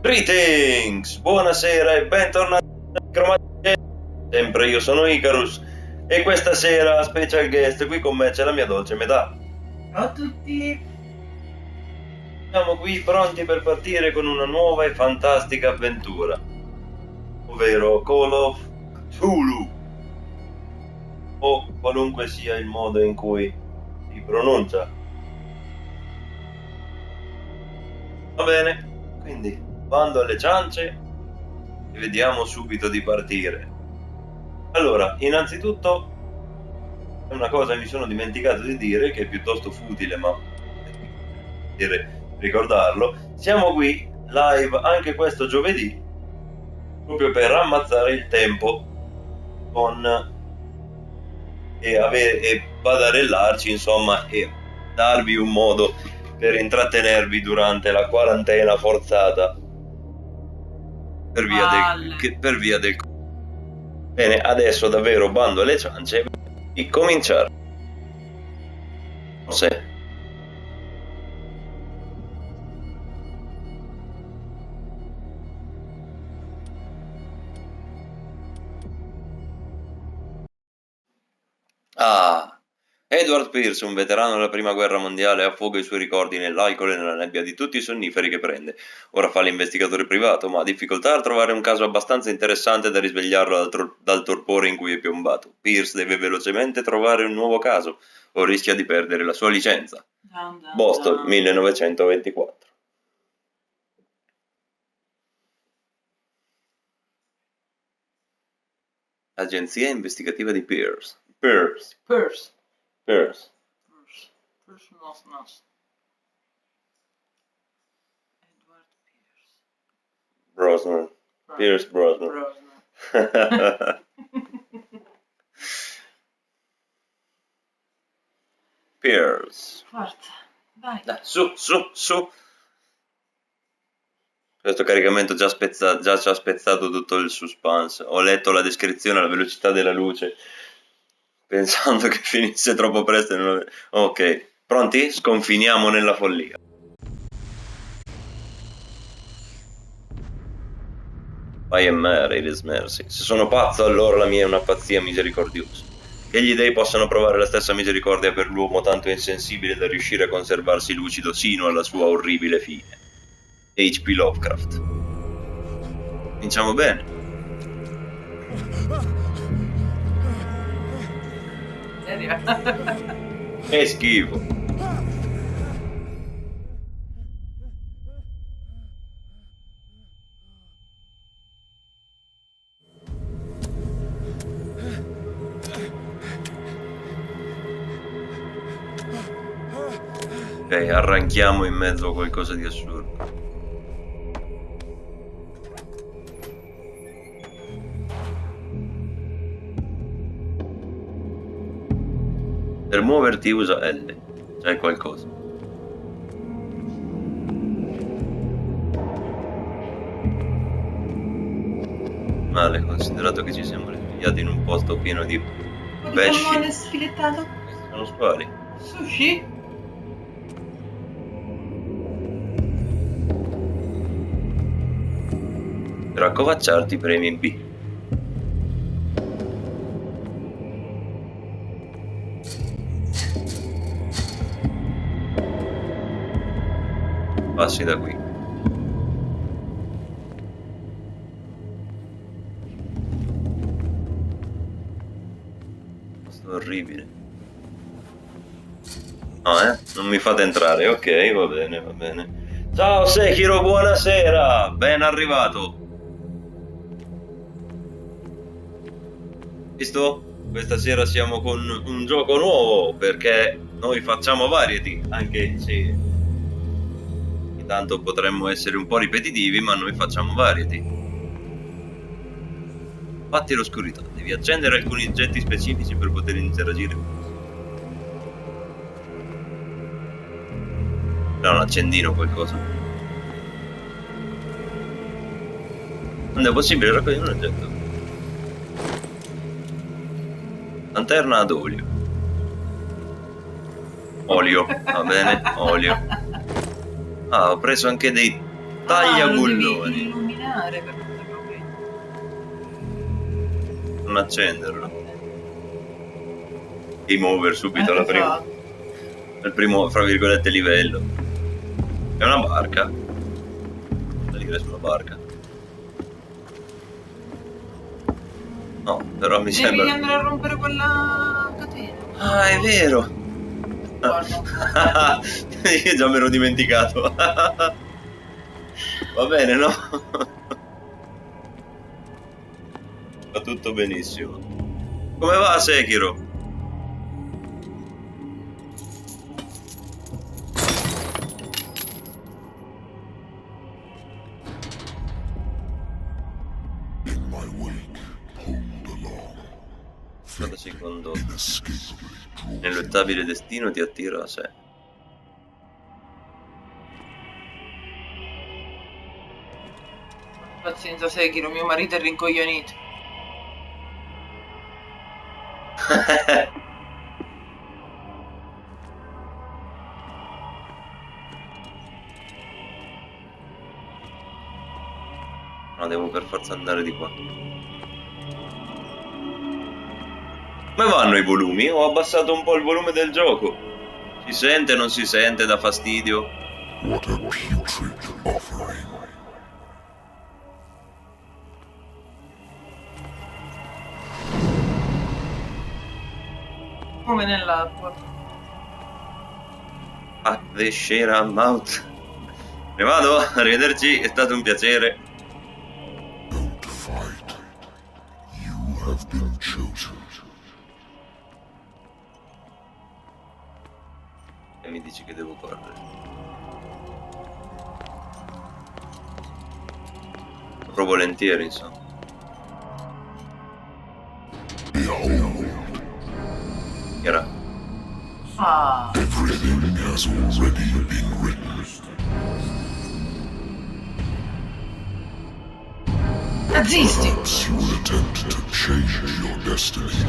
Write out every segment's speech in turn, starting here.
Greetings! Buonasera e bentornati a Cromatica. Sempre io sono Icarus e questa sera special guest qui con me c'è la mia dolce metà. Ciao a tutti! Siamo qui pronti per partire con una nuova e fantastica avventura, ovvero Call of Cthulhu, o qualunque sia il modo in cui si pronuncia. Va bene, quindi bando alle ciance e vediamo subito di partire. Allora, innanzitutto è una cosa che mi sono dimenticato di dire, che è piuttosto futile, ma ricordarlo. Siamo qui live anche questo giovedì, proprio per ammazzare il tempo e badarellarci, insomma, e darvi un modo per intrattenervi durante la quarantena forzata per via del Bene, adesso davvero bando alle ciance e cominciare. Se Edward Pierce, un veterano della prima guerra mondiale, affoga i suoi ricordi nell'alcol e nella nebbia di tutti i sonniferi che prende. Ora fa l'investigatore privato, ma ha difficoltà a trovare un caso abbastanza interessante da risvegliarlo dal torpore in cui è piombato. Pierce deve velocemente trovare un nuovo caso o rischia di perdere la sua licenza. Boston, 1924. Agenzia investigativa di Pierce. Purse. Pierce. Edward Pierce. Brosnan. Pierce Brosnan. Pierce. Forza, vai. Su. Questo caricamento già ci ha spezzato tutto il suspense. Ho letto la descrizione alla velocità della luce, pensando che finisse troppo presto. Ok, pronti? Sconfiniamo nella follia. I am Mary, it is mercy. Se sono pazzo, allora la mia è una pazzia misericordiosa. Che gli dei possano provare la stessa misericordia per l'uomo tanto insensibile da riuscire a conservarsi lucido sino alla sua orribile fine. H.P. Lovecraft. Cominciamo bene. Serio? Che schifo. Ok, arranchiamo in mezzo a qualcosa di assurdo. Per muoverti usa L. C'è qualcosa. Male, considerato che ci siamo risvegliati in un posto pieno di pesci. Salmone sfilettato? Questi sono squali. Sushi? Per accovacciarti premi B. Passi da qui. Questo è orribile. No, non mi fate entrare. Ok, va bene. Ciao Sekiro, buonasera. Ben arrivato. Visto? Questa sera siamo con un gioco nuovo, perché noi facciamo variety, anche se intanto potremmo essere un po' ripetitivi, ma noi facciamo variety. Fatti l'oscurità, devi accendere alcuni oggetti specifici per poter interagire con questo. C'è un accendino o qualcosa? Quando è possibile raccogliere un oggetto? Lanterna ad olio. Olio, va bene, olio. Ho preso anche dei lo devi tagliabulloni. illuminare per poterlo vedere. Non accenderlo. Game over subito alla prima. Esatto. Al primo, fra virgolette, livello. È una barca. Salire sulla barca. No, però mi Devi sembra... andare a rompere quella catena. Ah, è vero! Guarda. Io già mi ero dimenticato. Va bene, no? Va tutto benissimo. Come va Sekiro? Strada si condotta. L'ineluttabile destino ti attira a sé. Pazienza, Sekiro, mio marito è rincoglionito. No, devo per forza andare di qua. Come vanno i volumi? Ho abbassato un po' il volume del gioco. Si sente, non si sente, dà fastidio? What a putrid offering. Come nell'acqua. Ah, the share mouth. Ne vado, arrivederci, è stato un piacere. Don't fight. You have been chosen. E mi dici che devo correre. Proprio volentieri, insomma. Behold, Era. Ah, everything has already been written. nazisti! Perhaps you will attempt to change your destiny.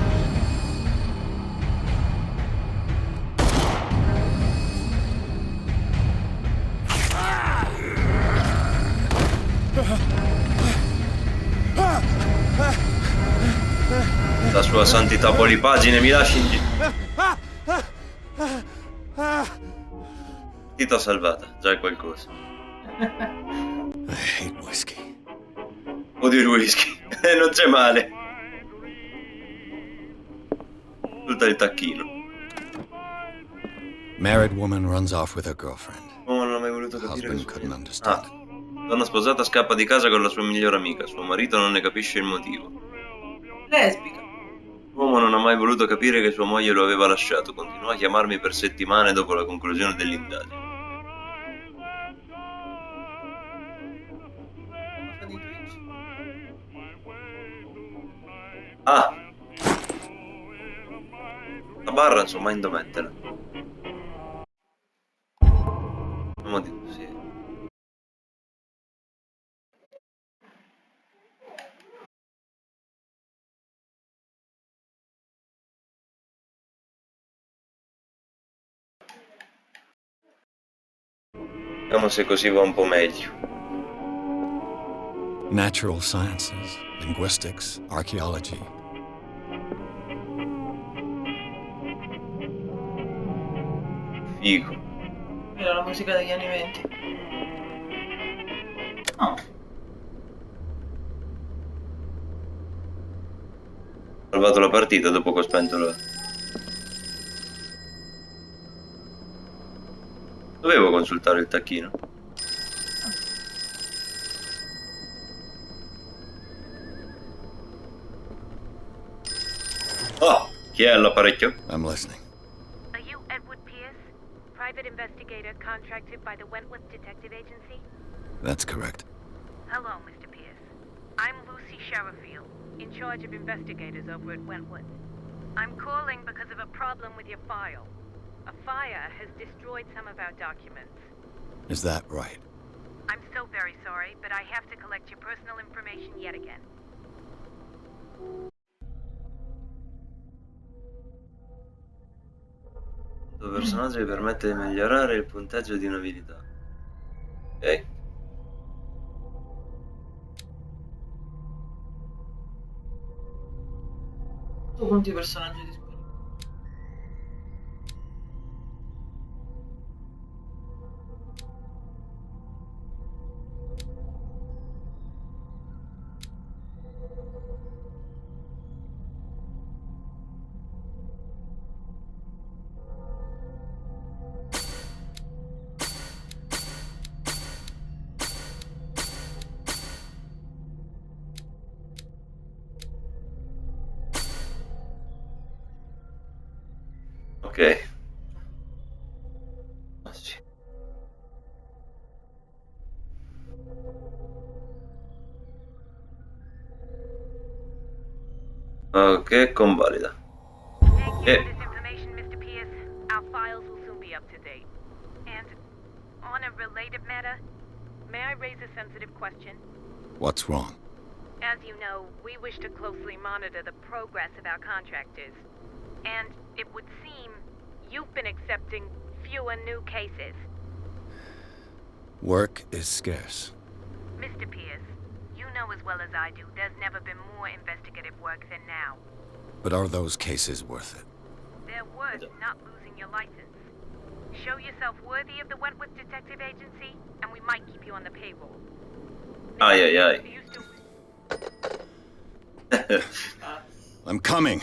La sua santità polipagine mi lasci in giro. Ti t'ho salvata, già è qualcosa. I hate whiskey. Odio il whisky. Non c'è male. Tutta il tacchino. Married woman runs off with her girlfriend. Oh, non ho mai voluto capire Husband che couldn't succede. understand. Donna sposata scappa di casa con la sua migliore amica. Suo marito non ne capisce il motivo. Lesbica. L'uomo non ha mai voluto capire che sua moglie lo aveva lasciato. Continuò a chiamarmi per settimane dopo la conclusione dell'indagine. Ah! La barra, insomma, indomentela. Mo di così. Vediamo se così va un po' meglio. Natural sciences, linguistics, archaeology. Figo. Era la musica degli anni 20. Oh, Ho salvato la partita dopo che ho spento la... Dovevo consultare il tacchino. Oh! Chi è all'apparecchio? I'm listening. Are you Edward Pierce, private investigator contracted by the Wentworth Detective Agency? That's correct. Hello, Mr. Pierce. I'm Lucy Sherifield, in charge of investigators over at Wentworth. I'm calling because of a problem with your file. A fire has destroyed some of our documents. Is that right? I'm so very sorry, but I have to collect your personal information yet again. Il tuo personaggio vi permette di migliorare il punteggio di nobiltà. Ok. quanti personaggi disponibili. Ok. Ah, sì. Ok, convalida. Thank you E for this information, Mr. Pierce. Our files will soon be up to date. And on a related matter, may I raise a sensitive question? What's wrong? As you know, we wish to closely monitor the progress of our contractors. And it would seem you've been accepting fewer new cases. Work is scarce. Mr. Pierce, you know as well as I do, there's never been more investigative work than now. But are those cases worth it? They're worth not losing your license. Show yourself worthy of the Wentworth Detective Agency, and we might keep you on the payroll. ai ai ai. Do you still... I'm coming.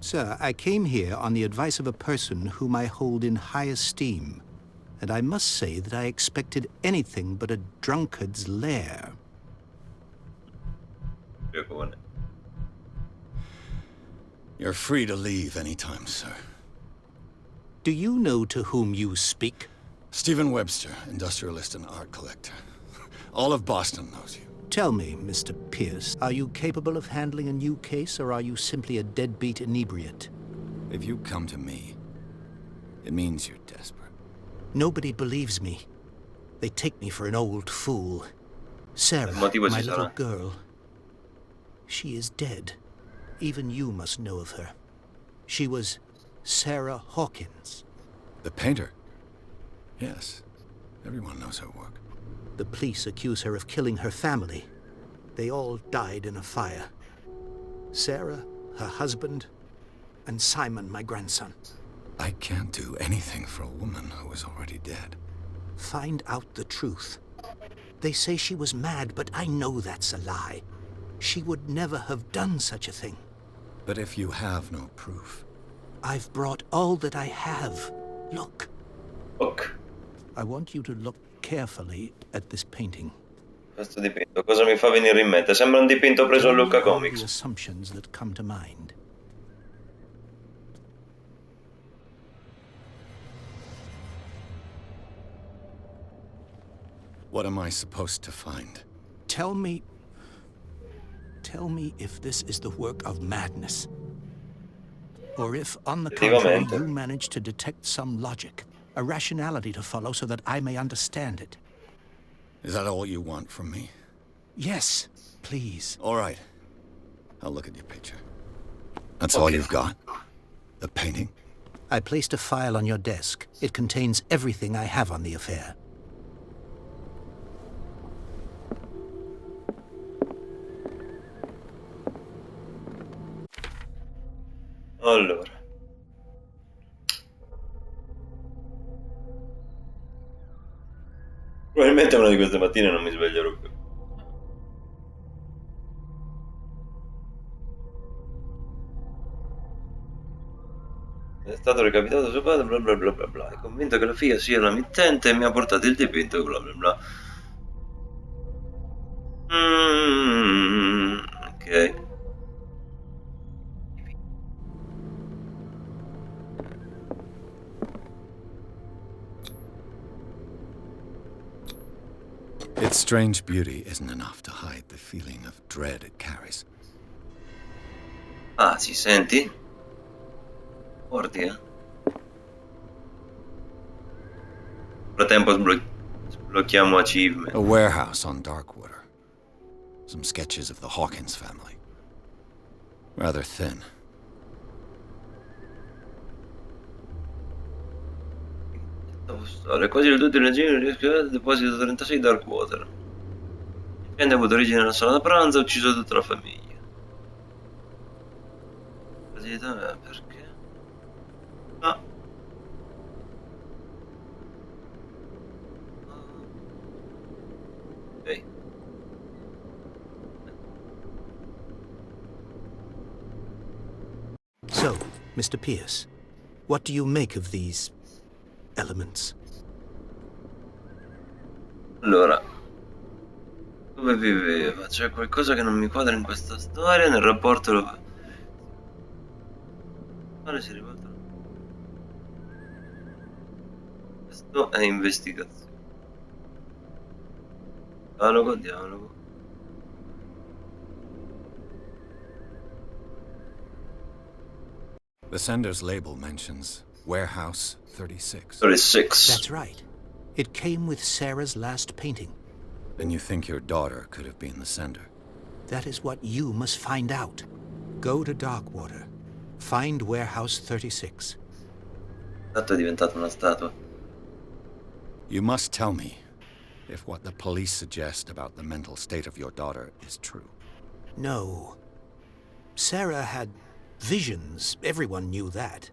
Sir, I came here on the advice of a person whom I hold in high esteem, and I must say that I expected anything but a drunkard's lair. Giocone. You're free to leave anytime, sir. Do you know to whom you speak? Stephen Webster, industrialist and art collector. All of Boston knows you. Tell me, Mr. Pierce, are you capable of handling a new case, or are you simply a deadbeat inebriate? If you come to me, it means you're desperate. Nobody believes me. They take me for an old fool. Sarah, motivo my ci little sarà. girl. She is dead. Even you must know of her. She was Sarah Hawkins. The painter? Yes. Everyone knows her work. The police accuse her of killing her family. They all died in a fire. Sarah, her husband, and Simon, my grandson. I can't do anything for a woman who is already dead. Find out the truth. They say she was mad, but I know that's a lie. She would never have done such a thing. But if you have no proof... I've brought all that I have. Look. Ok. I want you to look carefully at this painting. Questo dipinto, cosa mi fa venire in mente? Sembra un dipinto preso a Tell me Lucca all the Comics. assumptions that come to mind. What am I supposed to find? Tell me if this is the work of madness. Or if, on the contrary, Effettivamente. you manage to detect some logic, a rationality to follow so that I may understand it. Is that all you want from me? Yes, please. All right. I'll look at your picture. That's all Okay. you've got? The painting? I placed a file on your desk. It contains everything I have on the affair. Allora. Probabilmente una di queste mattine non mi sveglierò più. È stato recapitato suo padre, bla bla bla bla bla. È convinto che la figlia sia la mittente e mi ha portato il dipinto, bla bla bla. Ok. Its strange beauty isn't enough to hide the feeling of dread it carries. Ah, si senti? Forti, eh? Nel frattempo sblocchiamo achievement. A warehouse on Darkwater. Some sketches of the Hawkins family. Rather thin. Postale, quasi il tutte le generi rischiate deposito 36 Darkwater. Viene avuto origine nella sala da pranzo e ha ucciso tutta la famiglia. Perché? Ah. Ok. So, Mr. Pierce, what do you make of these elements? Allora, dove viveva? C'è qualcosa che non mi quadra in questa storia, nel rapporto quale si rivolta? Questo è investigazione. Dialogo, dialogo. The sender's label mentions Warehouse 36. 36. That's right. It came with Sarah's last painting. Then you think your daughter could have been the sender? That is what you must find out. Go to Darkwater. Find Warehouse 36. Tanto è diventata una statua. You must tell me if what the police suggest about the mental state of your daughter is true. No. Sarah had visions. Everyone knew that.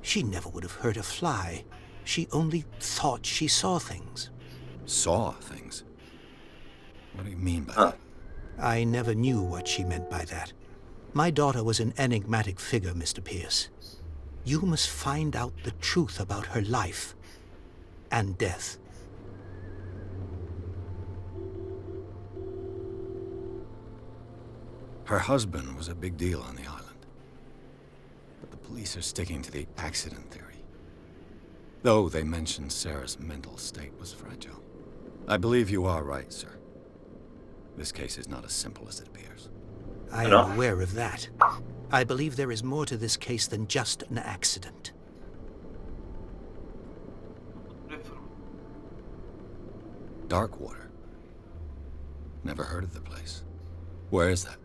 She never would have hurt a fly. She only thought she saw things. Saw things? What do you mean by Ah. that? I never knew what she meant by that. My daughter was an enigmatic figure, Mr. Pierce. You must find out the truth about her life and death. Her husband was a big deal on the island. But the police are sticking to the accident theory. Though they mentioned Sarah's mental state was fragile. I believe you are right, sir. This case is not as simple as it appears. I am No. aware of that. I believe there is more to this case than just an accident. Darkwater. Never heard of the place. Where is that?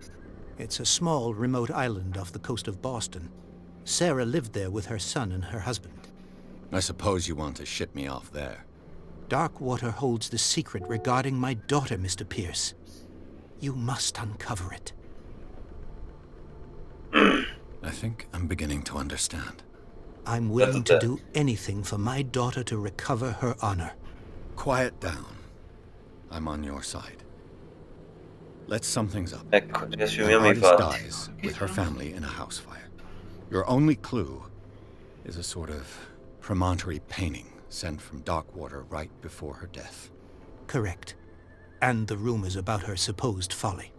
It's a small, remote island off the coast of Boston. Sarah lived there with her son and her husband. I suppose you want to ship me off there. Darkwater holds the secret regarding my daughter, Mr. Pierce. You must uncover it. I think I'm beginning to understand. I'm willing to do anything for my daughter to recover her honor. Quiet down. I'm on your side. Let's sum things up. Ecco, An riassumiamo i artist fatti. dies with her family in a house fire. Your only clue is a sort of promontory painting sent from Darkwater right before her death, Correct. And the rumors about her supposed folly.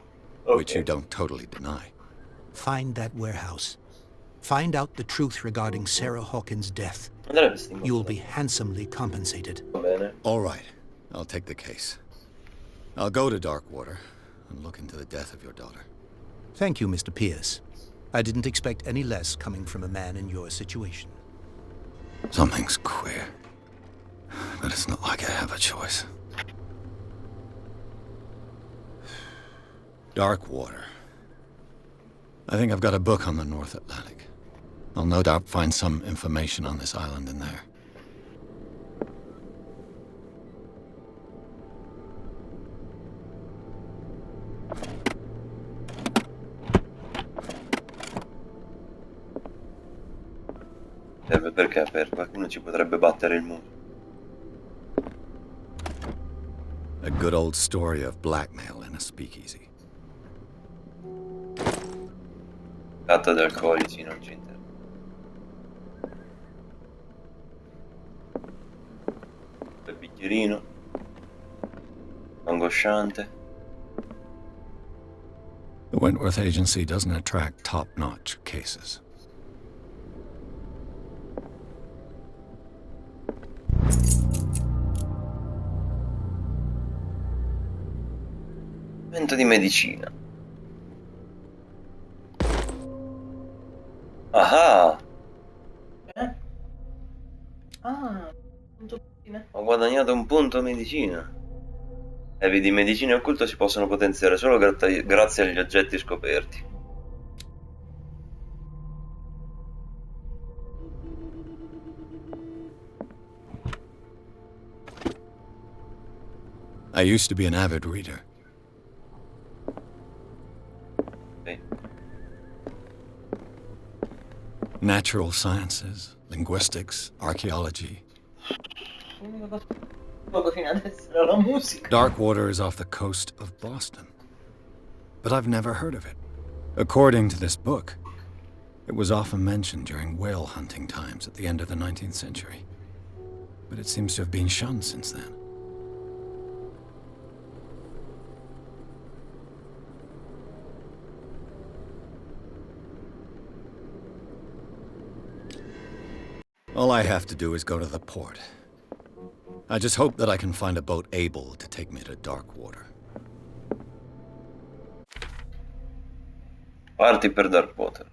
which you don't totally deny. Find that warehouse. Find out the truth regarding Sarah Hawkins' death. Andrebbe stimolato. You will be handsomely compensated. Va bene. All right, I'll take the case. I'll go to Darkwater and look into the death of your daughter. Thank you, Mr. Pierce. I didn't expect any less coming from a man in your situation. Something's queer, but it's not like I have a choice. Darkwater. I think I've got a book on the North Atlantic. I'll no doubt find some information on this island in there. Serve perché per qualcuno ci potrebbe battere il muro. A good old story of blackmail in a speakeasy. Tratta di alcolici, non ci interessa. Il bicchierino. Angosciante. The Wentworth Agency doesn't attract top-notch cases. Vento di medicina. Ah! Ah, punto fine. Ho guadagnato un punto a medicina. Levi di medicina e occulto si possono potenziare solo grazie agli oggetti scoperti. I used to be an avid reader. Ok. Natural sciences, linguistics, archaeology. L'unica cosa che poco fino adesso era la musica. Darkwater is off the coast of Boston. But I've never heard of it. According to this book, it was often mentioned during whale hunting times at the end of the 19th century. But it seems to have been shunned since then. All I have to do is go to the port. I just hope that I can find a boat able to take me to Darkwater. Parti per Darkwater.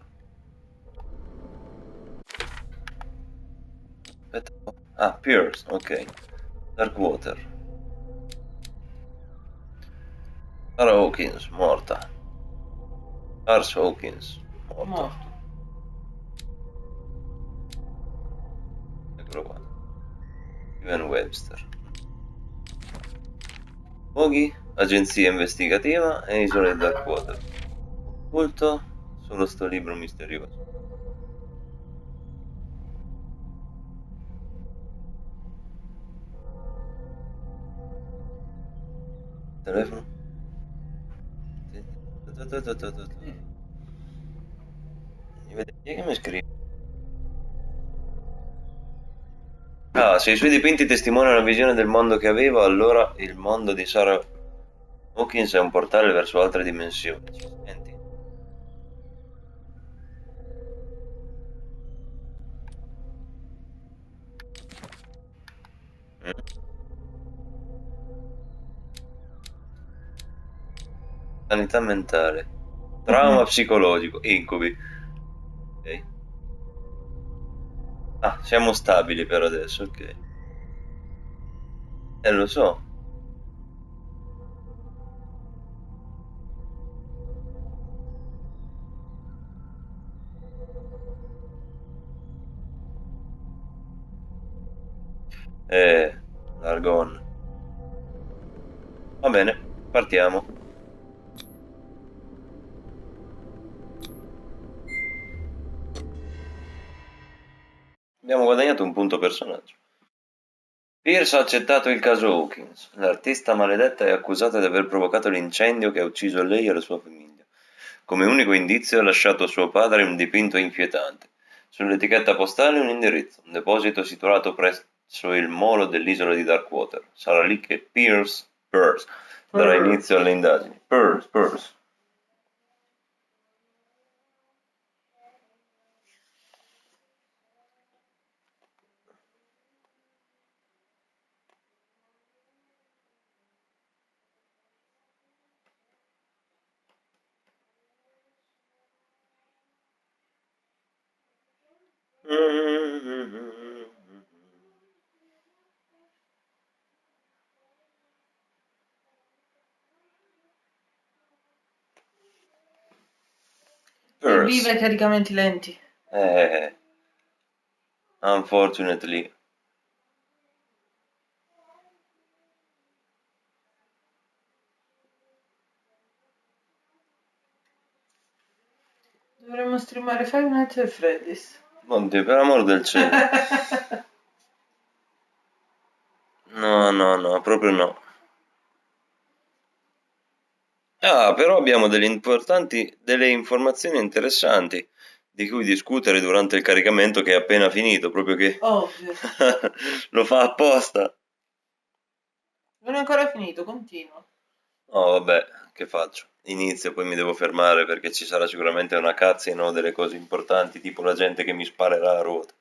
Aspetta. Ah, Pierce, ok. Darkwater. Sarah Hawkins, morta. Lars Hawkins, morto. Morto. Eccolo qua. Steven Webster. Foghi, agenzia investigativa e isole di Darkwater. Occulto solo sto libro misterioso. Telefono? Chi è che mi scrive? Ah, se i suoi dipinti testimoniano la visione del mondo che aveva, allora il mondo di Sarah Hawkins è un portale verso altre dimensioni. Ci senti? Sanità mentale. Trauma psicologico. Incubi. Ok. Ah, siamo stabili per adesso, ok. Lo so. L'argon. Va bene, partiamo. Abbiamo guadagnato un punto personaggio. Pierce ha accettato il caso Hawkins. L'artista maledetta è accusata di aver provocato l'incendio che ha ucciso lei e la sua famiglia. Come unico indizio ha lasciato a suo padre un dipinto inquietante. Sull'etichetta postale un indirizzo, un deposito situato presso il molo dell'isola di Darkwater. Sarà lì che Pierce darà inizio alle indagini. Pierce. Vive caricamenti lenti. Unfortunately. Dovremmo streamare Five Nights at Freddy's. Oddio, per amor del cielo. No, proprio no. Ah, però abbiamo delle informazioni interessanti di cui discutere durante il caricamento che è appena finito, proprio che Ovvio. lo fa apposta. Non è ancora finito, continua. Oh, vabbè, che faccio? Inizio, poi mi devo fermare perché ci sarà sicuramente una cutscene o delle cose importanti, tipo la gente che mi sparerà a ruota.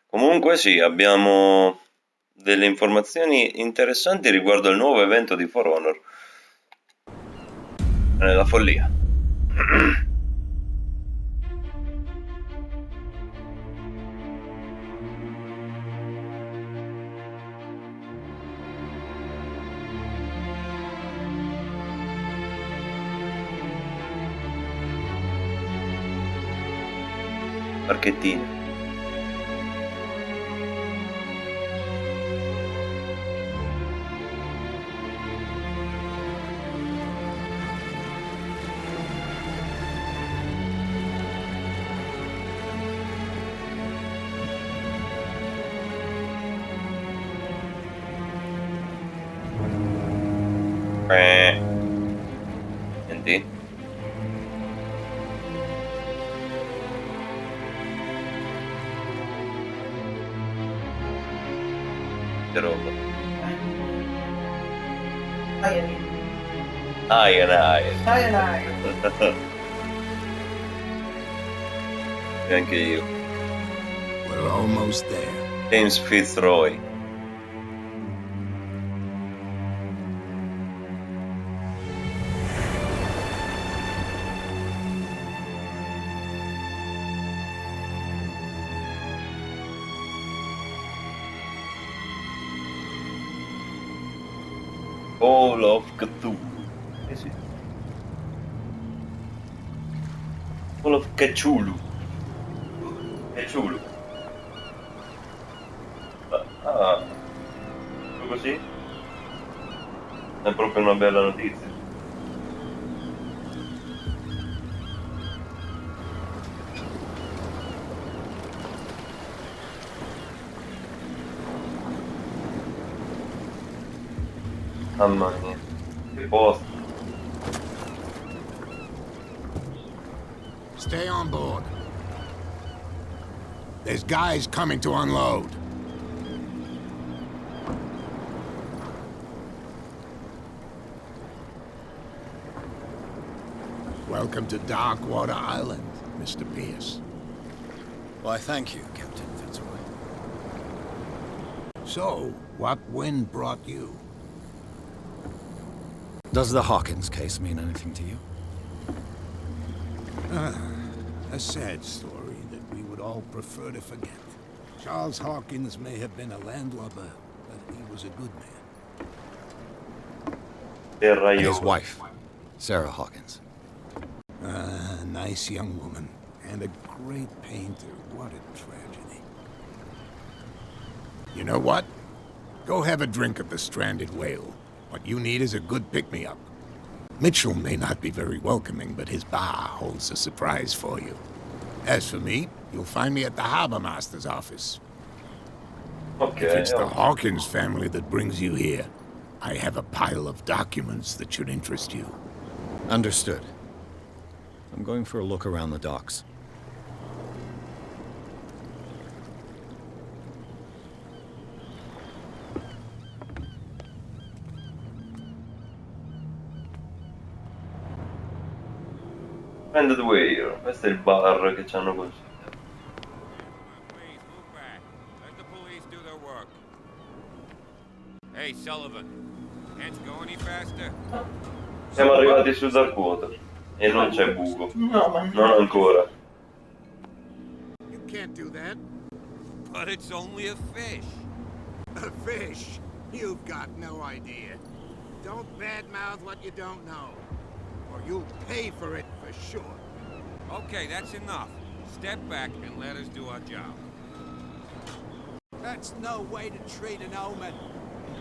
Comunque sì, abbiamo delle informazioni interessanti riguardo al nuovo evento di For Honor. Nella follia. Marchettine. Senti? Che roba. Aia, aia. E anche io. We're almost there. James Fitzroy. Call of Cthulhu. Sì. Call of Cthulhu. Cthulhu. Ah, così? È proprio una bella notizia. Mamma mia, che posto. Stay on board. There's guys coming to unload. Welcome to Darkwater Island, Mr. Pierce. Why, thank you, Captain Fitzroy. So, what wind brought you? Does the Hawkins case mean anything to you? A sad story that we would all prefer to forget. Charles Hawkins may have been a landlubber, but he was a good man. Terra And his io. wife, Sarah Hawkins. A nice young woman, and a great painter. What a tragedy. You know what? Go have a drink at the Stranded Whale. What you need is a good pick-me-up. Mitchell may not be very welcoming, but his bar holds a surprise for you. As for me, you'll find me at the Harbor Master's office. Ok, If it's the Hawkins family that brings you here, I have a pile of documents that should interest you. Understood. I'm going for a look around the docks. Stranded Whale, questo è il bar che ci hanno consigliato. Please move back. Let the police do their work. Hey, Sullivan. Can't you go any faster? Siamo arrivati su Darkwater e non c'è buco. No, ma Non ancora. You can't do that. But it's only a fish. A fish? You've got no idea. Don't badmouth what you don't know, or you'll pay for it for sure. Okay, that's enough. Step back and let us do our job. That's no way to treat an omen.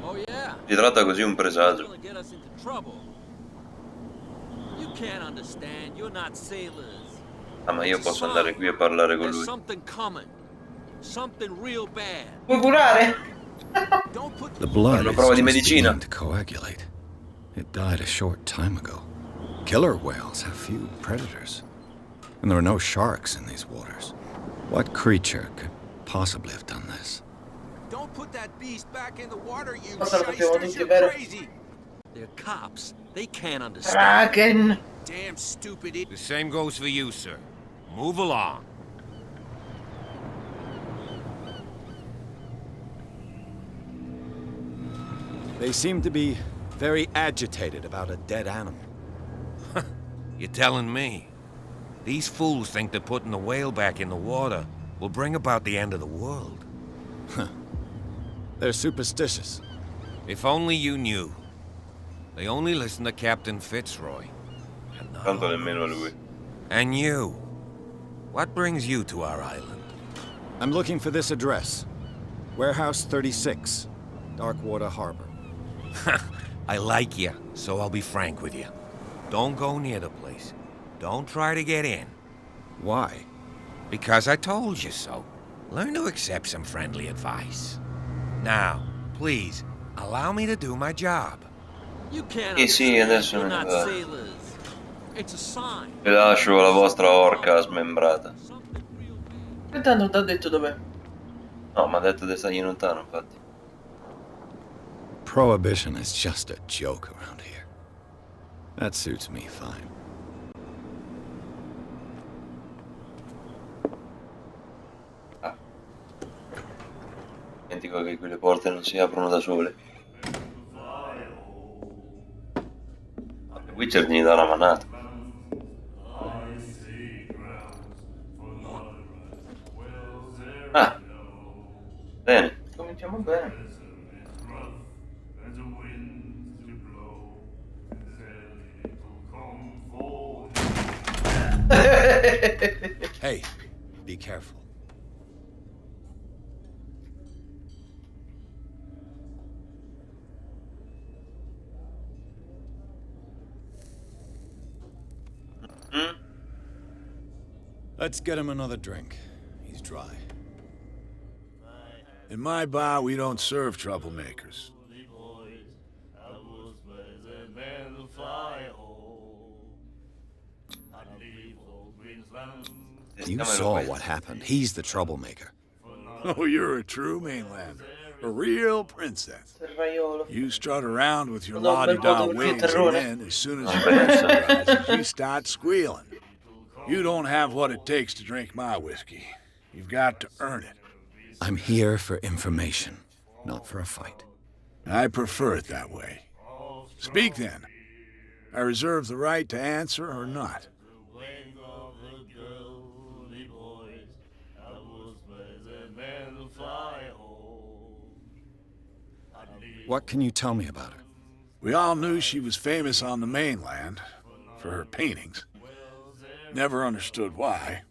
Oh yeah? Si tratta così un That's presagio. gonna get us into trouble. You can't understand. You're not sailors. Ah, ma io posso andare qui a parlare con There's lui. something coming. Something real bad. puoi curare? Don't put The blood Una is prova di just medicina. beginning to coagulate. It died a short time ago. Killer whales have few predators. And there are no sharks in these waters. What creature could possibly have done this? Don't put that beast back in the water, you Cosa lo facevo shysters. tutti, You're vero? crazy. They're cops. They can't understand. Kraken. Damn stupid idiot. The same goes for you, sir. Move along. They seem to be very agitated about a dead animal. You're telling me? These fools think that putting the whale back in the water will bring about the end of the world. They're superstitious. If only you knew. They only listen to Captain Fitzroy. And not Tanto all nemmeno of us. lui. And you? What brings you to our island? I'm looking for this address. Warehouse 36, Darkwater Harbor. I like you, so I'll be frank with you. Don't go near the place. Don't try to get in. Why? Because I told you so. Learn to accept some friendly advice. Now, please, allow me to do my job. You can't Sì, understand. adesso You're me ne not vado. sailors. It's a sign. Vi lascio la vostra orca smembrata. Something real big. Intanto ti ha detto dov'è. No, mi ha detto di stargli lontano, infatti. Prohibition is just a joke around here. That suits me fine. Dimentico che quelle porte non si aprono da sole. Witcher gli dà una manata. Ah, bene. Cominciamo bene. Hey, be careful. Mm? Let's get him another drink. He's dry. In my bar, we don't serve troublemakers. You saw what happened. He's the troublemaker. Oh, you're a true mainlander. A real princess. Serraiolo. You strut around with your Although bel la-di-da voto per wings, Terrone. and then, as soon as your pressure rises, you start squealing. You don't have what it takes to drink my whiskey. You've got to earn it. I'm here for information, not for a fight. I prefer it that way. Speak, then. I reserve the right to answer or not. What can you tell me about her? We all knew she was famous on the mainland for her paintings. Never understood why.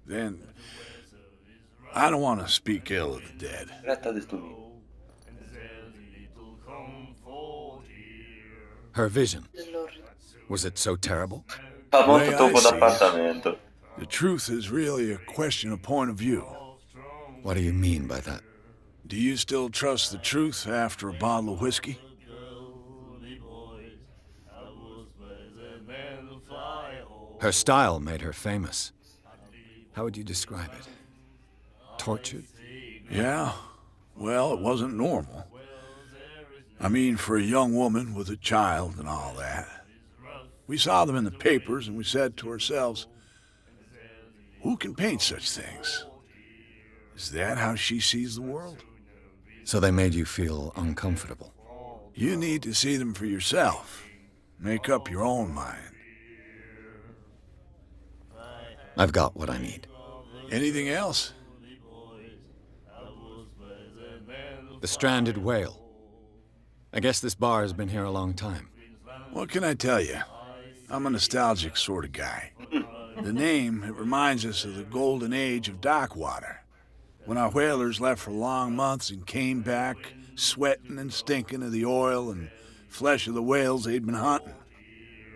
Then, I don't want to speak ill of the dead. Her vision. Was it so terrible? Fa molto Way I topo see it, d'appartamento. the truth is really a question of point of view. What do you mean by that? Do you still trust the truth after a bottle of whiskey? Her style made her famous. How would you describe it? Tortured? Yeah. Well, it wasn't normal. I mean, for a young woman with a child and all that. We saw them in the papers and we said to ourselves, who can paint such things? Is that how she sees the world? So they made you feel uncomfortable. You need to see them for yourself. Make up your own mind. I've got what I need. Anything else? The stranded whale. I guess this bar has been here a long time. What can I tell you? I'm a nostalgic sort of guy. The name, it reminds us of the golden age of dockwater, when our whalers left for long months and came back sweating and stinking of the oil and flesh of the whales they'd been hunting.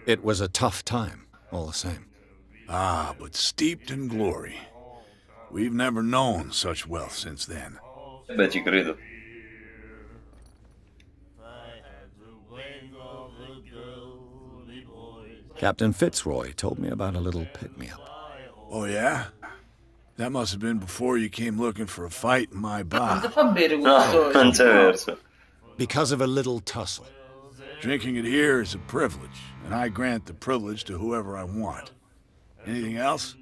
It was a tough time, all the same. Ah, but steeped in glory. We've never known such wealth since then. Beh, ci credo. Captain Fitzroy told me about a little pick-me-up. Oh, yeah? That must have been before you came looking for a fight in my bar. Cosa fa bere No, questo? non c'è verso. Because of a little tussle. Drinking it here is a privilege, and I grant the privilege to whoever I want. Anything else?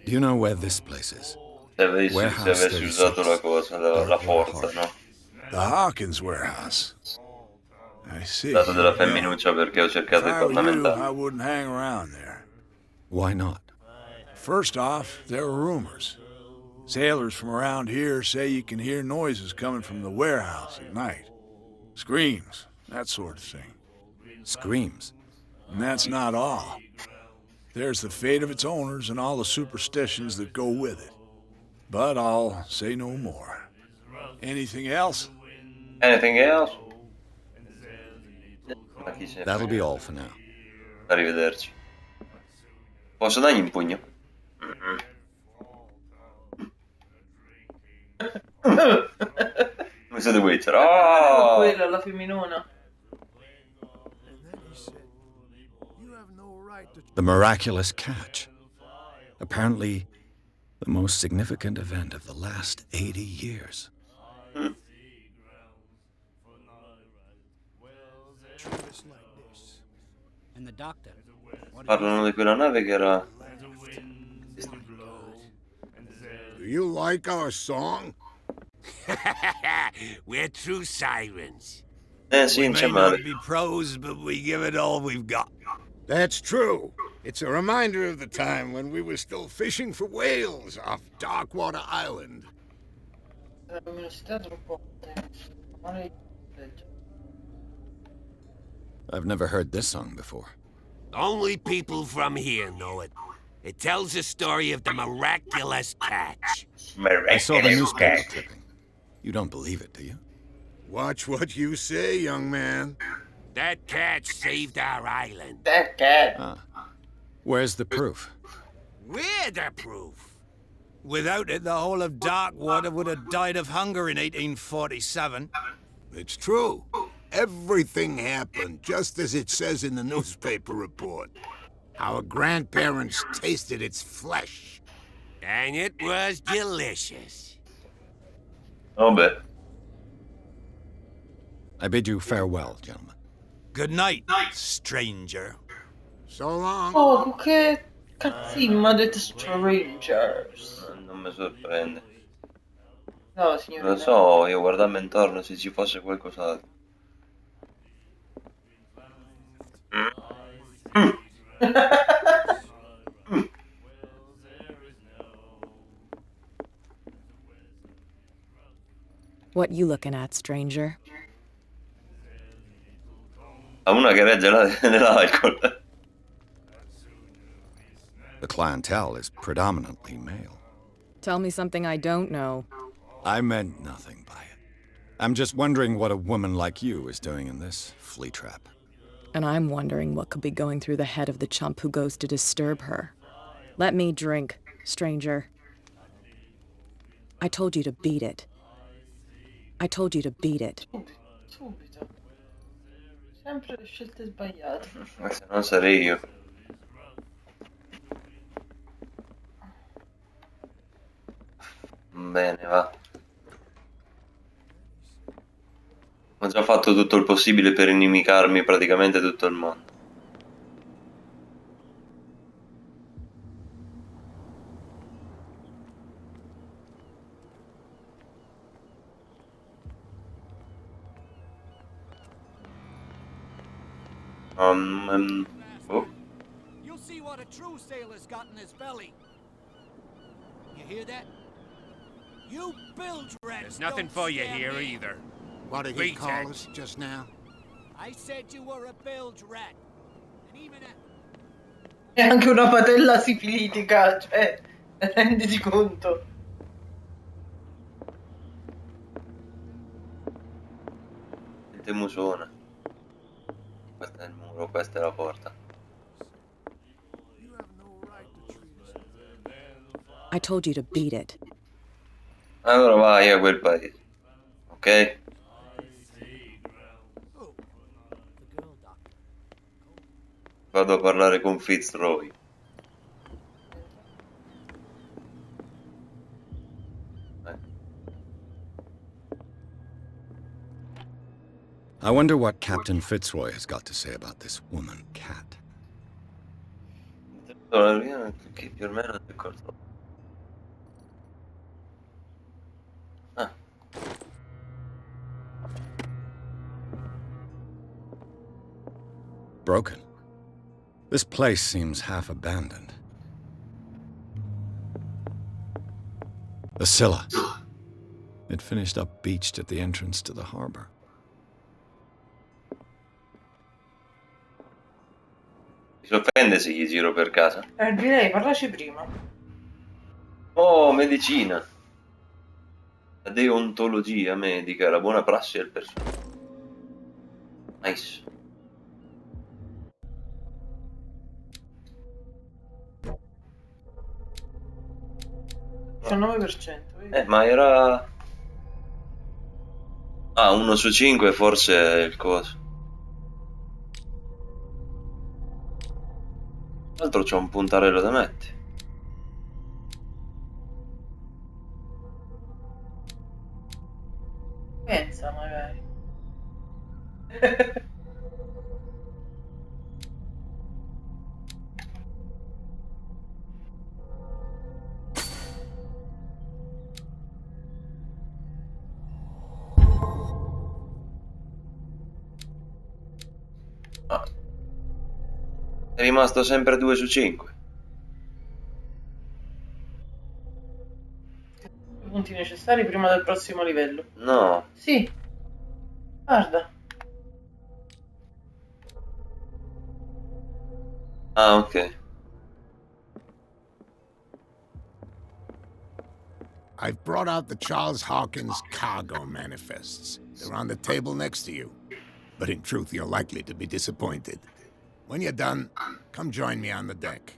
Do you know where this place is? Se avessi usato la cosa, la forza, no? The Hawkins warehouse. I see. Dato della femminuccia perché ho cercato di If I were you, parlamentare. I wouldn't hang around there. Why not? First off, there are rumors. Sailors from around here say you can hear noises coming from the warehouse at night. Screams, that sort of thing. Screams. And that's not all. There's the fate of its owners and all the superstitions that go with it. But I'll say no more. Anything else? Anything else? That'll be all for now. Arrivederci. Posso dargli un pugno? Questo è The Witcher. Ah, Oh! quella, la femminona. The miraculous catch. Apparently, the most significant event of the last 80 years. Mm. And the doctor. Parlano di quella nave che era... Do you like our song? We're true sirens. Sì, We non c'è may male. not be pros, but we give it all we've got. That's true. It's a reminder of the time when we were still fishing for whales off Darkwater Island. I've never heard this song before. Only people from here know it. It tells the story of the miraculous catch. I saw the newspaper clipping. You don't believe it, do you? Watch what you say, young man. That catch saved our island. That cat. Ah. Where's the proof? We're the proof. Without it, the whole of Darkwater would have died of hunger in 1847. It's true. Everything happened just as it says in the newspaper report. Our grandparents tasted its flesh. And it was delicious. Vabbè. I bid you farewell, gentlemen. Good night, stranger. So long. Oh, che cazzino, mi ha detto strangers. Non mi sorprende. No, Lo signorina. so, io guardavo intorno se ci fosse qualcos'altro. What you looking at, stranger? Ha una che regge nell'alcol. The clientele is predominantly male. Tell me something I don't know. I meant nothing by it. I'm just wondering what a woman like you is doing in this flea trap. And I'm wondering what could be going through the head of the chump who goes to disturb her. Let me drink, stranger. I told you to beat it. I told you to beat it. Subito. Sempre le scelte sbagliate. Ma se non sarei io. Bene, va. Ho già fatto tutto il possibile per inimicarmi praticamente tutto il mondo. Oh. You'll see what a true sailor's got in his belly. You hear that? You bilge rats. There's nothing don't for you scare here me. either. What did he Beat call it. us just now? I said you were a bilge rat. And even a... È anche una patella sifilitica, cioè, renditi conto. Sente musona. Questo è il muro, questa è la porta. I told you to beat it. Allora vai a quel paese. Ok? Vado a parlare con Fitzroy. I wonder what Captain Fitzroy has got to say about this woman cat. Che più o meno è d'accordo. Ah. Broken. This place seems half abandoned. The Scylla. It finished up beached at the entrance to the harbor. Si offende se gli giro per casa. Direi, parlaci prima. Oh, medicina. La deontologia medica, la buona prassi del personale. Nice. Il 19%, vedi? Ma era... Ah, 1 su 5 forse è il coso. Tra l'altro c'ho un puntarello da mettere. Pensa magari. Ah. È rimasto sempre 2 su 5. I punti necessari prima del prossimo livello. No. Sì. Guarda. Ah, ok. I've brought out the Charles Hawkins cargo manifests. They're on the table next to you. But in truth, you're likely to be disappointed. When you're done, come join me on the deck.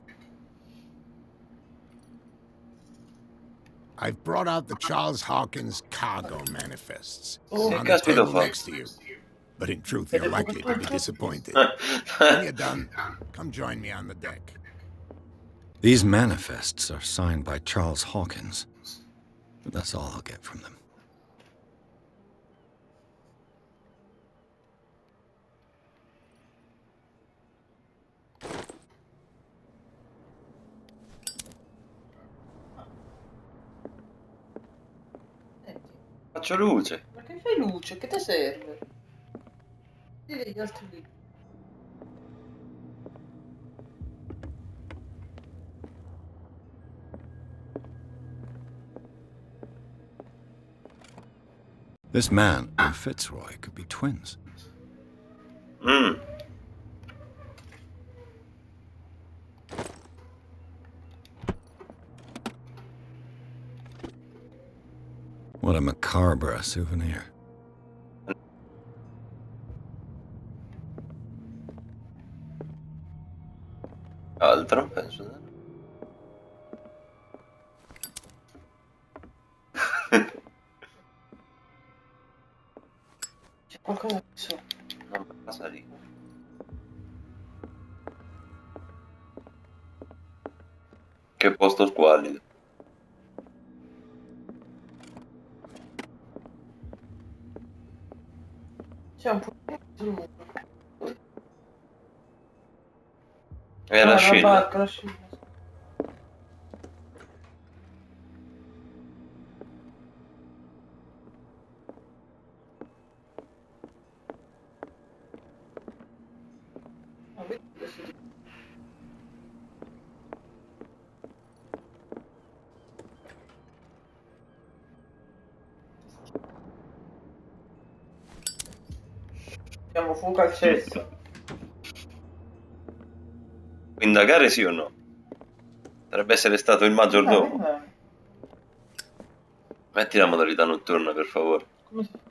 I've brought out the Charles Hawkins cargo manifests. Oh, They're on the table next to you. But in truth, you're likely to be disappointed. When you're done, come join me on the deck. These manifests are signed by Charles Hawkins. But that's all I'll get from them. Senti, Faccio luce. ma che fai luce? Che ti serve? Dì gli altri libri. This man and Fitzroy could be twins. Mm. What a macabre souvenir. Altro, penso. C'è qualcosa qui su. Non passa lì. Che posto squallido. C'è un po' sul muro. È la scena. barca, la scena. Ah, vedi questo tipo. Diamo fuoco al cesso. Indagare sì o no? Dovrebbe essere stato il maggiordomo. Metti la modalità notturna, per favore. Come si fa?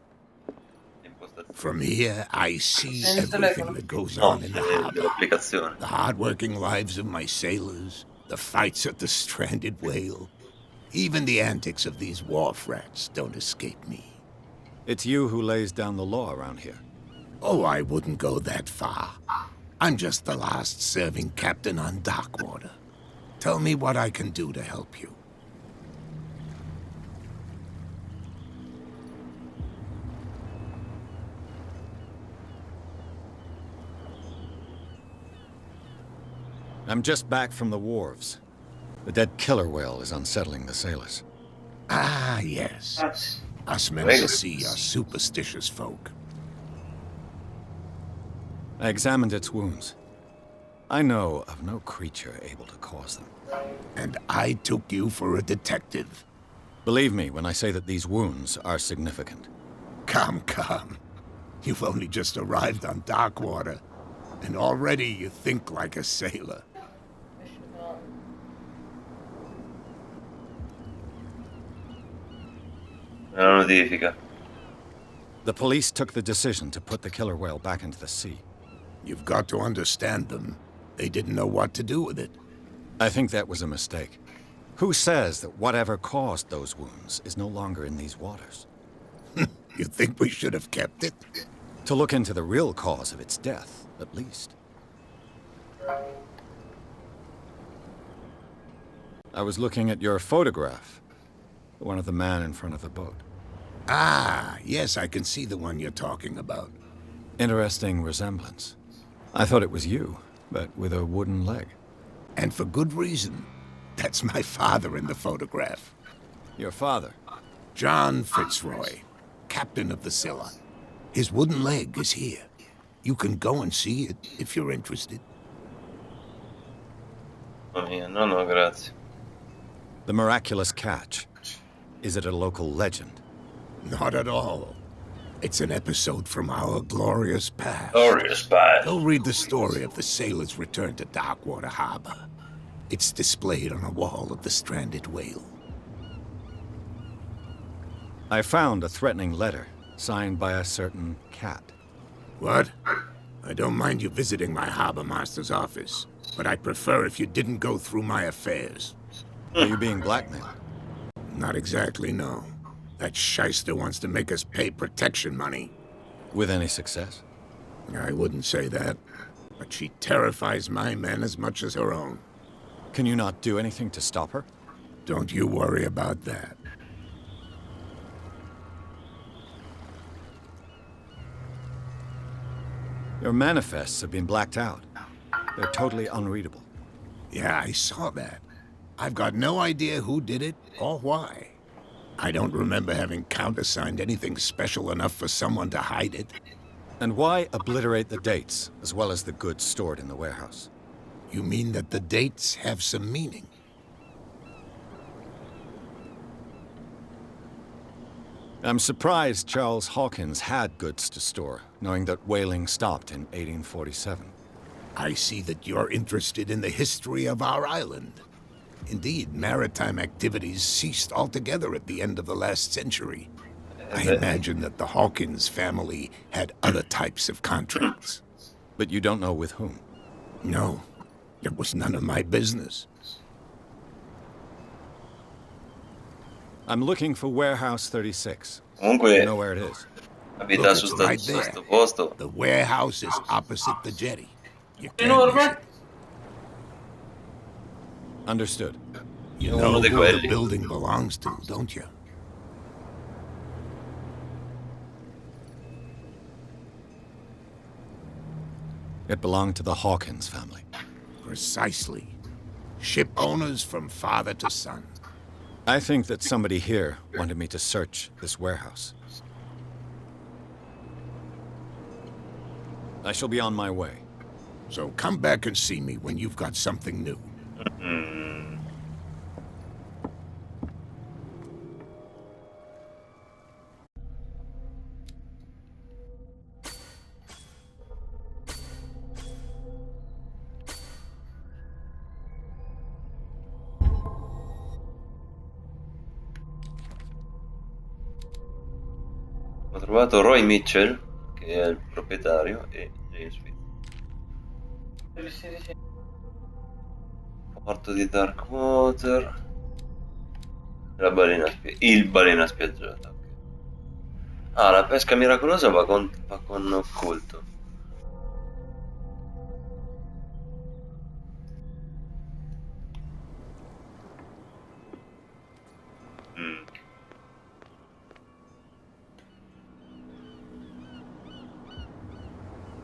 From here, I see Senza everything telefono. that goes No, on in the harbor. l'applicazione. The hard-working lives of my sailors, the fights at the stranded whale. Even the antics of these wharf rats don't escape me. It's you who lays down the law around here. Oh, I wouldn't go that far. I'm just the last serving captain on Darkwater. Tell me what I can do to help you. I'm just back from the wharves. The dead killer whale is unsettling the sailors. Ah, yes. Us men of the sea are superstitious folk. I examined its wounds. I know of no creature able to cause them. And I took you for a detective. Believe me when I say that these wounds are significant. Come, come. You've only just arrived on Darkwater, and already you think like a sailor. La notifica. The police took the decision to put the killer whale back into the sea. You've got to understand them. They didn't know what to do with it. I think that was a mistake. Who says that whatever caused those wounds is no longer in these waters? You think we should have kept it? To look into the real cause of its death, at least. I was looking at your photograph. The one of the man in front of the boat. Ah, yes, I can see the one you're talking about. Interesting resemblance. I thought it was you, but with a wooden leg. And for good reason. That's my father in the photograph. Your father? John Fitzroy, captain of the Scylla. His wooden leg is here. You can go and see it if you're interested. Oh mia, no, grazie. The miraculous catch. Is it a local legend? Not at all. It's an episode from our glorious past. Glorious past. Go read the story of the sailor's return to Darkwater Harbor. It's displayed on a wall of the stranded whale. I found a threatening letter, signed by a certain cat. What? I don't mind you visiting my harbor master's office, but I'd prefer if you didn't go through my affairs. Are you being blackmailed? Not exactly, no. That shyster wants to make us pay protection money. With any success? I wouldn't say that, but she terrifies my men as much as her own. Can you not do anything to stop her? Don't you worry about that. Your manifests have been blacked out. They're totally unreadable. Yeah, I saw that. I've got no idea who did it or why. I don't remember having countersigned anything special enough for someone to hide it. And why obliterate the dates, as well as the goods stored in the warehouse? You mean that the dates have some meaning? I'm surprised Charles Hawkins had goods to store, knowing that whaling stopped in 1847. I see that you're interested in the history of our island. Indeed, maritime activities ceased altogether at the end of the last century. I imagine that the Hawkins family had other types of contracts. But you don't know with whom? No, it was none of my business. I'm looking for Warehouse 36. Comunque, You know where it is? abita Look, su it's sta, right su there. sto posto. The warehouse is opposite the jetty. You can't Enorme. miss it. Understood. You Uno know di who quelli. the building belongs to, don't you? It belonged to the Hawkins family. Precisely. Ship owners from father to son. I think that somebody here wanted me to search this warehouse. I shall be on my way. So come back and see me when you've got something new. Ho trovato Roy Mitchell, che è il proprietario, e James Fitz. Porto di Darkwater. La balena il balena spiaggiata. Ok. Ah, la pesca miracolosa va con occulto.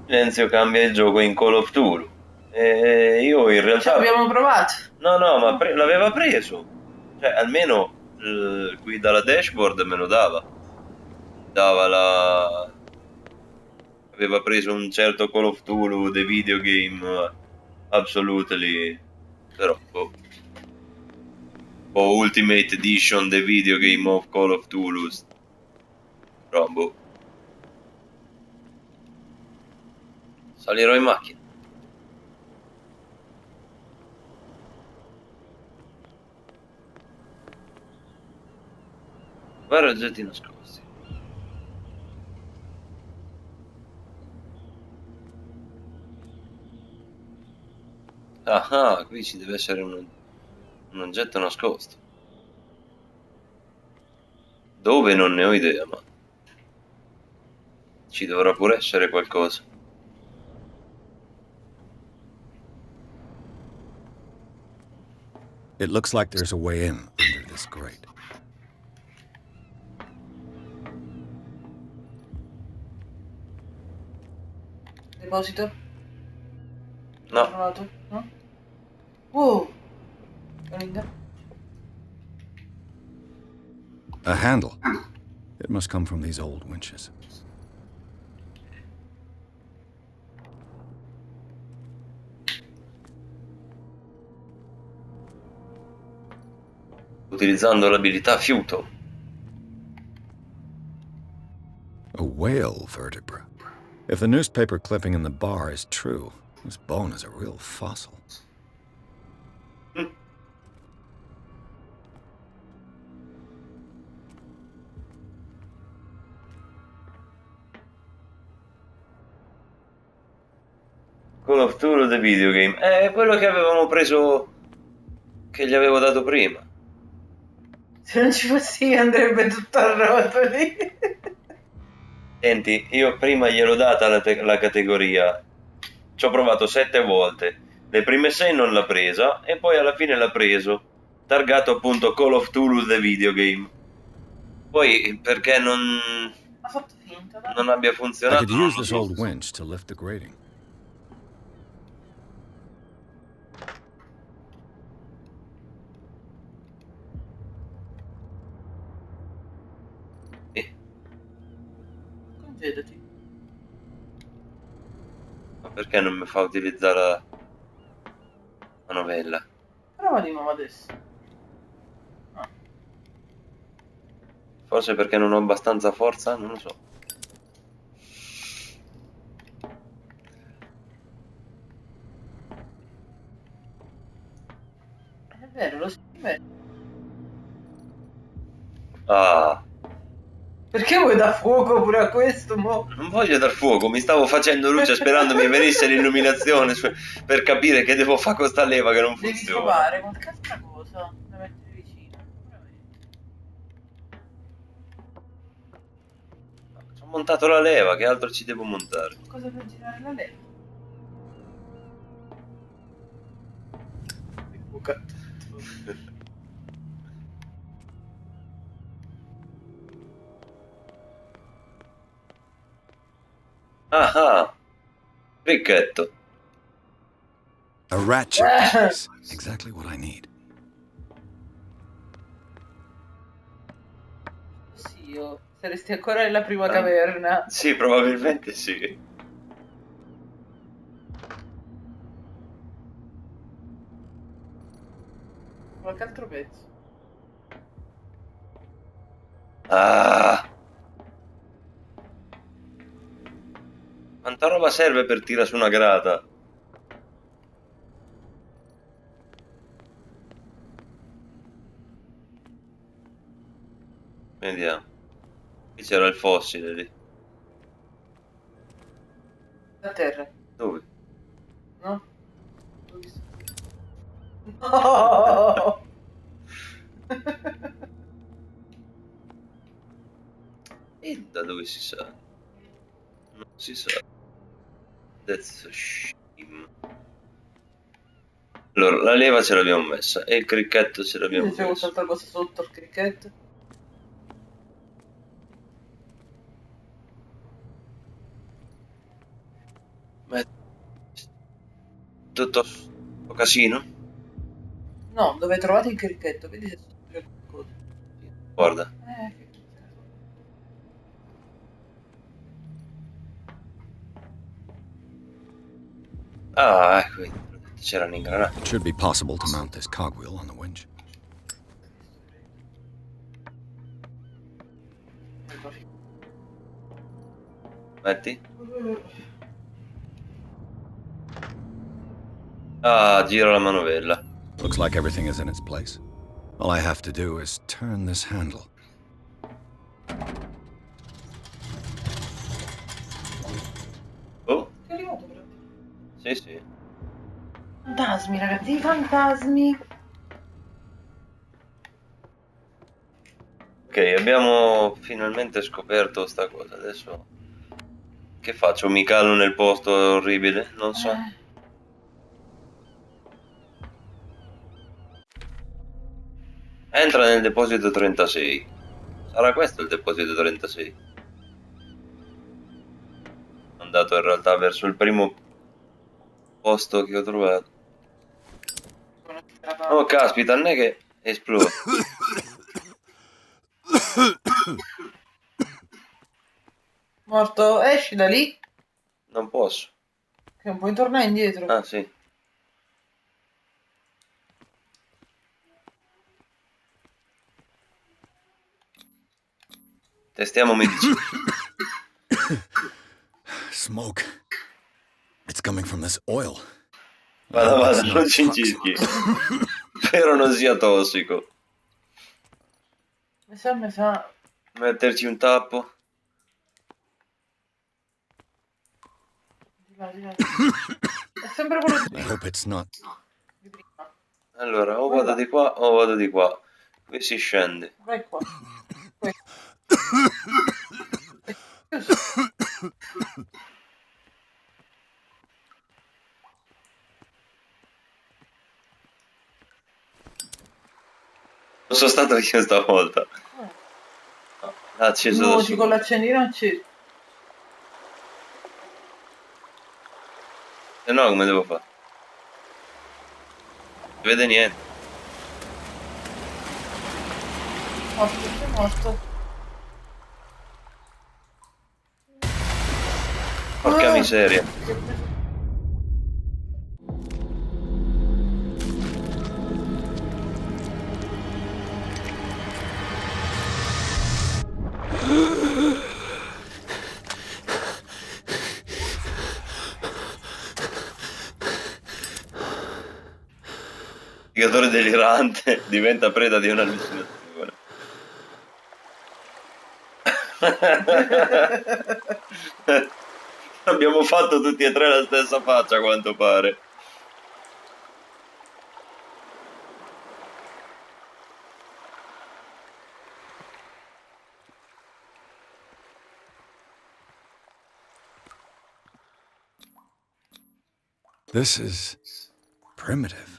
Silenzio cambia il gioco in Call of Cthulhu. E io in Ci realtà... abbiamo provato. No, ma l'aveva preso. Cioè, almeno qui dalla dashboard me lo dava. Dava la... Aveva preso un certo Call of Cthulhu, the video game, absolutely... Però, boh. O Ultimate Edition, the video game of Call of Cthulhu. Però, boh. Salirò in macchina. Vari oggetti nascosti. Ah, qui ci deve essere un oggetto nascosto. Dove non ne ho idea, ma Ci dovrà pure essere qualcosa. It looks like there's a way in under this grate. Deposito? No. Trovato? No? Oh! Linda. A handle. It must come from these old winches. Utilizzando l'abilità fiuto. A whale vertebra. If the newspaper clipping in the bar is true, this bone is a real fossil. Call of Cthulhu the video game. È quello che avevamo preso, che gli avevo dato prima. Se non ci fossi io andrebbe tutto a rotoli. Senti, io prima gliel'ho data la categoria. Ci ho provato 7 volte. Le prime 6 non l'ha presa e poi alla fine l'ha preso. Targato appunto Call of Cthulhu the video game. Poi perché non Ha fatto finta, dai. non abbia I funzionato. could use this old winch to lift the grating. Congedati. Ma perché non mi fa utilizzare la novella? Prova di nuovo adesso. No. Forse perché non ho abbastanza forza? Non lo so. È vero, lo scrive. Ah, Perché vuoi dar fuoco pure a questo, mo? non voglio dar fuoco, mi stavo facendo luce sperando mi venisse l'illuminazione per capire che devo fare con sta leva che non Devi funziona. trovare qualche altra cosa da mettere vicino. Ci ho montato la leva, che altro ci devo montare? Cosa per girare la leva? Ah, cricchetto. A ratchet piece. Exactly what I need. Sì, io saresti ancora nella prima caverna. Sì, probabilmente sì. Qualche altro pezzo. Ah! Quanta roba serve per tirare su una grata? Vediamo. Qui c'era il fossile lì. Da terra. Dove? No? L'ho visto. No! E da dove si sa? Non si sa. That's a shame. Allora, la leva ce l'abbiamo messa e il cricchetto ce l'abbiamo C'è messo. qualche cosa sotto il cricket? Ma tutto sto casino? No, dove trovate il cricchetto? Vedi se sotto c'è qualcosa. Guarda. Che Ah, ecco, c'era un ingranaggio. It should be possible to mount this cogwheel on the winch. Metti. Ah, gira la manovella. Looks like everything is in its place. All I have to do is turn this handle. Oh, è arrivato però. sì, sì. Fantasmi, ragazzi, i fantasmi. Ok, abbiamo finalmente scoperto sta cosa. Adesso Che faccio? Mi calo nel posto orribile? Non so. Entra nel deposito 36. Sarà questo il deposito 36? Andato in realtà verso il primo posto che ho trovato. Oh caspita, non è che esplode. Morto, esci da lì, Non posso. che non puoi tornare indietro. Ah sì. Testiamo medicina. Smoke. It's coming from this oil. Vada, It's non not ci toxic. incischi. Spero non sia tossico. Mi sa. Metterci un tappo. Di là. È sempre quello I hope it's not. di prima. Allora, o vado di qua o vado di qua. Qui si scende. Vai qua. Non sono stato io stavolta. L'ha acceso da Nuoti solo. con l'accendino acceso. Se no come devo fare? Non si vede niente. Sei morto. Porca miseria. Investigatore delirante diventa preda di un'allucinazione. Abbiamo fatto tutti e tre la stessa faccia, a quanto pare. This is primitive.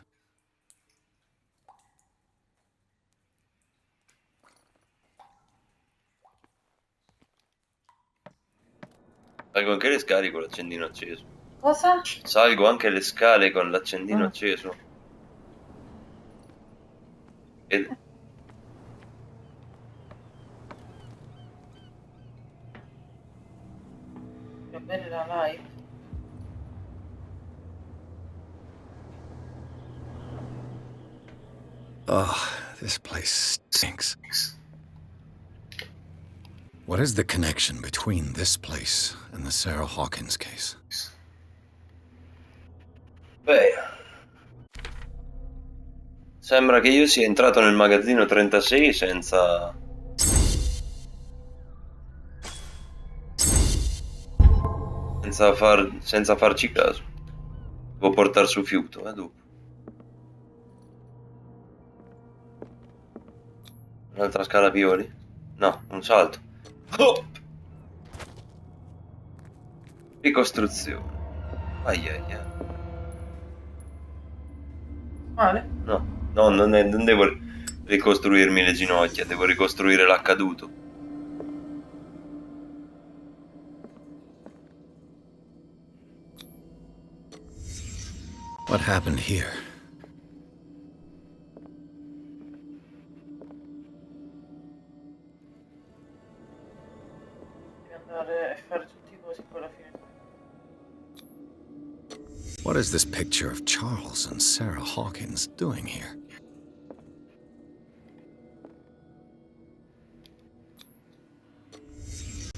Salgo anche le scale con l'accendino acceso. Cosa? Salgo anche le scale con l'accendino acceso. E... Va bene la light. Ugh, this place stinks. What is the connection between this place and the Sarah Hawkins case? Beh, sembra che io sia entrato nel magazzino 36 senza farci caso. Devo portare su fiuto, dopo. Un'altra scala pioli? No, un salto. Oh! Ricostruzione. Aiaia. Male? No, non devo ricostruirmi le ginocchia, devo ricostruire l'accaduto. What happened here? Devi andare e fare tutti i cosi poi alla fine. What is this picture of Charles and Sarah Hawkins doing here?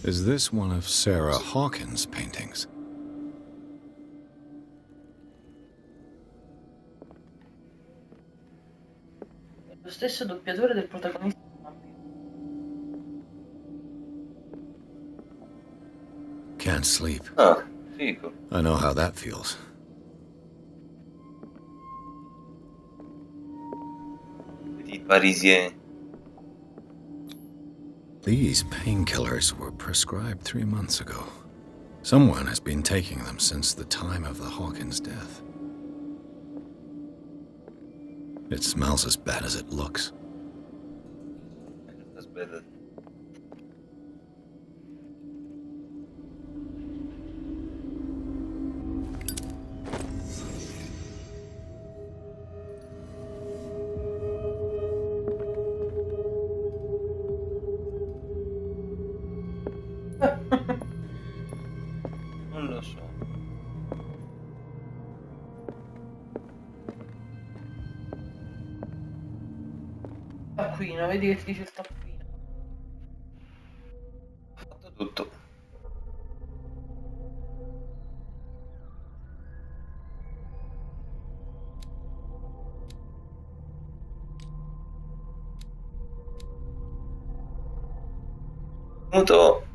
Is this one of Sarah Hawkins' paintings? È lo stesso doppiatore del protagonista. Can't sleep. Ah, figo. I know how that feels. Petit Parisien. These painkillers were prescribed 3 months ago. Someone has been taking them since the time of the Hawkins death. It smells as bad as it looks. Aspetta. Non lo so. Staccuina, vedi che si dice staccuina. Ho fatto tutto. Muto.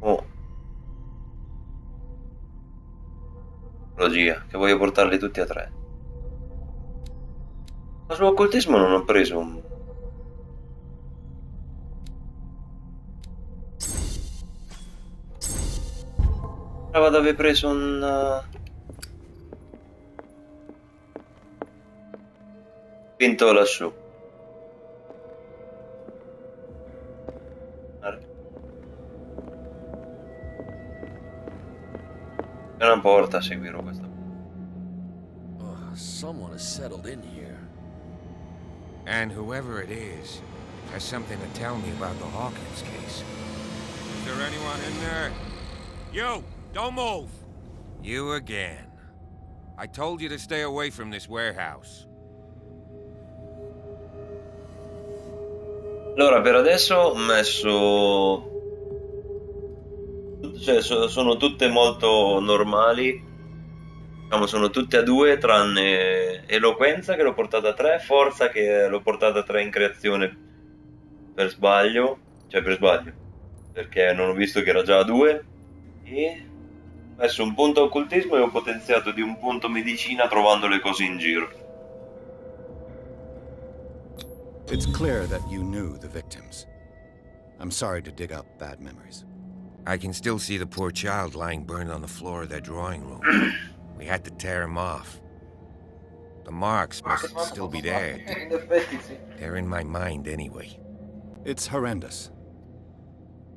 Oh, logia, che voglio portarli tutti a 3. Ma su occultismo non ho preso un... Sembrava di aver preso un... Pinto lassù. È una porta, seguirò questa. Oh, someone has settled in here. And whoever it is has something to tell me about the Hawkins case. Is there anyone in there? You! Don't move! You again. I told you to stay away from this warehouse. Allora, per adesso ho messo... Cioè, sono tutte molto normali. Diciamo, sono tutte a 2, tranne eloquenza che l'ho portata a 3, forza che l'ho portata a 3 in creazione per sbaglio. Cioè, per sbaglio. Perché non ho visto che era già a 2. E ho messo un punto occultismo e ho potenziato di un punto medicina trovando le cose in giro. It's clear that you knew the victims. I'm sorry to dig up bad memories. I can still see the poor child lying burned on the floor of their drawing room. We had to tear him off. The marks must still be there. In effetti sì. They're in my mind anyway. It's horrendous.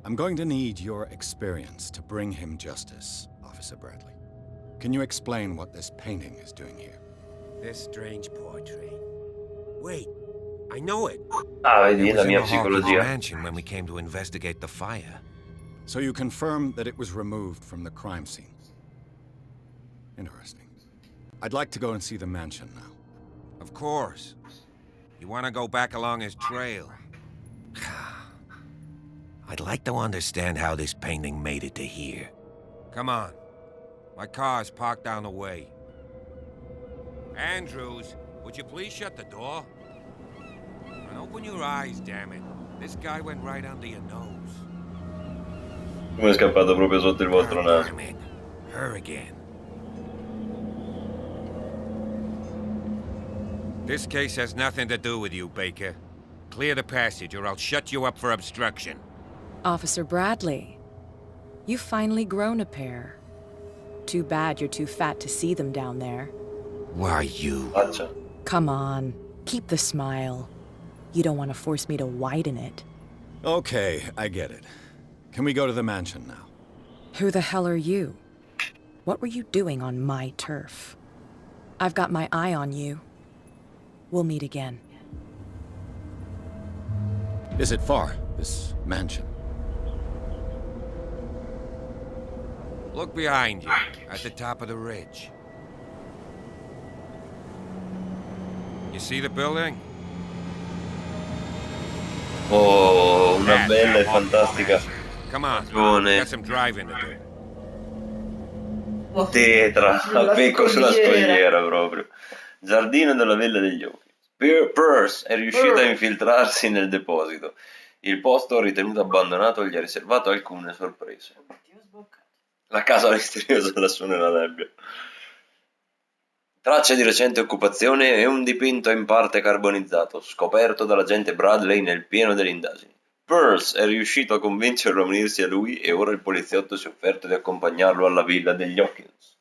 I'm going to need your experience to bring him justice, Officer Bradley. Can you explain what this painting is doing here? This strange portrait. Wait, I know it. Ah, vedi It la was in mia the Hawkins psicologia. mansion when we came to investigate the fire. So you confirm that it was removed from the crime scene. Interesting. I'd like to go and see the mansion now. Of course. You want to go back along his trail? I'd like to understand how this painting made it to here. Come on. My car's parked down the way. Andrews, would you please shut the door? And open your eyes, damn it. This guy went right under your nose. Come è scappato proprio sotto il vostro naso. Damn it. Her again. This case has nothing to do with you, Baker. Clear the passage or I'll shut you up for obstruction. Officer Bradley, you've finally grown a pair. Too bad you're too fat to see them down there. Why, you... Faccia. Come on, keep the smile. You don't want to force me to widen it. Okay, I get it. Can we go to the mansion now? Who the hell are you? What were you doing on my turf? I've got my eye on you. We'll meet again. Is it far, this mansion? Look behind you, at the top of the ridge. You see the building? Oh, una That's bella e our Hawkins fantastica mansion. Come on, stagione. got some driving to do. Tetra, a becco sulla scogliera proprio. Giardino della Villa degli Occhi. Peirce è riuscita a infiltrarsi nel deposito. Il posto ritenuto abbandonato gli ha riservato alcune sorprese. La casa misteriosa lassù nella nebbia. Tracce di recente occupazione e un dipinto in parte carbonizzato, scoperto dall'agente Bradley nel pieno delle indagini. Pearce è riuscito a convincerlo a unirsi a lui e ora il poliziotto si è offerto di accompagnarlo alla villa degli Hawkins.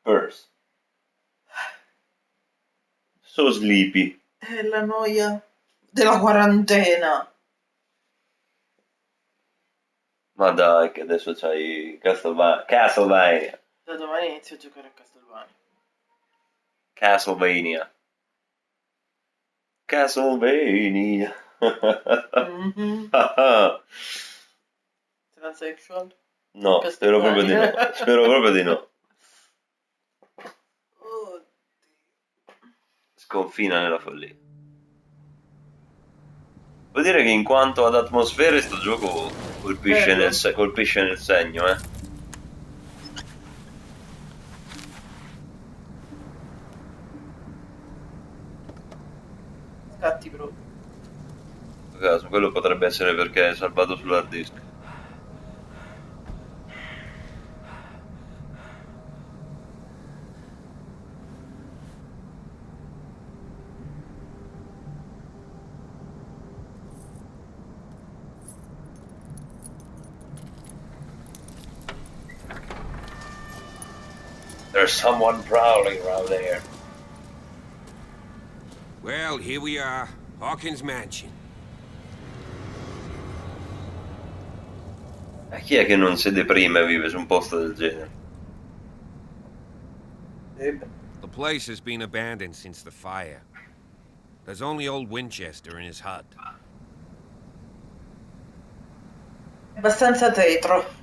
Pearce. So sleepy. È la noia della quarantena. Ma dai, che adesso c'hai Castlevania. Da domani inizio a giocare a Castlevania. Castlevania. Castlevania. Transsexual? No, spero proprio di no. Spero proprio di no. Oddio. Sconfina nella follia. Vuol dire che in quanto ad atmosfere sto gioco colpisce nel segno, Scatti proprio. In questo caso, quello potrebbe essere perché è salvato sull'hard disk. There's someone prowling around there. Well, here we are. Hawkins Mansion. E chi è che non si deprime e vive su un posto del genere? The place has been abandoned since the fire. There's only old Winchester in his hut. È abbastanza tetro.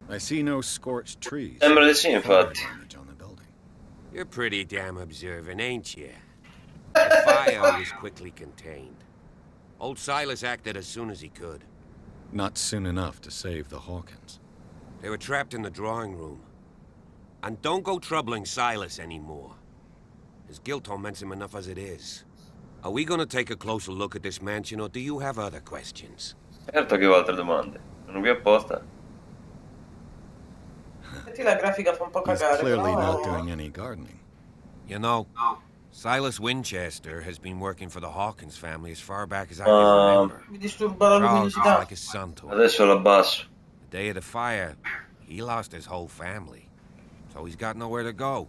I see no scorched trees. Sembra di sì, infatti. You're pretty damn observant, ain't you? The fire was quickly contained. Old Silas acted as soon as he could. Not soon enough to save the Hawkins. They were trapped in the drawing room. And don't go troubling Silas anymore. His guilt torments him enough as it is. Are we gonna take a closer look at this mansion, or do you have other questions? Certo che ho altre domande. Sono qui apposta. Infatti la grafica fa un po' He's cagare, clearly però... not doing any gardening. You know, Silas Winchester has been working for the Hawkins family as far back as I can remember. Mi disturba la Charles was luminosità. like a son to him. Adesso l'abbasso. The day of the fire, he lost his whole family. So he's got nowhere to go.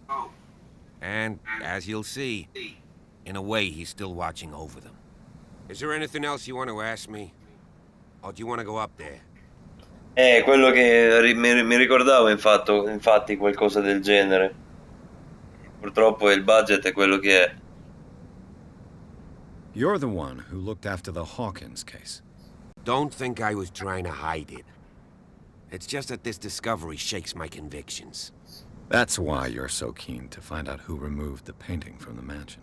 And, as you'll see, in a way, he's still watching over them. Is there anything else you want to ask me? Or do you want to go up there? Quello che mi ricordavo infatti qualcosa del genere. Purtroppo il budget è quello che è. You're the one who looked after the Hawkins case. Don't think I was trying to hide it. It's just that this discovery shakes my convictions. That's why you're so keen to find out who removed the painting from the mansion.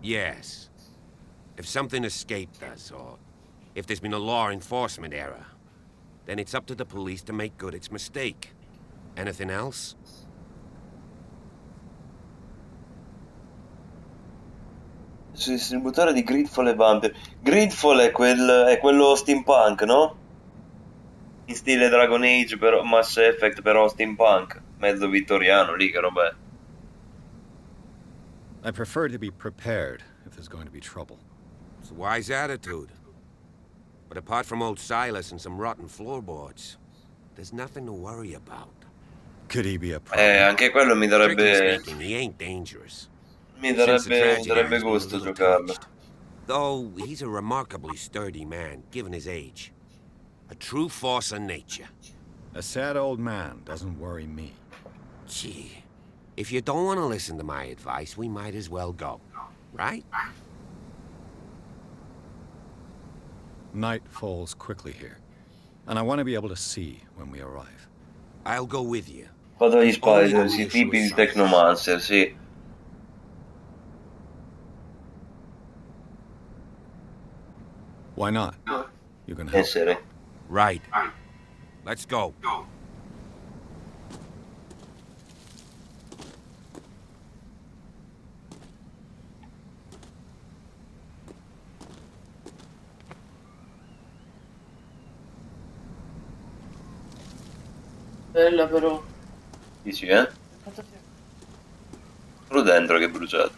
Yes. If something escaped us, or if there's been a law enforcement error, then it's up to the police to make good its mistake. Anything else? Distributore di Gridfall e Vampire. Gridfall è quello steampunk, no? In stile Dragon Age, però Mass Effect, però steampunk. Mezzo vittoriano, lì che roba è. I prefer to be prepared if there's going to be trouble. It's a wise attitude. But apart from old Silas and some rotten floorboards, there's nothing to worry about. Could he be a problem? Anche quello mi Strictly darebbe... speaking, he ain't dangerous. Mi Since the darebbe tragedy, he's been a gusto little giocarlo. touched. Though he's a remarkably sturdy man, given his age. A true force of nature. A sad old man doesn't worry me. Gee, if you don't want to listen to my advice, we might as well go. Right? Night falls quickly here, and I want to be able to see when we arrive. I'll go with you. Vado agli spider, i tipi di Technomancer, sì. Why not? You can help. Essere. Right. Let's go. Bella però. Dici, eh? Solo dentro che è bruciato.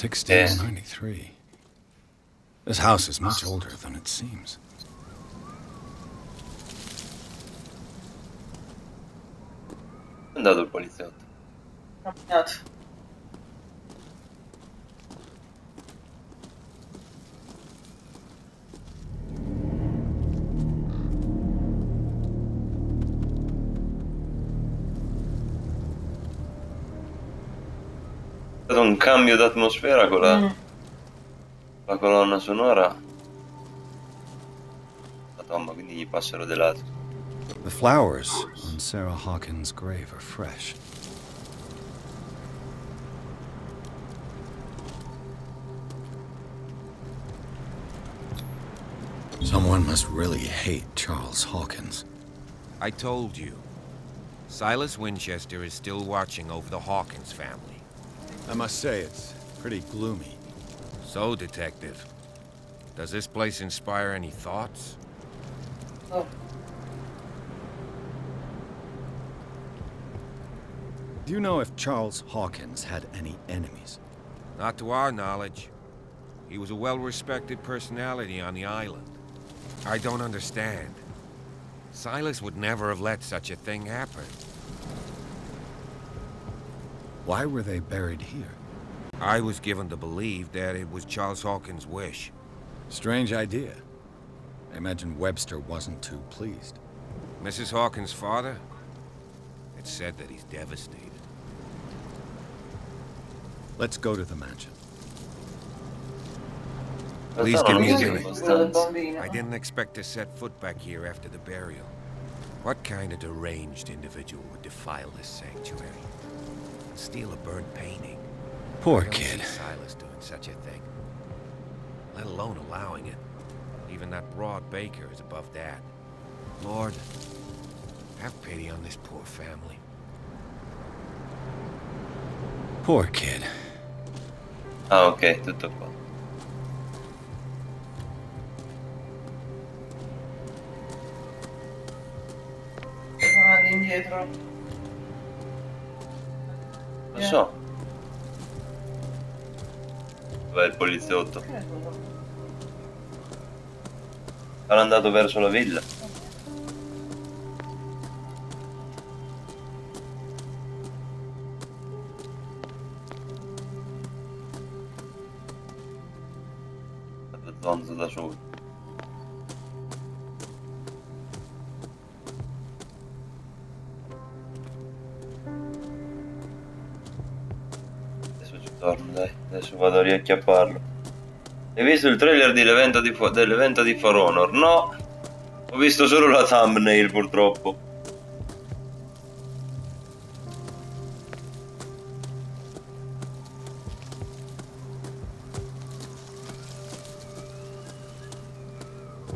1693. This house is much older than it seems. È andato il poliziotto. Camminato. È stato un cambio d'atmosfera con la colonna sonora. La tomba, quindi gli passero di lato. The flowers on Sarah Hawkins' grave are fresh. Someone must really hate Charles Hawkins. I told you. Silas Winchester is still watching over the Hawkins family. I must say, it's pretty gloomy. So, Detective, does this place inspire any thoughts? Oh. Do you know if Charles Hawkins had any enemies? Not to our knowledge. He was a well-respected personality on the island. I don't understand. Silas would never have let such a thing happen. Why were they buried here? I was given to believe that it was Charles Hawkins' wish. Strange idea. I imagine Webster wasn't too pleased. Mrs. Hawkins' father? It's said that he's devastated. Let's go to the mansion. Please give me a Quello minute. del bambino. I didn't expect to set foot back here after the burial. What kind of deranged individual would defile this sanctuary? Steal a burnt painting? Poor I don't kid. see Silas doing such a thing. Let alone allowing it. Even that broad baker is above that. Lord, have pity on this poor family. Poor kid. Ah, ok, tutto qua. Tornando indietro. Lo so. Dov'è il poliziotto? Sarà andato verso la villa. Stato zonzo da solo. Adesso ci torno, dai. Adesso vado a riacchiapparlo. Hai visto il trailer dell'evento di For Honor? No! Ho visto solo la thumbnail, purtroppo.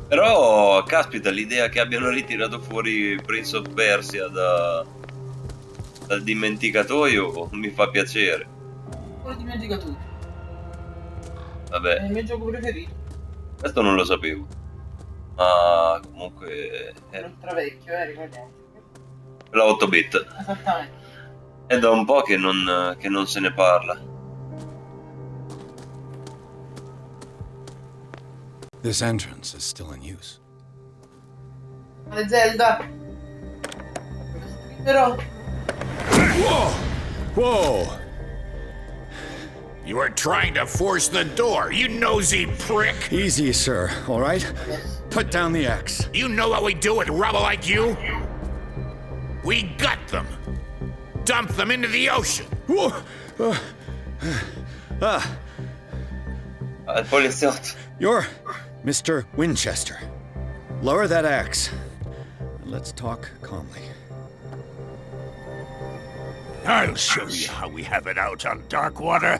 Però, caspita, l'idea che abbiano ritirato fuori Prince of Persia dal dimenticatoio mi fa piacere. Lo dimentica tutto. È Vabbè, il mio gioco preferito. questo non lo sapevo. Ma comunque È ultra vecchio, ricordiamo. la 8 bit. Esattamente. È da un po' che non se ne parla. This entrance is still in use. Ale Zelda. Però Whoa! Whoa! You were trying to force the door, you nosy prick! Easy, sir, all right? Put down the axe. You know what we do with rubble like you? We gut them. Dump them into the ocean. Whoa! Il poliziotto. You're Mr. Winchester. Lower that axe. And let's talk calmly. I'll show you how we have it out on Darkwater.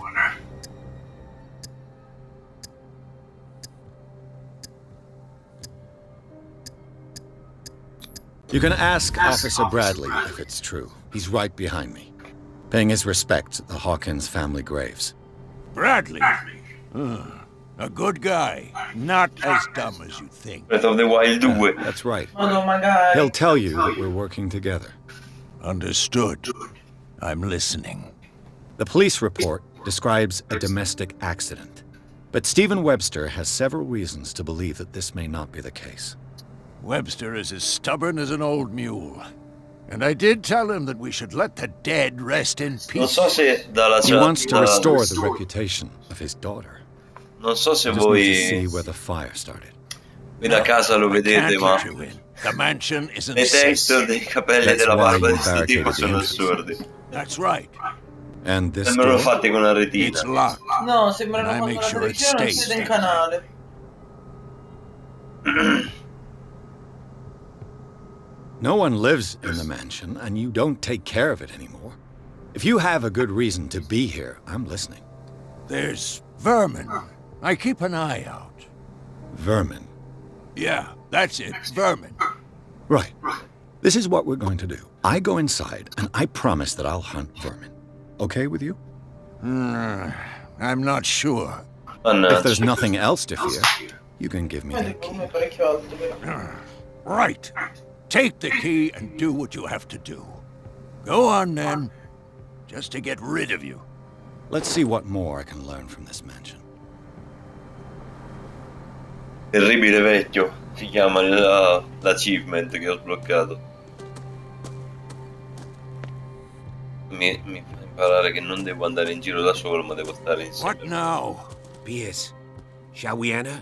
You can ask Officer Bradley if it's true. He's right behind me, paying his respects at the Hawkins family graves. Bradley? A good guy. Not as dumb as you think. Breath of the Wild 2. That's right. Madonna, magari. He'll tell you that we're working together. Understood. I'm listening. The police report describes a domestic accident. But Stephen Webster has several reasons to believe that this may not be the case. Webster is as stubborn as an old mule. And I did tell him that we should let the dead rest in peace. Non so se dalla He wants to restore the reputation of his daughter. Non so se I just need to voi see where the fire started. qui da casa lo vedete, ma The mansion isn't le safe. texture dei capelli That's della why barba you di sto tipo barricaded the sono entrance. assurdi. That's right. And this Sembrano door? fatti con una retina. It's locked. No, sembrano And I quando make la sure it televisione non si stays vede il that canale. No one lives in the mansion, and you don't take care of it anymore. If you have a good reason to be here, I'm listening. There's vermin. I keep an eye out. Vermin. Yeah, that's it. Vermin. Right. This is what we're going to do. I go inside, and I promise that I'll hunt vermin. Okay with you? I'm not sure. If there's nothing else to fear, you can give me that key. Right. Take the key and do what you have to do. Go on, then. Just to get rid of you. Let's see what more I can learn from this mansion. Terribile vecchio, si chiama l'achievement che ho sbloccato. Mi fa imparare che non devo andare in giro da solo, ma devo stare insieme. What now? Pierce, shall we enter?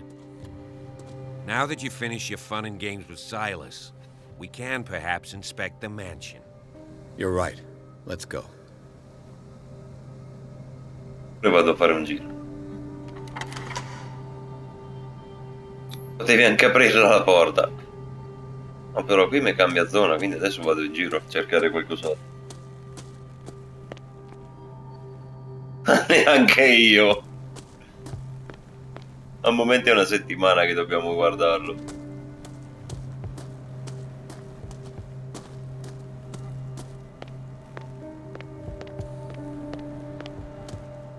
Now that you've finished your fun and games with Silas, we can perhaps inspect the mansion. You're right. Let's go. Poi vado a fare un giro. Potevi anche aprirla la porta. No, però qui mi cambia zona, quindi adesso vado in giro a cercare qualcos'altro. Neanche io. A momenti è una settimana che dobbiamo guardarlo.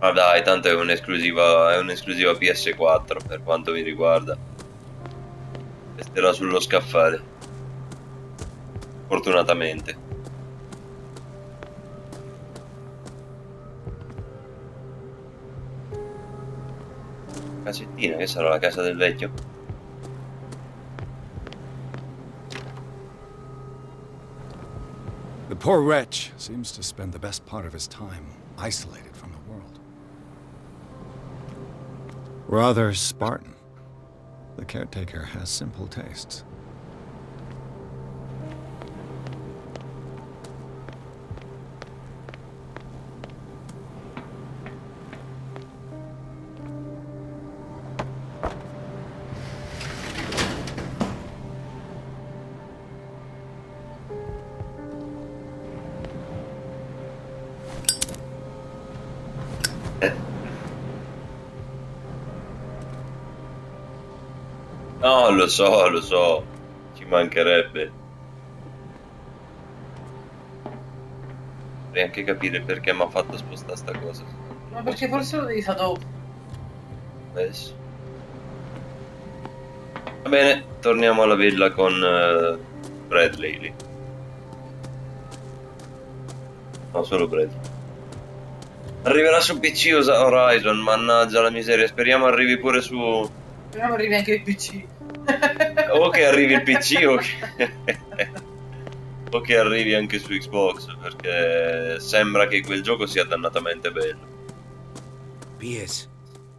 Ma dai, tanto è un'esclusiva PS4 per quanto mi riguarda. Resterà sullo scaffale. Fortunatamente. Casettina, che sarà la casa del vecchio? The poor wretch seems to spend the best part of his time isolated from the world. Rather Spartan. The caretaker has simple tastes. No, lo so, ci mancherebbe. Vorrei anche capire perché mi ha fatto spostare sta cosa. Ma perché forse lo devi fare dopo? Adesso. Va bene, torniamo alla villa con Bradley lì. No, solo Bradley. Arriverà su PC Horizon, mannaggia la miseria, speriamo arrivi pure su... Speriamo arrivi anche il PC. O che arrivi il PC o che arrivi anche su Xbox, perché sembra che quel gioco sia dannatamente bello. Pierce,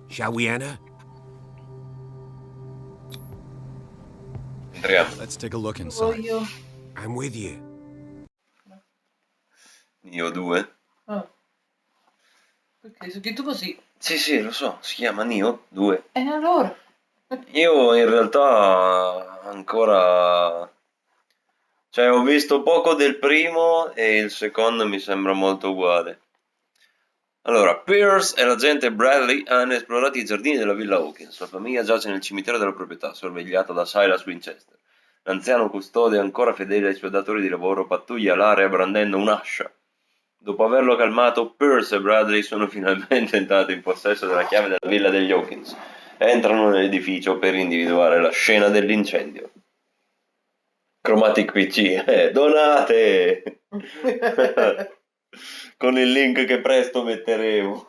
shall we enter? Entriamo. Let's take a look inside. Voglio... I'm with you. Nio 2? Ah. Perché su scritto così? Sì, lo so, si chiama Nio 2. E allora? Io in realtà ancora... Cioè, ho visto poco del primo e il secondo mi sembra molto uguale. Allora, Pierce e l'agente Bradley hanno esplorato i giardini della Villa Hawkins. La famiglia giace nel cimitero della proprietà, sorvegliata da Silas Winchester. L'anziano custode, ancora fedele ai suoi datori di lavoro, pattuglia l'area brandendo un'ascia. Dopo averlo calmato, Pierce e Bradley sono finalmente entrati in possesso della chiave della Villa degli Hawkins. Entrano nell'edificio per individuare la scena dell'incendio. Chromatic PC, donate! Con il link che presto metteremo.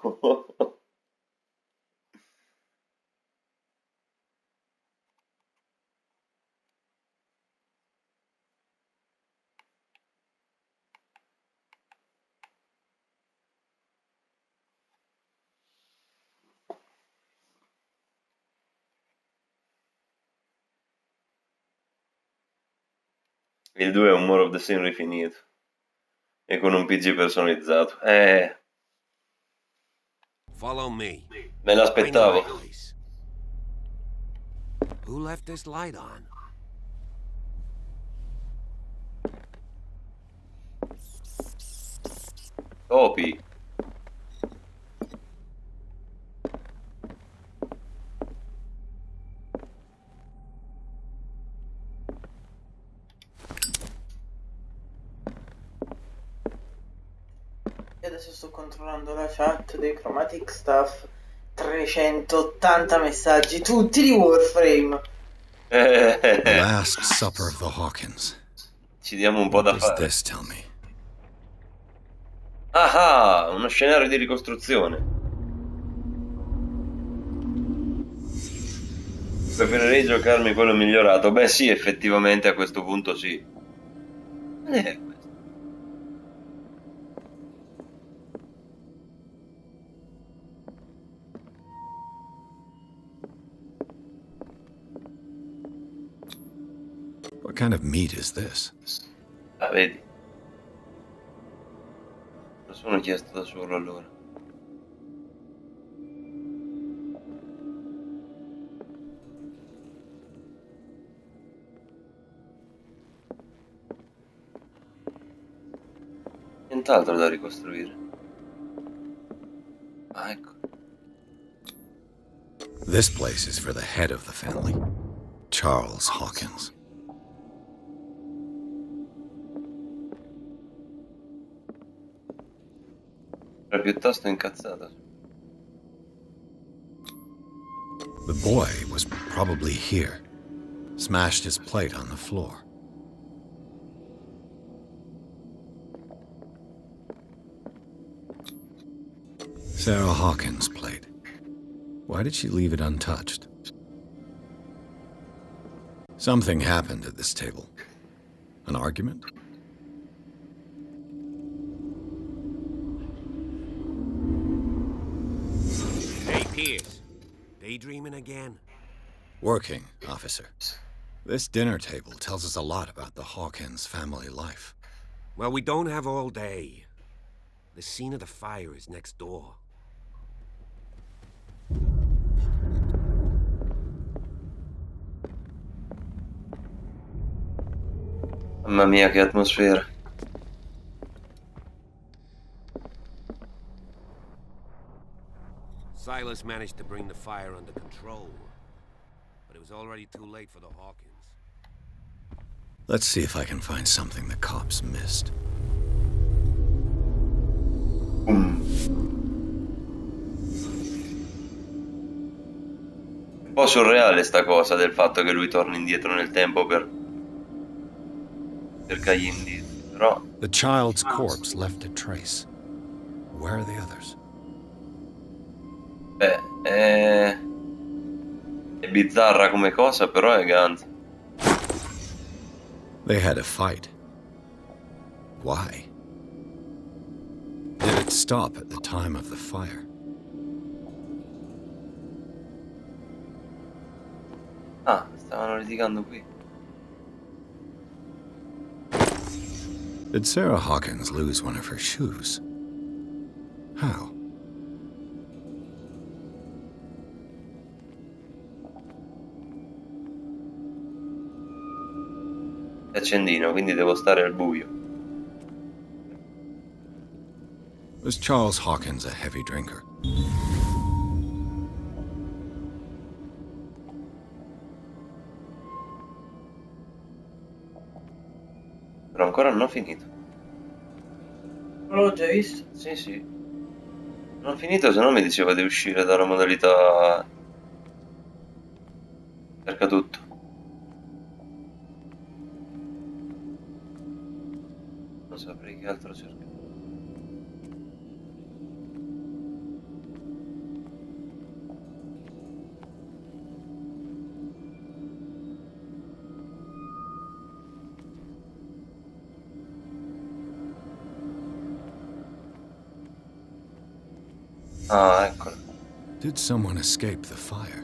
Il 2 è un More of the Same rifinito. E con un PG personalizzato. Follow me. Me l'aspettavo. I know that place. Who left this light on? Topi. E adesso sto controllando la chat dei Chromatic Stuff. 380 messaggi, tutti di Warframe. The Last Supper of the Hawkins. Ci diamo un po' da What does fare. this tell me? Ah, uno scenario di ricostruzione. Preferirei giocarmi quello migliorato. Beh sì, effettivamente a questo punto sì. Questo. What kind of meat is this? Ah, vedi. Lo sono chiesto da solo allora. Nient'altro da ricostruire. Ah, ecco. This place is for the head of the family, Charles Hawkins. Era piuttosto incazzato. The boy was probably here. Smashed his plate on the floor. Sarah Hawkins' plate. Why did she leave it untouched? Something happened at this table. An argument? Hey, Pierce. Daydreaming again? Working, officer. This dinner table tells us a lot about the Hawkins family life. Well, we don't have all day. The scene of the fire is next door. Mamma mia, che atmosfera. Silas managed to bring the fire under control, but it was already too late for the Hawkins. Let's see if I can find something the cops missed. Un po' surreale sta cosa del fatto che lui torni indietro nel tempo per cercare gli indizi, però... The child's corpse left a trace. Where are the others? Beh, è bizzarra come cosa, però è elegante. They had a fight. Why? Did it stop at the time of the fire? Ah, stavano litigando qui. Did Sarah Hawkins lose one of her shoes? How? È accendino, quindi devo stare al buio. Was Charles Hawkins a heavy drinker? Però ancora non ho finito. Non l'ho già visto? Sì, sì. Non ho finito, se no mi diceva di uscire dalla modalità... Cerca tutto. Non saprei che altro cercare. Ah, eccolo. Did someone escape the fire?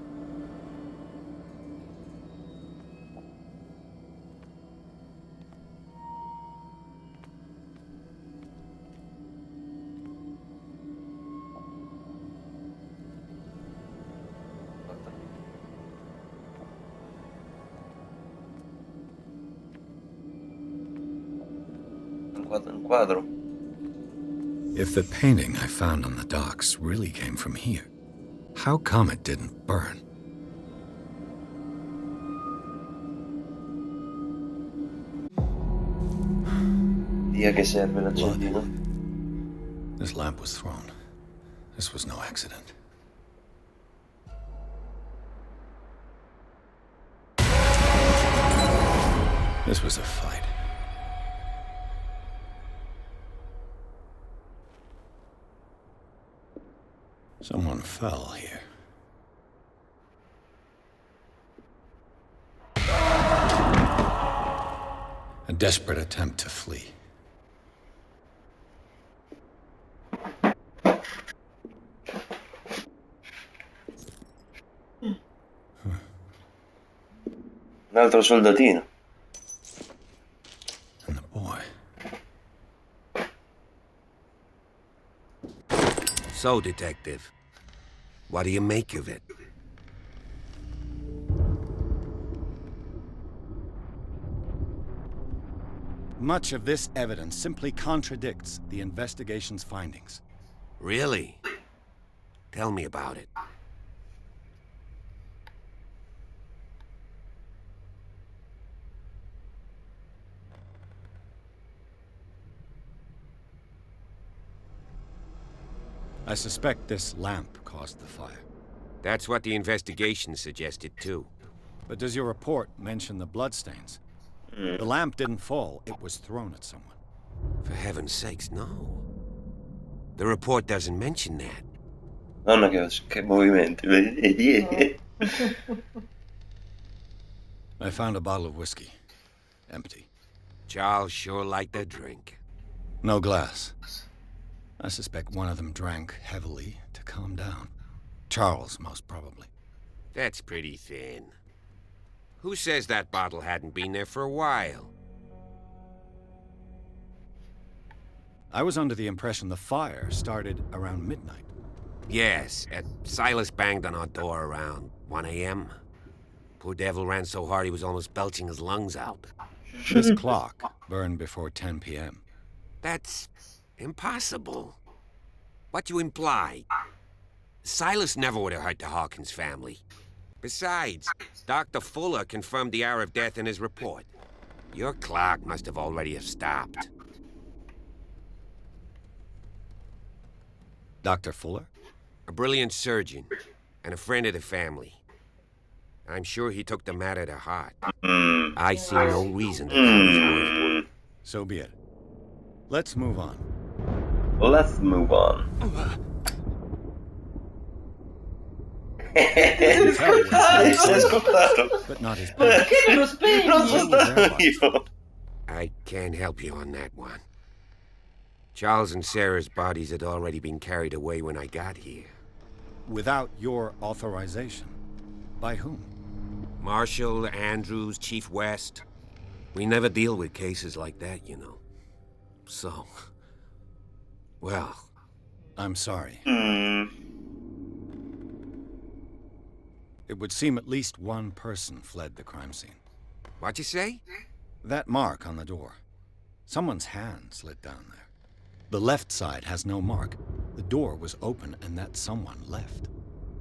Un quadro. If the painting I found on the docks really came from here, how come it didn't burn? Via che serve l'accendino. This lamp was thrown. This was no accident. This was a fight. Someone fell here. A desperate attempt to flee. Un altro soldatino. And the boy. So, Detective, what do you make of it? Much of this evidence simply contradicts the investigation's findings. Really? Tell me about it. I suspect this lamp caused the fire. That's what the investigation suggested, too. But does your report mention the bloodstains? The lamp didn't fall, it was thrown at someone. For heaven's sakes, no. The report doesn't mention that. Nonna che movimenti, vedi? I found a bottle of whiskey. Empty. Charles sure liked a drink. No glass. I suspect one of them drank heavily to calm down. Charles, most probably. That's pretty thin. Who says that bottle hadn't been there for a while? I was under the impression the fire started around midnight. Yes, Silas banged on our door around 1 a.m. Poor devil ran so hard he was almost belching his lungs out. This clock burned before 10 p.m. That's impossible. What you imply? Silas never would have hurt the Hawkins family. Besides, Dr. Fuller confirmed the hour of death in his report. Your clock must have already have stopped. Dr. Fuller? A brilliant surgeon and a friend of the family. I'm sure he took the matter to heart. I see no reason to doubt his word. So be it. Let's move on. Let's move on. Si è ascoltato. But not his Perché non lo spegni? Non sono stato io. I can't help you on that one. Charles and Sarah's bodies had already been carried away when I got here. Without your authorization. By whom? Marshall, Andrews, Chief West. We never deal with cases like that, you know. So... well... I'm sorry. It would seem at least one person fled the crime scene. What'd you say? That mark on the door. Someone's hand slid down there. The left side has no mark. The door was open and that someone left.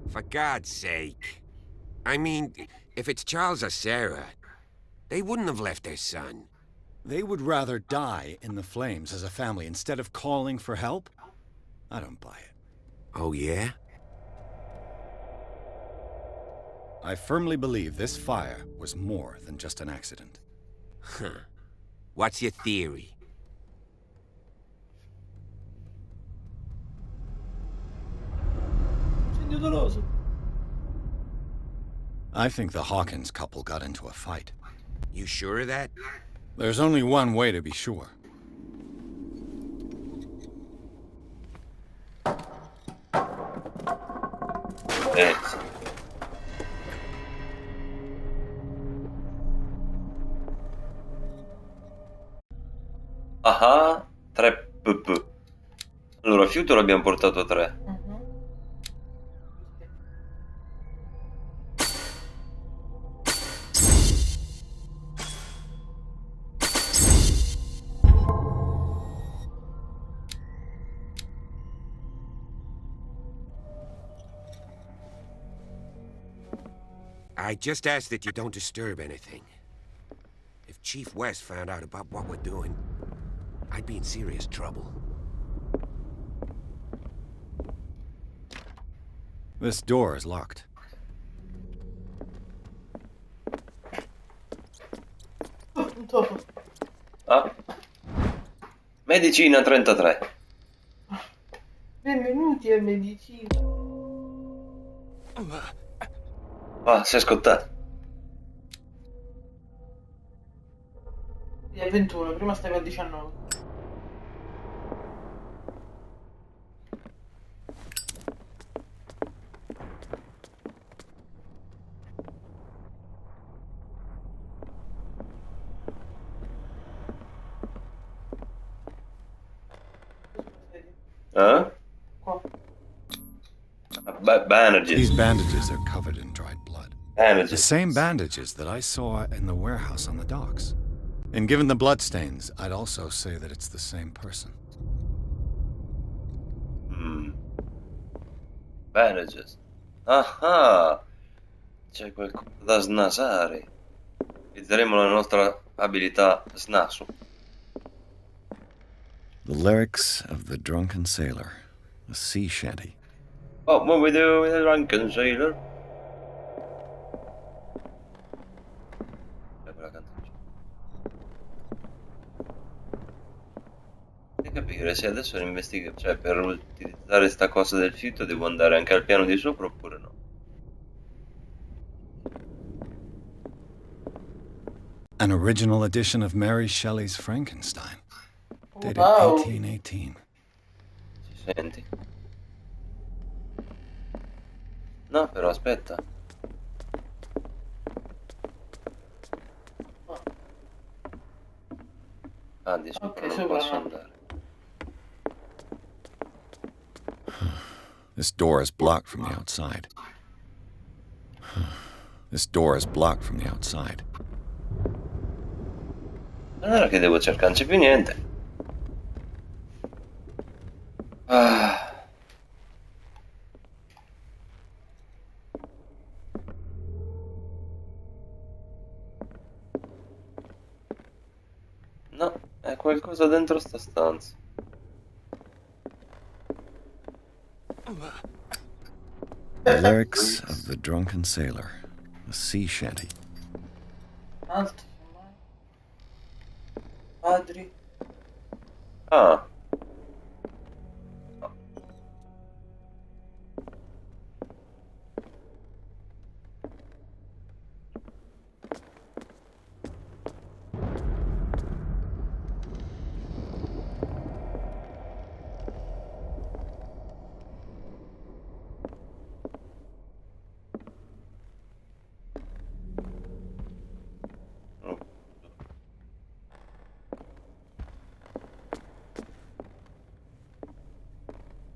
For God's sake. I mean, if it's Charles or Sarah, they wouldn't have left their son. They would rather die in the flames as a family instead of calling for help? I don't buy it. Oh, yeah? I firmly believe this fire was more than just an accident. Huh. What's your theory? I think the Hawkins couple got into a fight. You sure of that? There's only one way to be sure. Ah, 3 pp. Allora, fiuto l'abbiamo portato a 3. I just ask that you don't disturb anything. If Chief West found out about what we're doing, I'd be in serious trouble. This door is locked. Ah. Medicina 33. Benvenuti a medicina. Ah, si è scottato. È 21, prima stavi a 19. Eh? Qua. Bandages. These bandages are covered in dried blood. The Bandages. same bandages that I saw in the warehouse on the docks. And given the bloodstains, I'd also say that it's the same person. Bandages. Ah, c'è qualcosa da snasare. Utilizzeremo la nostra abilità snaso. The lyrics of the drunken sailor, a sea shanty. Oh, what we do with a drunken sailor? Quella canzoncina. Devi capire se adesso investiga, cioè per utilizzare sta cosa del fiuto devo andare anche al piano di sopra oppure no? An original edition of Mary Shelley's Frankenstein, dated Wow. 1818. Si senti? No, però aspetta. Ah, di sopra non posso andare. This door is blocked from the outside. This door is blocked from the outside. Non era che devo cercare, non c'è più niente. Ah. No, è qualcosa dentro sta stanza. The lyrics of the drunken sailor, a sea shanty. Altro. Padri. Ah.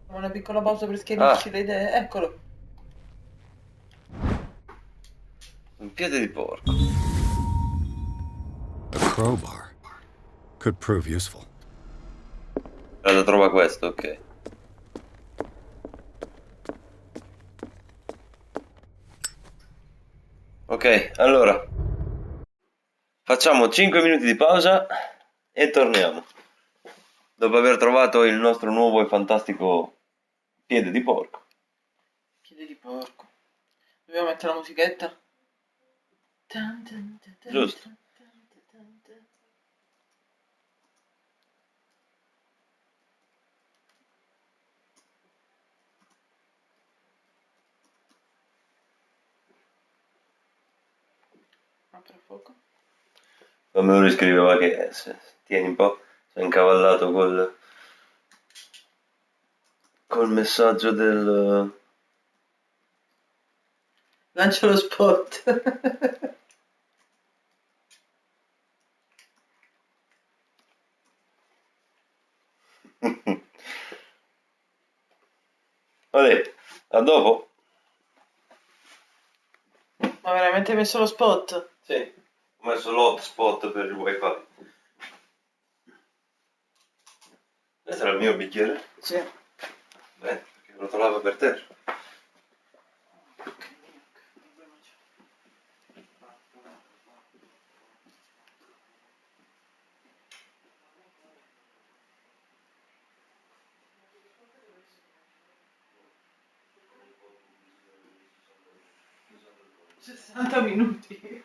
Una piccola pausa per schiarirci le idee. Eccolo. Un piede di porco. A crowbar. Could prove useful. Allora trova questo, ok. Ok, allora. Facciamo 5 minuti di pausa e torniamo. Dopo aver trovato il nostro nuovo e fantastico piede di porco. Piede di porco. Dobbiamo mettere la musichetta? Giusto. Apre fuoco. Come lo riscriveva che tieni un po', sei incavallato col messaggio del... Lancia lo spot. Vabbè, a dopo. Ma veramente hai messo lo spot? Sì, ho messo l'hotspot per il wifi. Questo era il mio bicchiere? Sì. Beh, perché rotolava per terra. Sessanta minuti.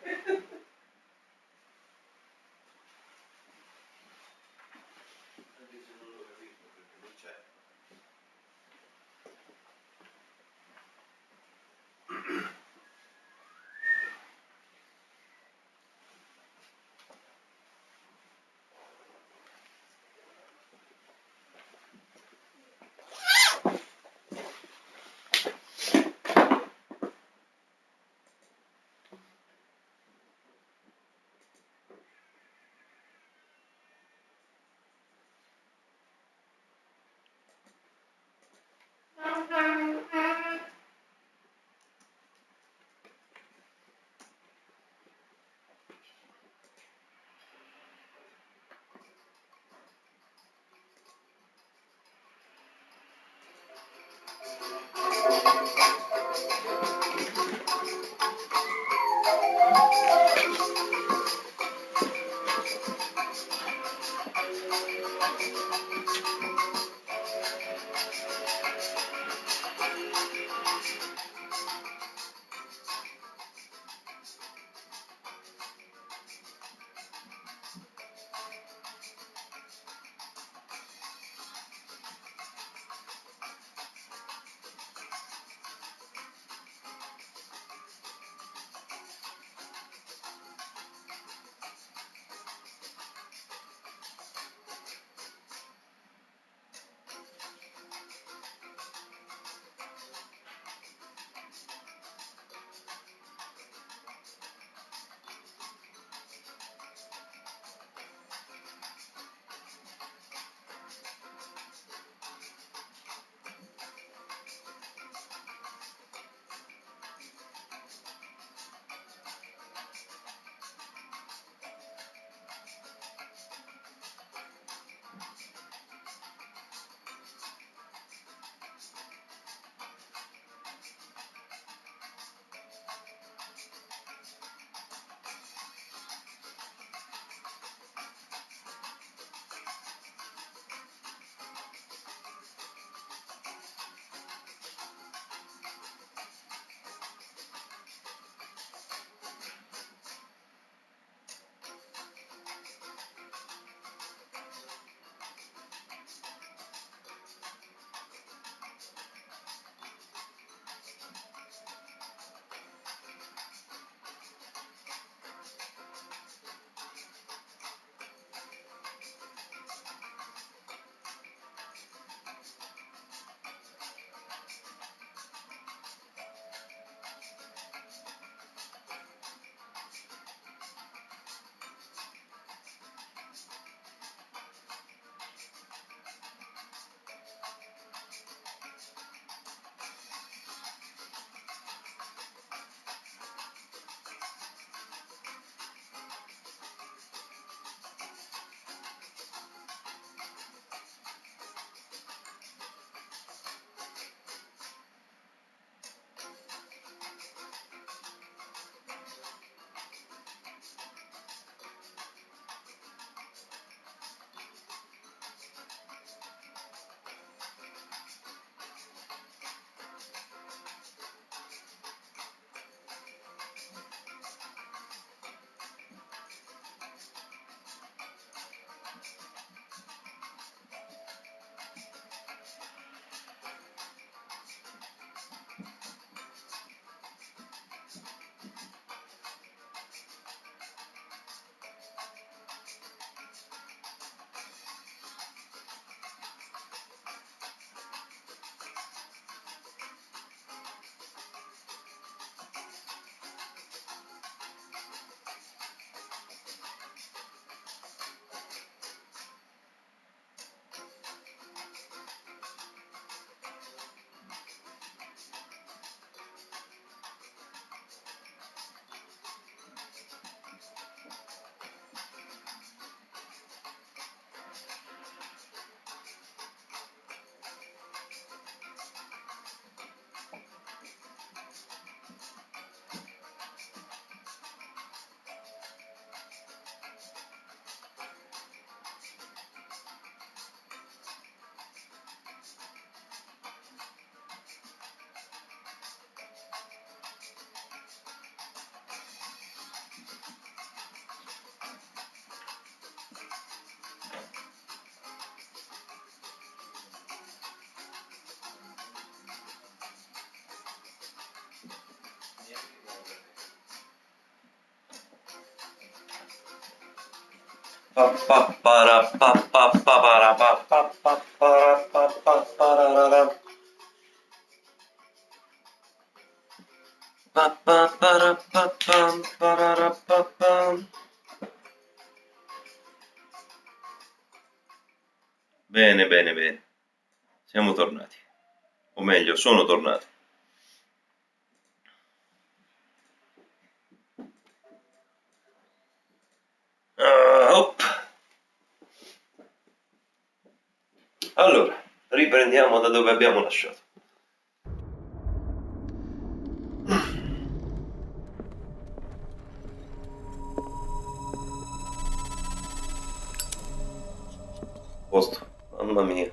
Bene, bene, bene. Siamo tornati. O meglio, sono tornato. Hop. Allora, riprendiamo da dove abbiamo lasciato. Posto, mamma mia.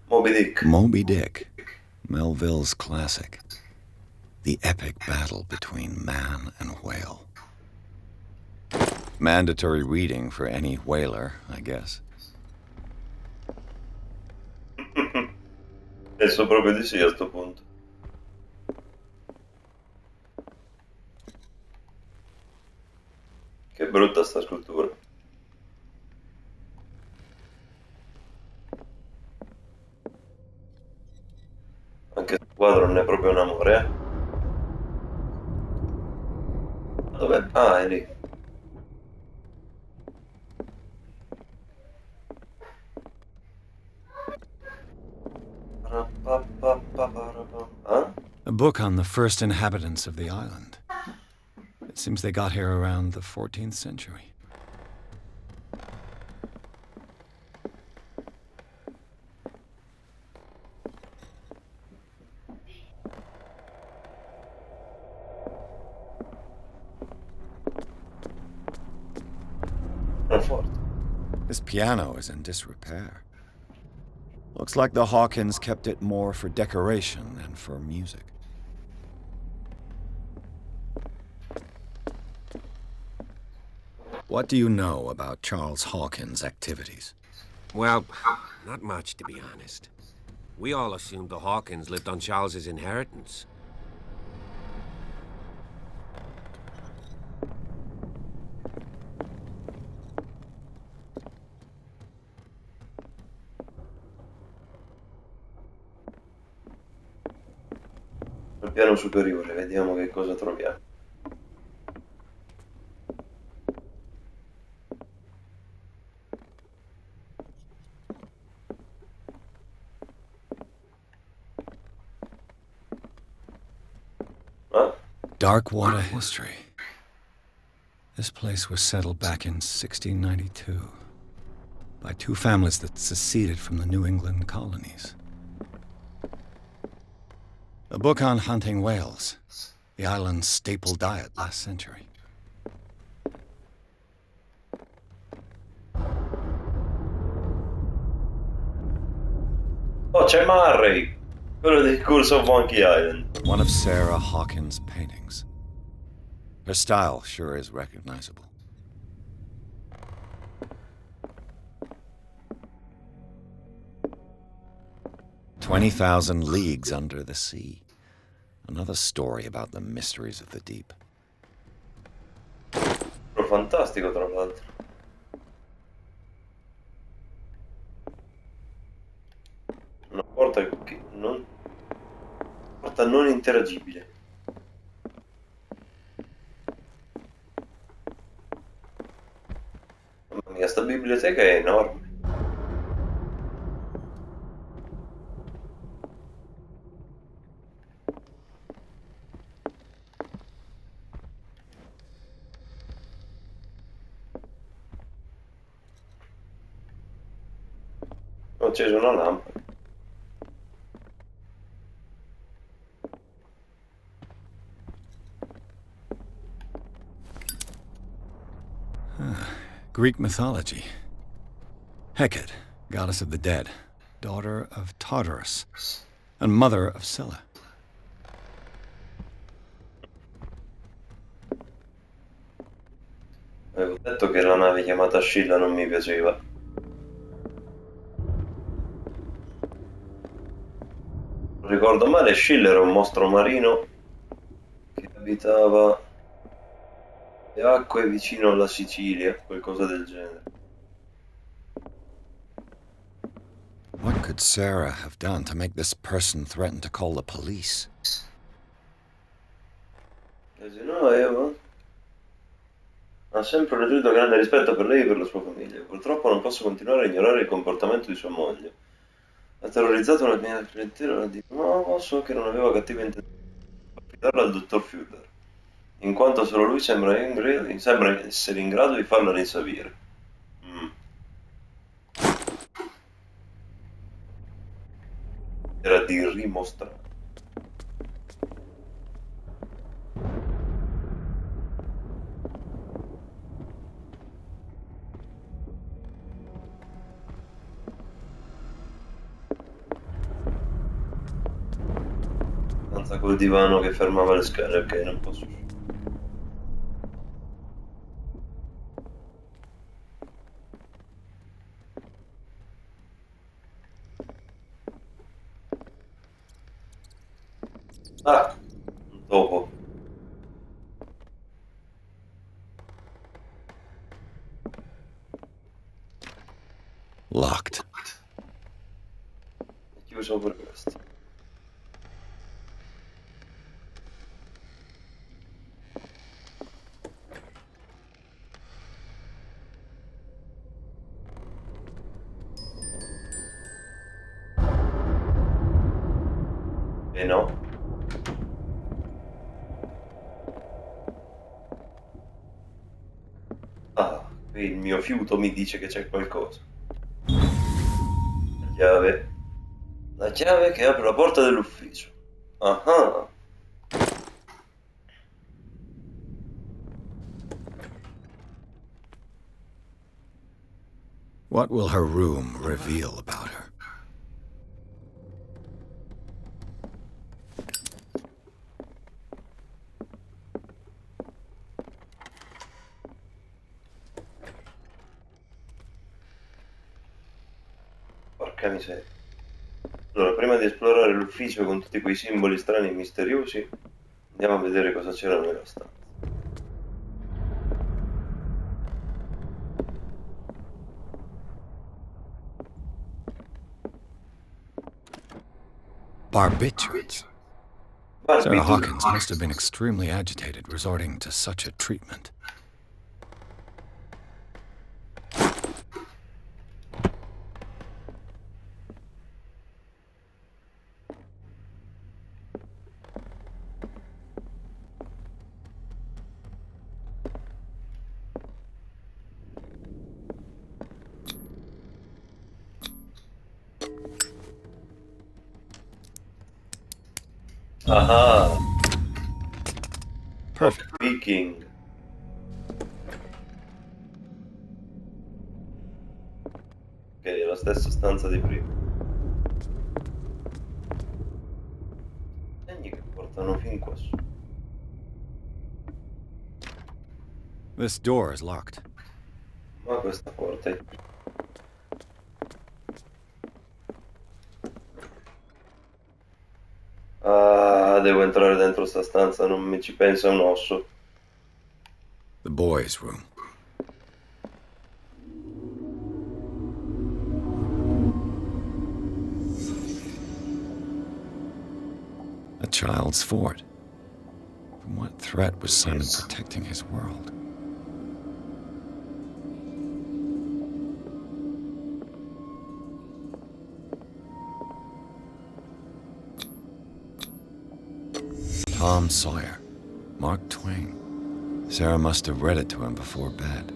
Moby Dick. Moby Dick, Melville's classic. The epic battle between man and whale. Mandatory reading for any whaler, I guess. Penso proprio di sì a sto punto. Che brutta sta scultura. Anche il quadro non è proprio un amore, eh? Dov'è? Ah, è lì. Huh? A book on the first inhabitants of the island. It seems they got here around the 14th century. This piano is in disrepair. Looks like the Hawkins kept it more for decoration than for music. What do you know about Charles Hawkins' activities? Well, not much, to be honest. We all assumed the Hawkins lived on Charles's inheritance. Al piano superiore, vediamo che cosa troviamo. Dark water history. This place was settled back in 1692 by two families that seceded from the New England colonies. A book on hunting whales, the island's staple diet last century. Oh, c'è Murray! Quello del Curse of Monkey Island. One of Sarah Hawkins' paintings. Her style sure is recognizable. "20,000 Leagues Under the Sea." Another story about the mysteries of the deep. Fantastico, tra l'altro. Una porta che non... porta non interagibile. Mamma mia, sta biblioteca è enorme. Ho acceso una lampada. Greek mythology. Hecate, goddess of the dead, daughter of Tartarus, and mother of Scylla. Avevo detto che la nave chiamata Scilla non mi piaceva. Non ricordo male, Scilla era un mostro marino che abitava le acque vicino alla Sicilia, qualcosa del genere. What could Sarah have done to make this person threaten to call the police? E se no, Eva ha sempre nutrito grande rispetto per lei e per la sua famiglia. Purtroppo non posso continuare a ignorare il comportamento di sua moglie. Ha terrorizzato la mia clientela di nuovo, so che non aveva cattiva intenzione di affidarla al dottor Fuller, in quanto solo lui sembra essere in grado di farla rinsavire. Era di rimostrare. Stanza col divano che fermava le scale, ok, non posso uscire. Ah, un topo. Locked. È chiuso per questo. E no. Ah, qui il mio fiuto mi dice che c'è qualcosa. La chiave. La chiave che apre la porta dell'ufficio. Ah. What will her room reveal about her? Porca miseria. Allora, prima di esplorare l'ufficio con tutti quei simboli strani e misteriosi, andiamo a vedere cosa c'era nella stanza. Barbiturates. Sarah Hawkins must have been extremely agitated resorting to such a treatment. Ah, Perfect. Viking. Ok, è la stessa stanza di prima. Segni che portano fin qua su. This door is locked. Ma questa porta è... Ah, devo entrare dentro sta stanza, non mi ci pensa un osso. The boys' room. A child's fort. From what threat was Simon protecting his world? Tom Sawyer. Mark Twain. Sarah must have read it to him before bed.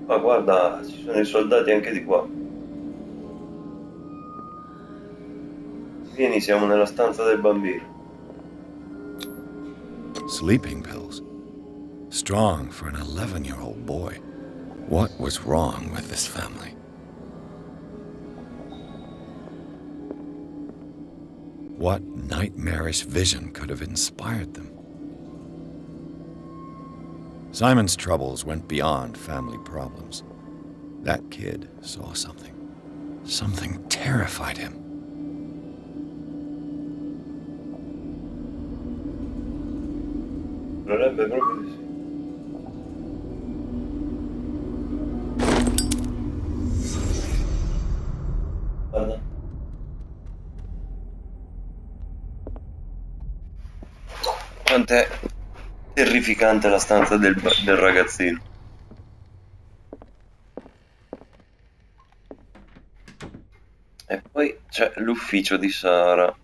Ma guarda, ci sono i soldati anche di qua. Vieni, siamo nella stanza del bambino. Sleeping pills. Strong for an 11-year-old boy. What was wrong with this family? What nightmarish vision could have inspired them? Simon's troubles went beyond family problems. That kid saw something. Something terrified him. Dovrebbe proprio di sì. Guarda. Quant'è terrificante la stanza del ragazzino. E poi c'è l'ufficio di Sara,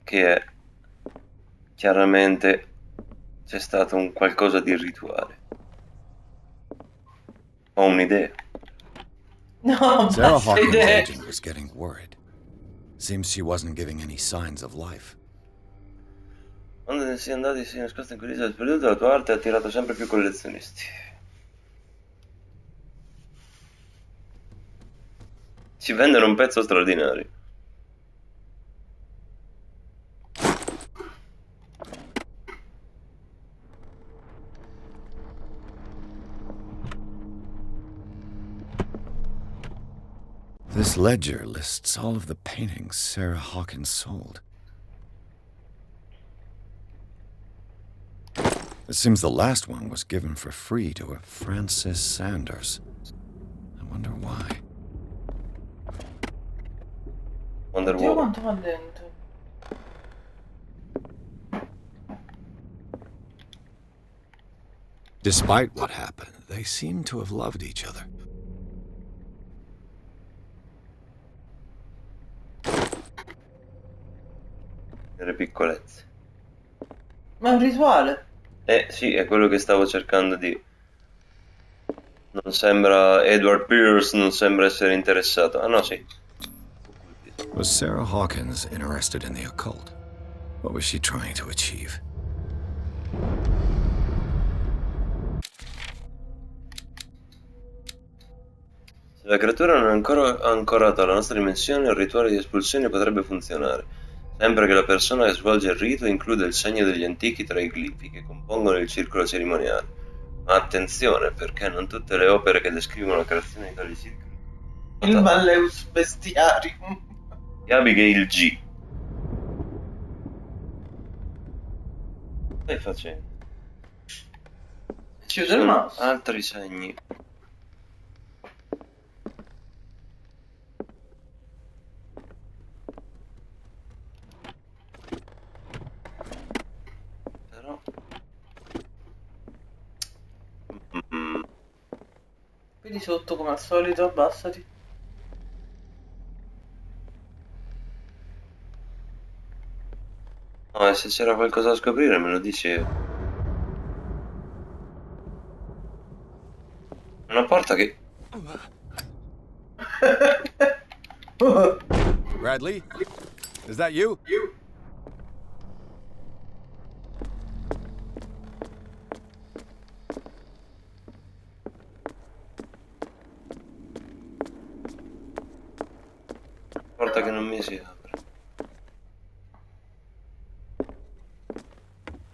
che è chiaramente c'è stato un qualcosa di rituale. Ho un'idea. No, Sarah basta Hawkins' idee. agent was getting worried. Seems she wasn't giving any signs of life. Quando ne si è andati si è nascosta in quell'isola sperduta, la tua arte ha attirato sempre più collezionisti. Ci vendono un pezzo straordinario. This ledger lists all of the paintings Sarah Hawkins sold. It seems the last one was given for free to a Francis Sanders. I wonder why. Wonder Oddio Woman. quanto va dentro. Despite what happened, they seem to have loved each other. Delle piccolezze. Ma è un rituale. Sì, è quello che stavo cercando di... Non sembra... Edward Pierce non sembra essere interessato. Ah no, sì. Was Sarah Hawkins interested in the occult? What was she trying to achieve? Se la creatura non è ancora ancorata alla nostra dimensione, il rituale di espulsione potrebbe funzionare, sempre che la persona che svolge il rito includa il segno degli antichi tra i glifi che compongono il circolo cerimoniale. Ma attenzione, perché non tutte le opere che descrivono la creazione di tali circoli. Il Malleus Bestiarium. E Abigail G. Stai facendo? Ci usa il mouse. Altri segni. Però... Qui di sotto come al solito, abbassati. No, e se c'era qualcosa da scoprire me lo dicevo. Una porta che... Bradley? Is that you? Porta che non mi si apre.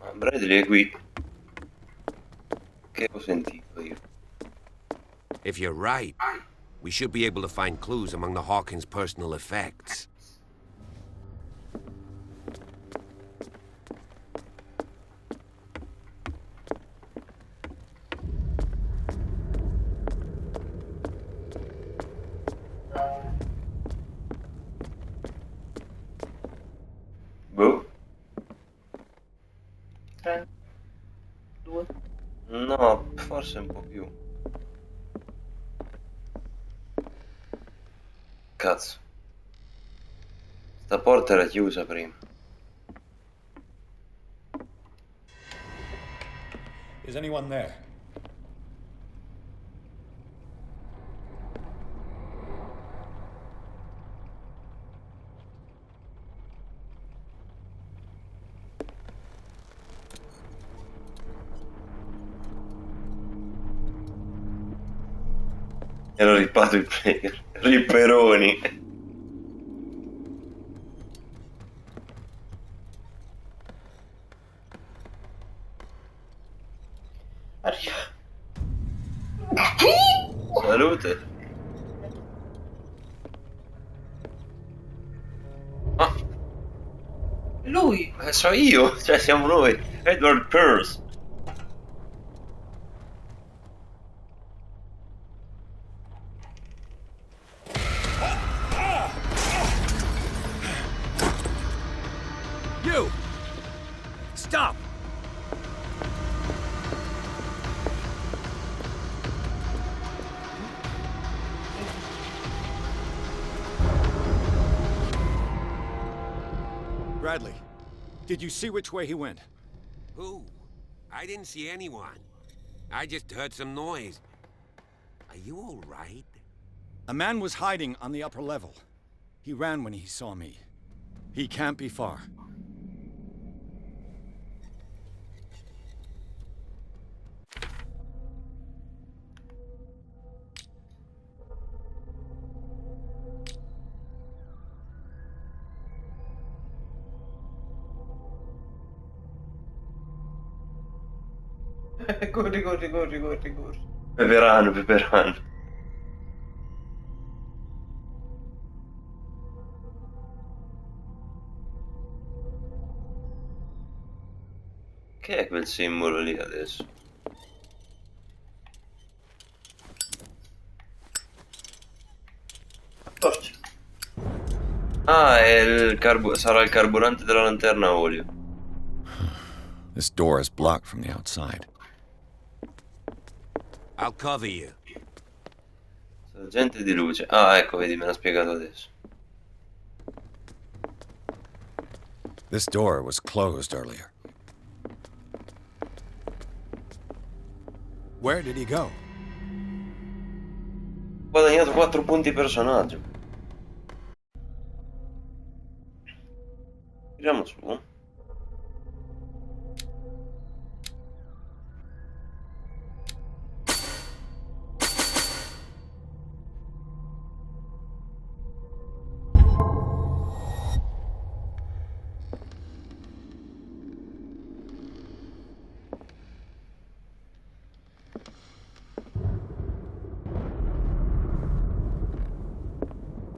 Ma Bradley è qui. Che ho sentito io? If you're right, we should be able to find clues among the Hawkins' personal effects. Boh. 3, 2. No, forse un po' più. Cazzo. Sta porta era chiusa prima. Is anyone there? Era rippato il player. Ripperoni. Arriva. Salute. lui. So io, cioè siamo noi. Edward Pierce. You! Stop! Bradley, did you see which way he went? Who? I didn't see anyone. I just heard some noise. Are you all right? A man was hiding on the upper level. He ran when he saw me. He can't be far. Corri, corri, corri, corri, corri. Peperano, peperano. Che è quel simbolo lì adesso? Torcia. Ah, è sarà il carburante della lanterna a olio. This door is blocked from the outside. I'll cover you. Sorgente di luce. Ah, ecco, vedi, me l'ha spiegato adesso. This door was closed earlier. Where did he go? Ho guadagnato 4 punti personaggio. Tiriamo su.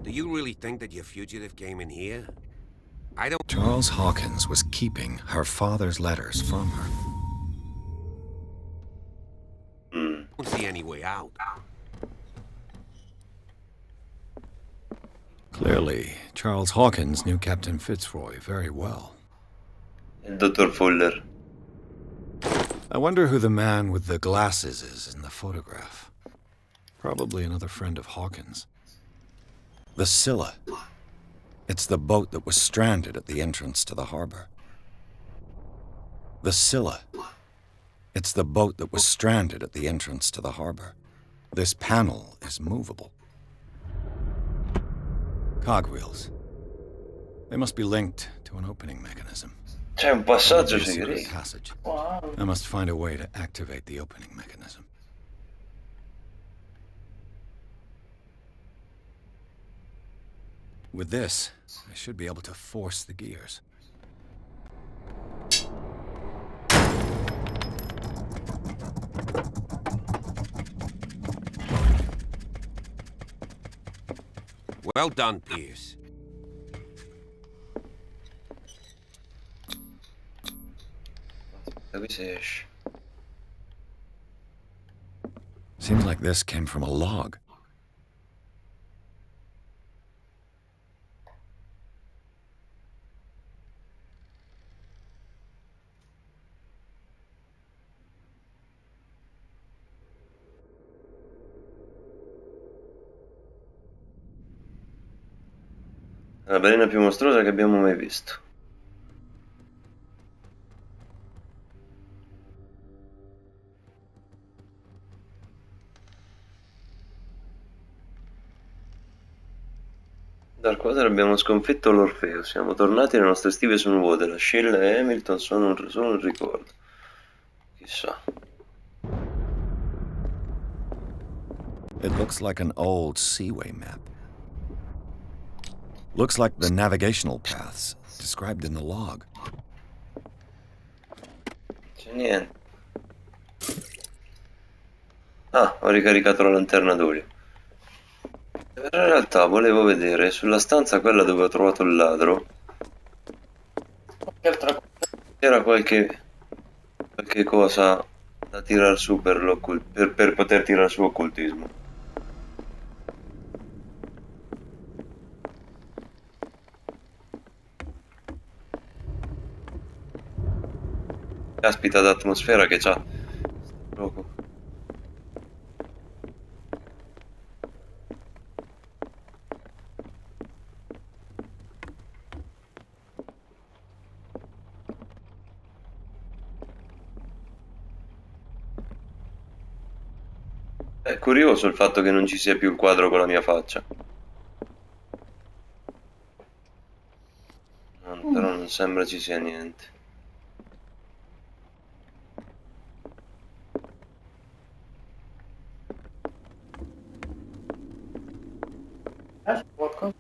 Do you really think that your fugitive came in here? I don't... Charles Hawkins was keeping her father's letters from her. see any way out. Clearly, Charles Hawkins knew Captain Fitzroy very well. Il Dottor Fuller. I wonder who the man with the glasses is in the photograph. Probably another friend of Hawkins. The Scylla. It's the boat that was stranded at the entrance to the harbor. The Scylla. It's the boat that was stranded at the entrance to the harbor. This panel is movable. Cogwheels. They must be linked to an opening mechanism. C'è un passaggio Maybe a secret segreto. passage. Wow. I must find a way to activate the opening mechanism. With this, I should be able to force the gears. Well done, Pierce. Da qui si esce. Seems like this came from a log. La balena più mostruosa che abbiamo mai visto. Dal quadro abbiamo sconfitto l'Orfeo, siamo tornati, le nostre stive sono vuote, la Sheila e Hamilton sono un ricordo. Chissà. It looks like an old seaway map. Looks like the navigational paths described in the log. C'è niente. Ah, ho ricaricato la lanterna d'olio. In realtà volevo vedere sulla stanza quella dove ho trovato il ladro. C'era qualche cosa da tirar su per poter tirar su occultismo. Caspita d'atmosfera che c'ha sto gioco. È curioso il fatto che non ci sia più il quadro con la mia faccia. Però non sembra ci sia niente. Qualcosa?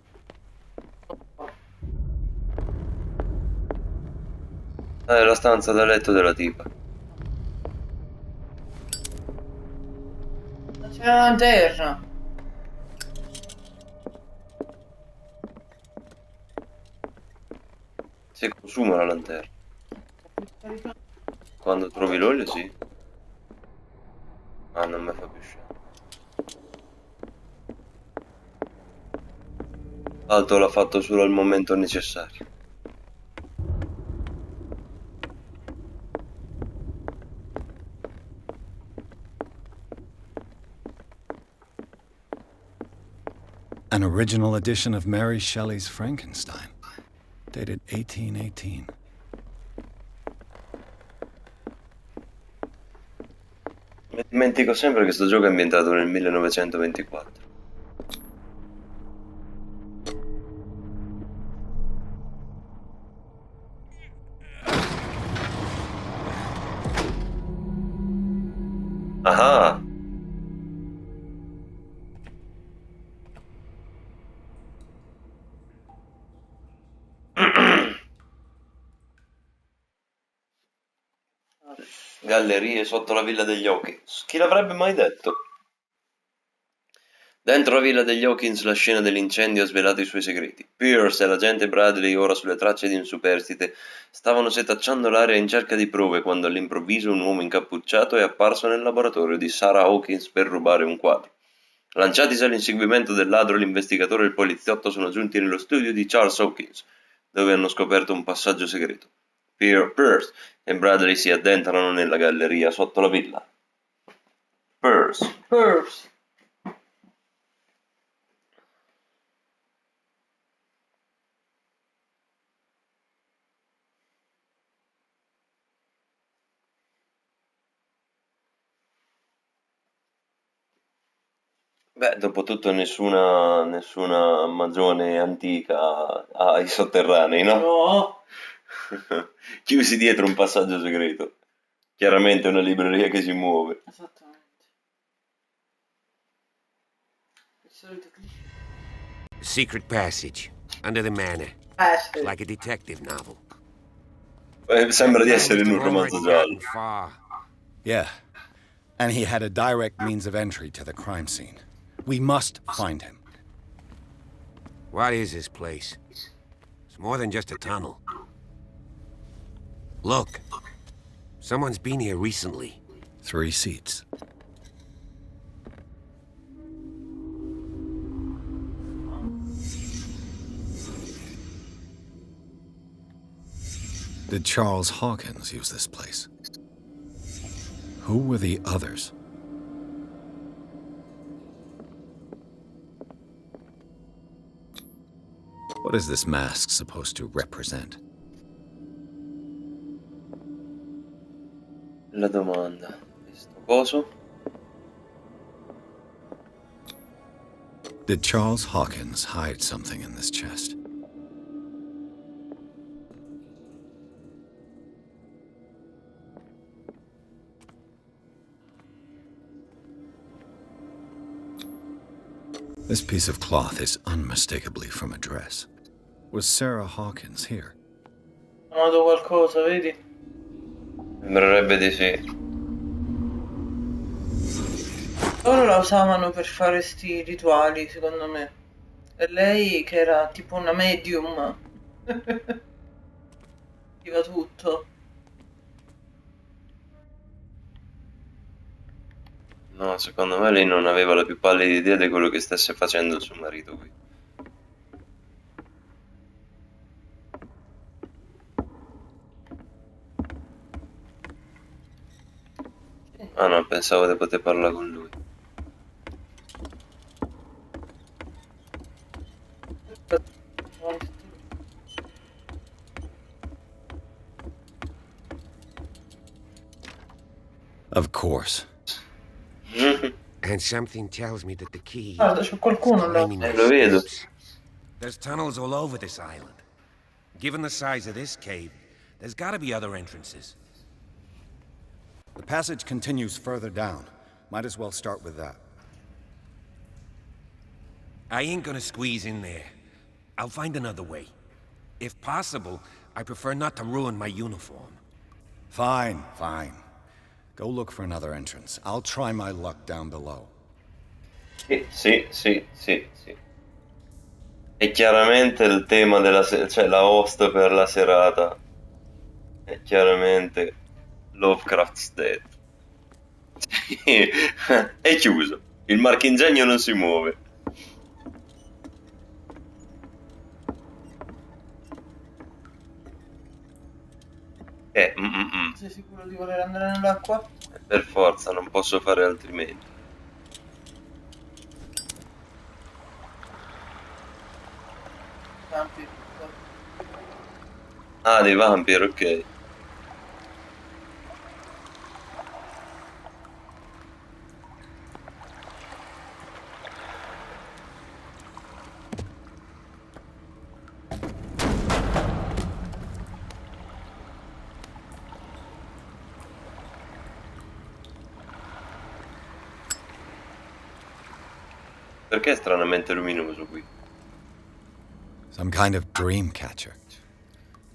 È la stanza da letto della tipa. C'è una lanterna. Si consuma la lanterna. Quando trovi l'olio, sì. Ah, non mi fa più scendere. Alto l'ha fatto solo al momento necessario. An original edition of Mary Shelley's Frankenstein, dated 1818. Mi dimentico sempre che sto gioco è ambientato nel 1924. Ah! Gallerie sotto la Villa degli Hawkins. Chi l'avrebbe mai detto? Dentro la Villa degli Hawkins la scena dell'incendio ha svelato i suoi segreti. Pierce e l'agente Bradley, ora sulle tracce di un superstite, stavano setacciando l'area in cerca di prove quando all'improvviso un uomo incappucciato è apparso nel laboratorio di Sarah Hawkins per rubare un quadro. Lanciatisi all'inseguimento del ladro, l'investigatore e il poliziotto sono giunti nello studio di Charles Hawkins, dove hanno scoperto un passaggio segreto. Pierce e Bradley si addentrano nella galleria sotto la villa. Pierce. Beh, dopotutto nessuna magione antica ha i sotterranei, no? No. Chiusi dietro un passaggio segreto. Chiaramente una libreria che si muove. Esattamente. Il solito cliché. Secret passage, under the manor. Sì. Like a detective novel. Sembra di That essere in un Mr. romanzo Home hadn't giallo. gotten far. Yeah, and he had a direct means of entry to the crime scene. We must find him. What is this place? It's more than just a tunnel. Look. Someone's been here recently. 3 seats. Did Charles Hawkins use this place? Who were the others? What is this mask supposed to represent? La domanda. Questo coso? Did Charles Hawkins hide something in this chest? This piece of cloth is unmistakably from a dress. Was Sarah Hawkins here? Ho notato qualcosa, vedi? Sembrerebbe di sì. Loro la usavano per fare sti rituali, secondo me. E lei, che era tipo una medium, capiva tutto. No, secondo me lei non aveva la più pallida idea di quello che stesse facendo il suo marito qui. Ah no, pensavo di poter parlare con lui. Of course. And something tells me that the key Guarda, c'è qualcuno is là. lining my Lo vedo. steps. There's tunnels all over this island. Given the size of this cave, there's gotta be other entrances. The passage continues further down. Might as well start with that. I ain't gonna squeeze in there. I'll find another way. If possible, I prefer not to ruin my uniform. Fine, fine. Go look for another entrance. I'll try my luck down below. Sì. E chiaramente il tema della cioè la host per la serata è chiaramente Lovecraft's Dead. È chiuso. Il marchingegno non si muove. Sei sicuro di voler andare nell'acqua? Per forza, non posso fare altrimenti. Campi. Ah, dei vampiri, ok. Perché è stranamente luminoso qui? Some kind of dream catcher.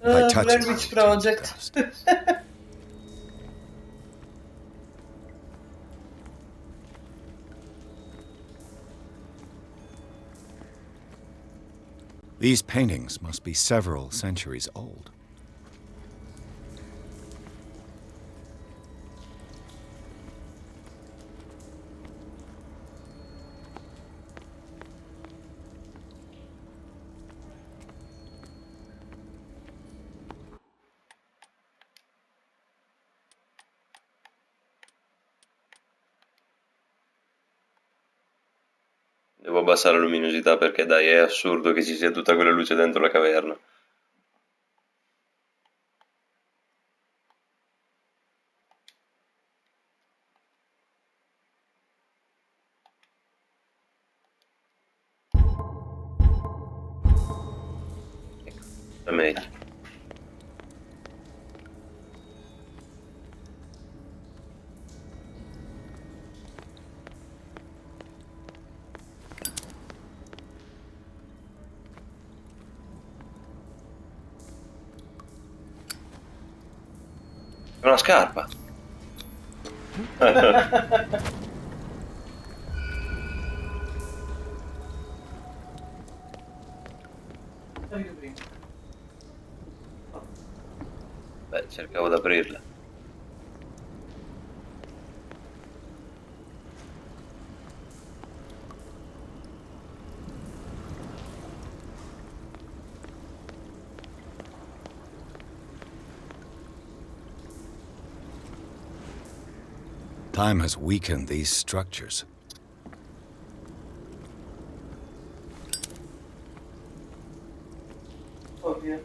If I touch Blair it, Witch it turns to Project. dust. These paintings must be several centuries old. Devo abbassare la luminosità perché dai, è assurdo che ci sia tutta quella luce dentro la caverna. È meglio. È una scarpa. Beh, cercavo di aprirla. Time has weakened these structures. Ovvio.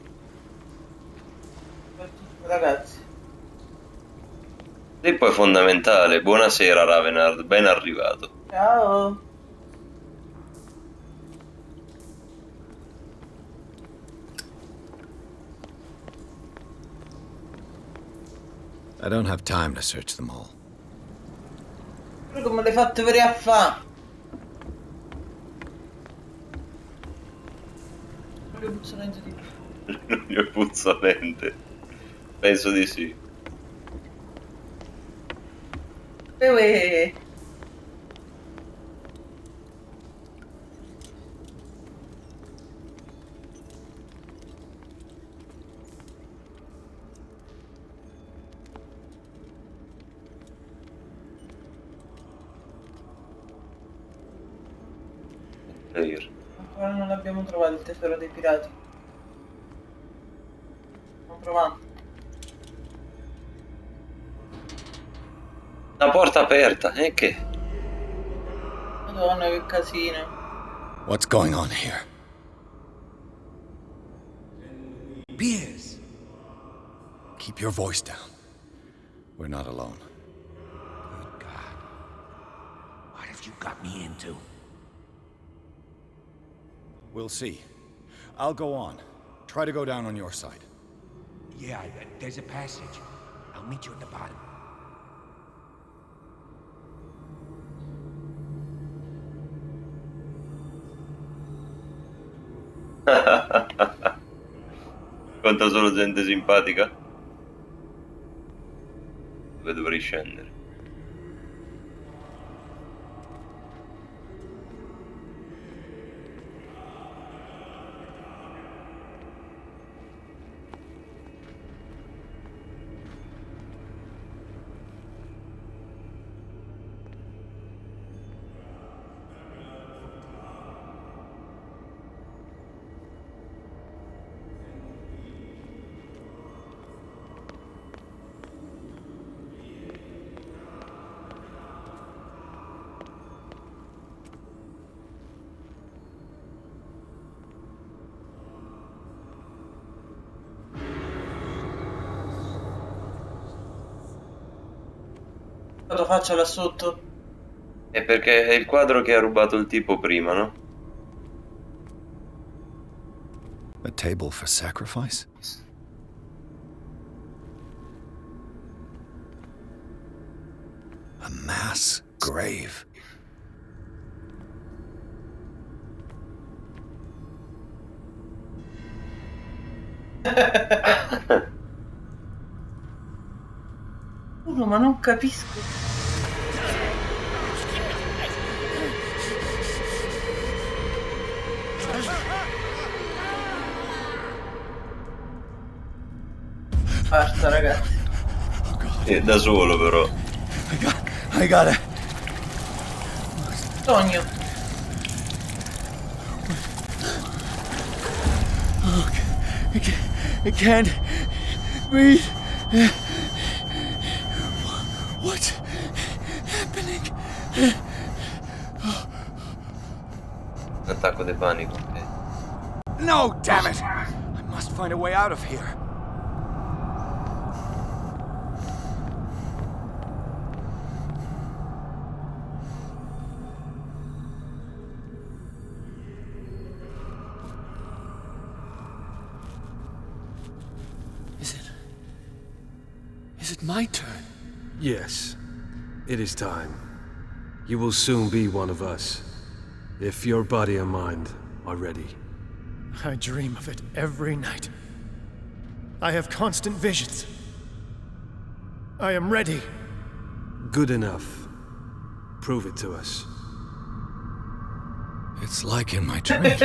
Ragazzi. Tempo è fondamentale. Buonasera Ravenard, ben arrivato. Ciao. I don't have time to search them all. Però come le fate per a fa? Proprio puzzolente di Non è puzzolente. Penso di sì. Uè. Clear. Ancora non abbiamo trovato il tesoro dei pirati. Stiamo provando. La porta aperta, e che? Madonna, che casino. What's going on here? Piers! Keep your voice down. We're not alone. Good God. What have you got me into? We'll see. I'll go on. Try to go down on your side. Yeah, there's a passage. I'll meet you at the bottom. Conta solo gente simpatica. Dove dovrei scendere? Cosa faccio là sotto? È perché è il quadro che ha rubato il tipo prima, no? A table for sacrifice? A mass grave. Uno, ma non capisco. Basta, ragazzi. Da solo, però. I got it. Sogno. Oh, I can't breathe. What's happening? Un attacco di panico. No, damn it! I must find a way out of here. Is it my turn? Yes, it is time. You will soon be one of us, if your body and mind are ready. I dream of it every night. I have constant visions. I am ready. Good enough. Prove it to us. It's like in my dreams.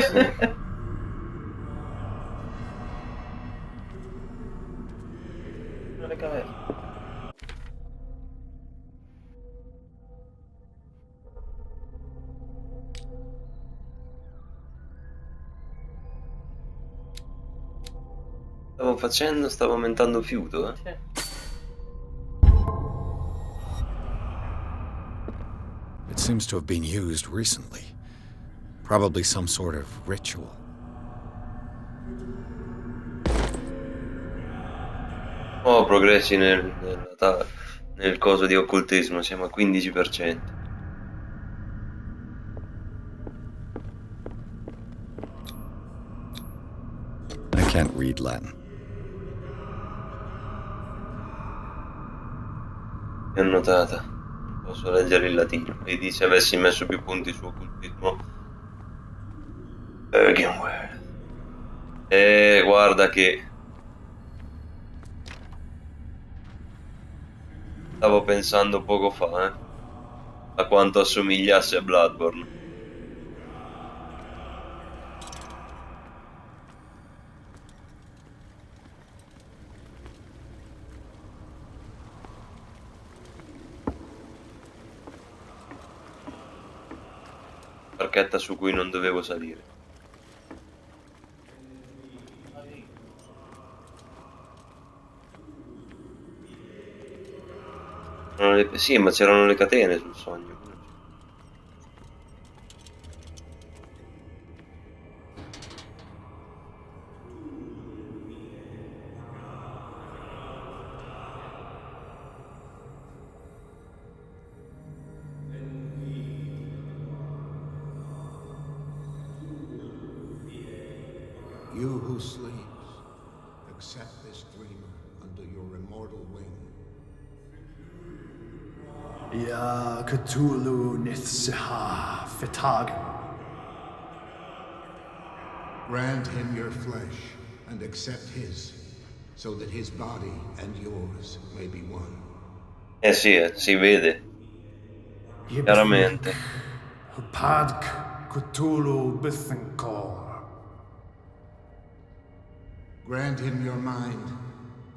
Stavo facendo, stavo aumentando fiuto, eh? Sì. It seems to have been used recently. Probably some sort of ritual. Oh, progressi nel coso di occultismo, siamo a 15%. I can't read Latin. È annotata. Posso leggere il latino. Vedi, se avessi messo più punti su occultismo. Guarda che stavo pensando poco fa, a quanto assomigliasse a Bloodborne. barchetta su cui non dovevo salire. Sì, ma c'erano le catene sul sogno. You who sleeps, accept this dreamer under your immortal wing. Ya Cthulhu Nithsiha Fitag. Grant him your flesh and accept his, so that his body and yours may be one. Sì, si vede. Chiaramente. Padk Cthulhu Bithinkor. Grant him your mind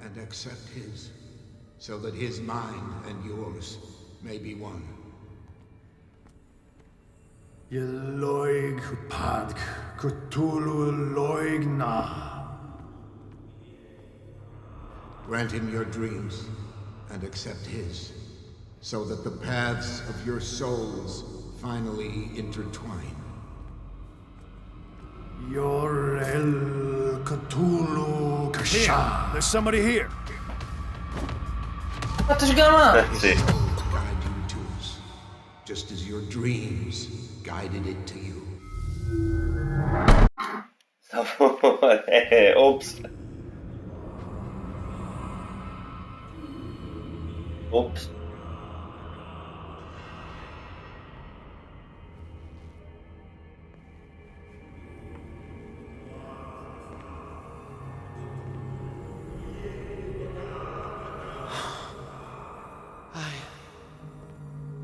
and accept his, so that his mind and yours may be one. Yeloig Padk Cthulhu Loigna. Grant him your dreams and accept his, so that the paths of your souls finally intertwine. Yor El Cthulhu Kasha. There's somebody here. Fatto sgamare! Sì. Guide you to us, just as your dreams guided it to you. Ops. Ops.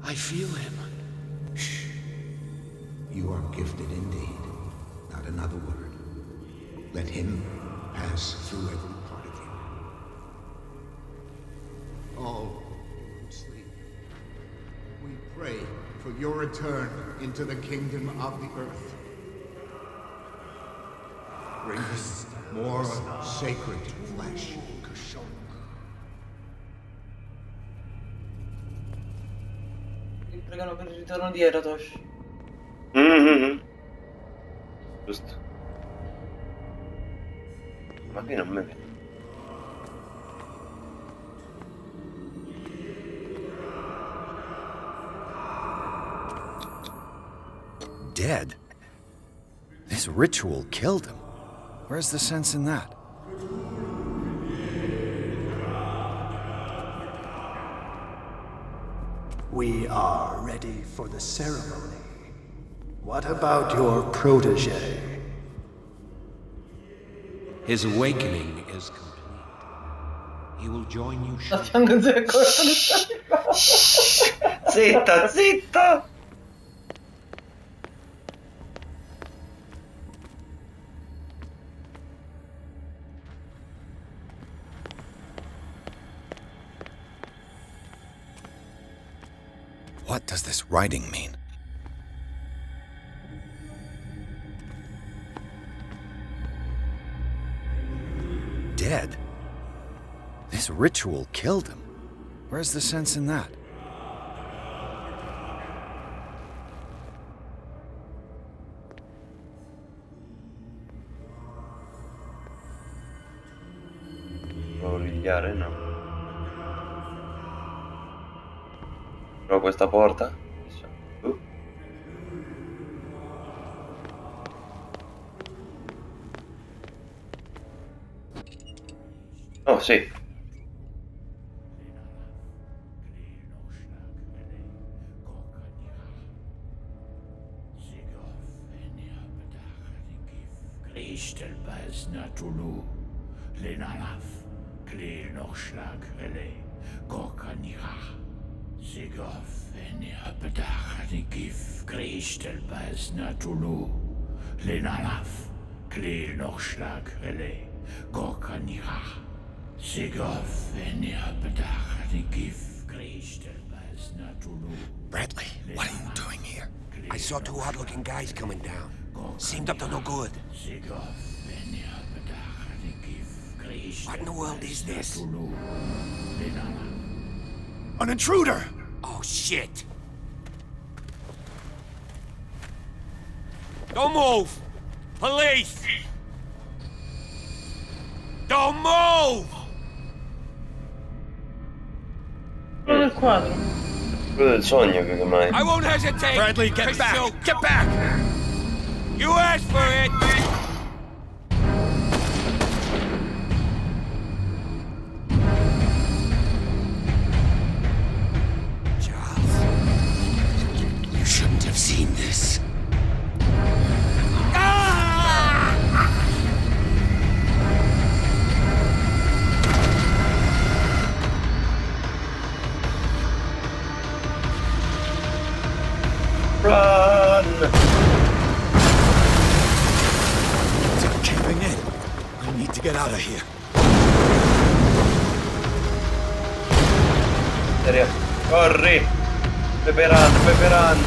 I feel him. Shh. You are gifted indeed. Not another word. Let him pass through every part of you. All who sleep, we pray for your return into the kingdom of the earth. Bring us more sacred flesh. Vi pregano per il ritorno di Eratos. Giusto. Ma qui non mi vede. Dead? This ritual killed him. Where's the sense in that? We are ready for the ceremony. What about your protege? His awakening is complete. He will join you La fianco di Zitta, zitta! What does this writing mean? Dead? This ritual killed him. Where's the sense in that? Origliare, no. Però questa porta? Oh, sì. Kristelbas Natulu, Lenalaf, Kleel Nochschlag, Relay, Gorkanira, Sigov, Eniapedach, Nikif, Kristelbas Natulu, Lenalaf, Kleel Nochschlag, Relay, Gorkanira, Sigov, Eniapedach, Nikif, Kristelbas Bradley, what are you doing here? I saw two odd-looking guys coming down. Seemed up to no good. What in the world is this? An intruder! Oh, shit! Don't move! Police! Don't move! Quello del quadro. Quello del sogno, che mai. I won't hesitate! Bradley, get back! Get back! You asked for it! Charles, you shouldn't have seen this. Run! They're caving in. I need to get out of here. Serio. Corri! Peperan, Peperan!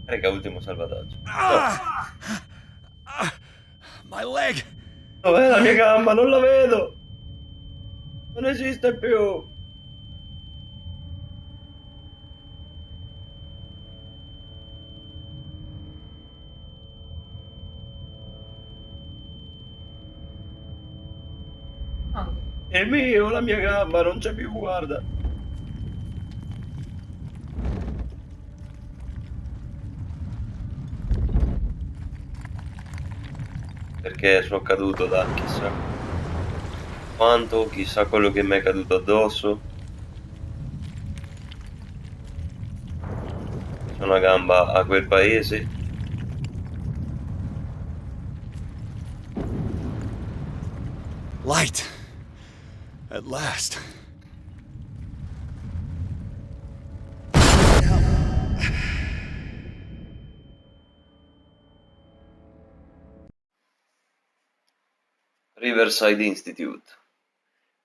Raga, ultimo salvataggio. My leg! Dov'è la mia gamba? Non la vedo! Non esiste più! È mio, la mia gamba non c'è più, guarda! Perché sono caduto da chissà quanto, chissà quello che mi è caduto addosso. Sono una gamba a quel paese. Light. At last. Riverside Institute.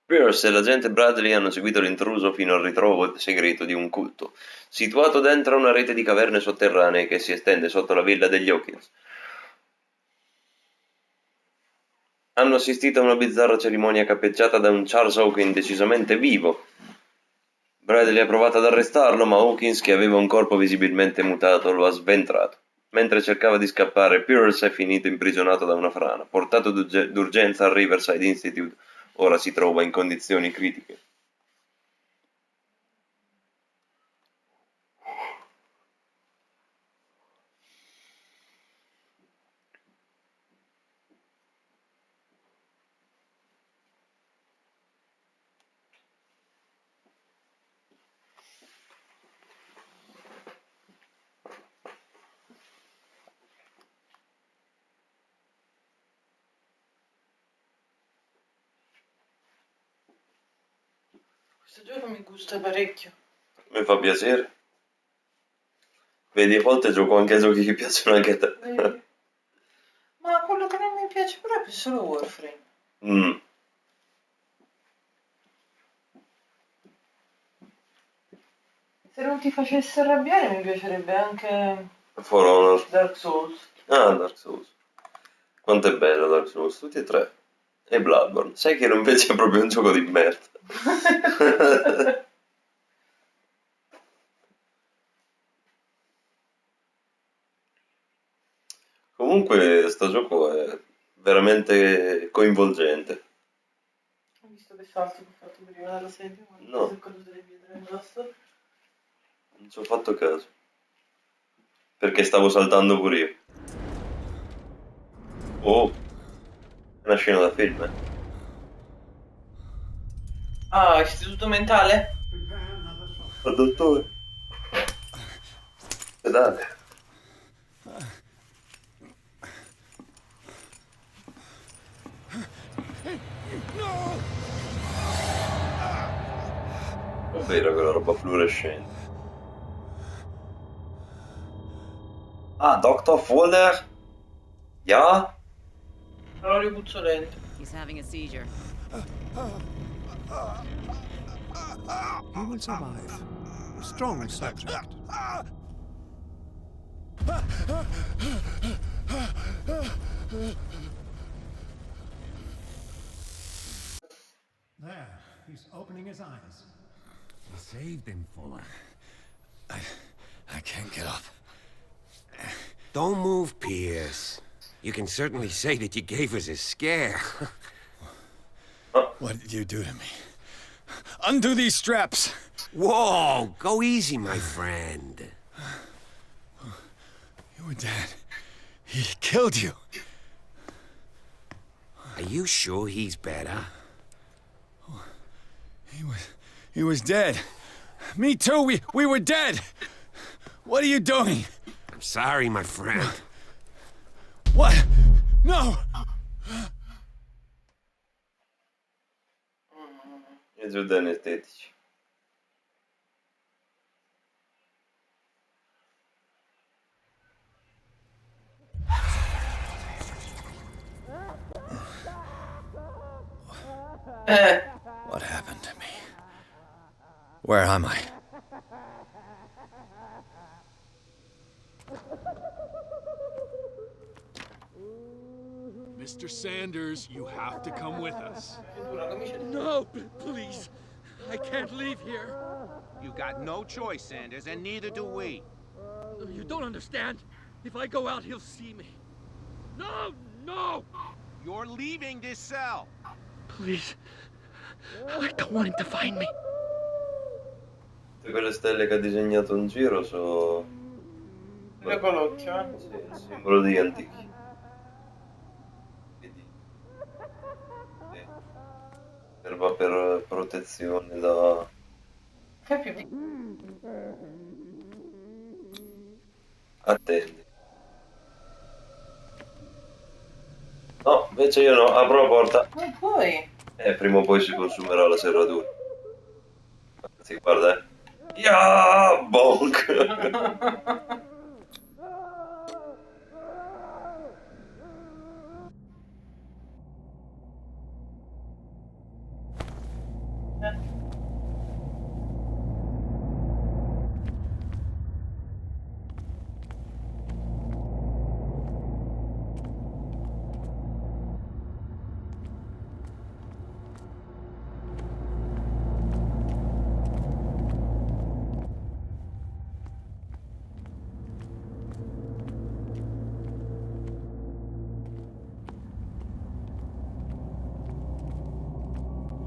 Pierce e l'agente Bradley hanno seguito l'intruso fino al ritrovo segreto di un culto, situato dentro una rete di caverne sotterranee che si estende sotto la villa degli Hawkins. Hanno assistito a una bizzarra cerimonia cappeggiata da un Charles Hawkins decisamente vivo. Bradley ha provato ad arrestarlo, ma Hawkins, che aveva un corpo visibilmente mutato, lo ha sventrato. Mentre cercava di scappare, Pierce è finito imprigionato da una frana. Portato d'urgenza al Riverside Institute, ora si trova in condizioni critiche. Questo gioco mi gusta parecchio. Mi fa piacere. Vedi, a volte gioco anche a giochi che piacciono anche a te. Ma quello che non mi piace proprio è solo Warframe. Se non ti facesse arrabbiare mi piacerebbe anche For Honor. Dark Souls. Ah, Dark Souls. Quanto è bello Dark Souls, tutti e tre. E Bloodborne. Sai che invece è proprio un gioco di merda. Comunque sto gioco è veramente coinvolgente. Ho visto che salto che ho fatto prima dalla sedia, ma No. ho caduto delle pietre addosso. Non ci ho fatto caso. Perché stavo saltando pure io. Oh, è una scena da film, Ah, istituto mentale? Oh, dottore. Pedale. Cos'era quella roba fluorescente? Ah, Dr. Fuller? Ja? Parole puzzolente. He's having a seizure. He will survive. Strong subject. There, he's opening his eyes. You saved him, Fuller. I can't get up. Don't move, Pierce. You can certainly say that you gave us a scare. What did you do to me? Undo these straps! Whoa! Go easy, my friend. You were dead. He killed you. Are you sure he's better? He was dead. Me too. We were dead. What are you doing? I'm sorry, my friend. What? No! Metodi anestetici. What happened to me? Where am I? Mr. Sanders, you have to come with us. No, please. I can't leave here. You got no choice, Sanders, and neither do we. You don't understand. If I go out, he'll see me. No, no! You're leaving this cell. Please. I don't want him to find me. Tutte quelle stelle che ha disegnato in giro sono... Le colocchio, eh? Sì, il simbolo degli antichi. Vedi? Sì. Serva per protezione da... Attendi. No, invece io no, apro la porta. Non puoi. Prima o poi si consumerà la serratura. Anzi, guarda, Ya, bonk.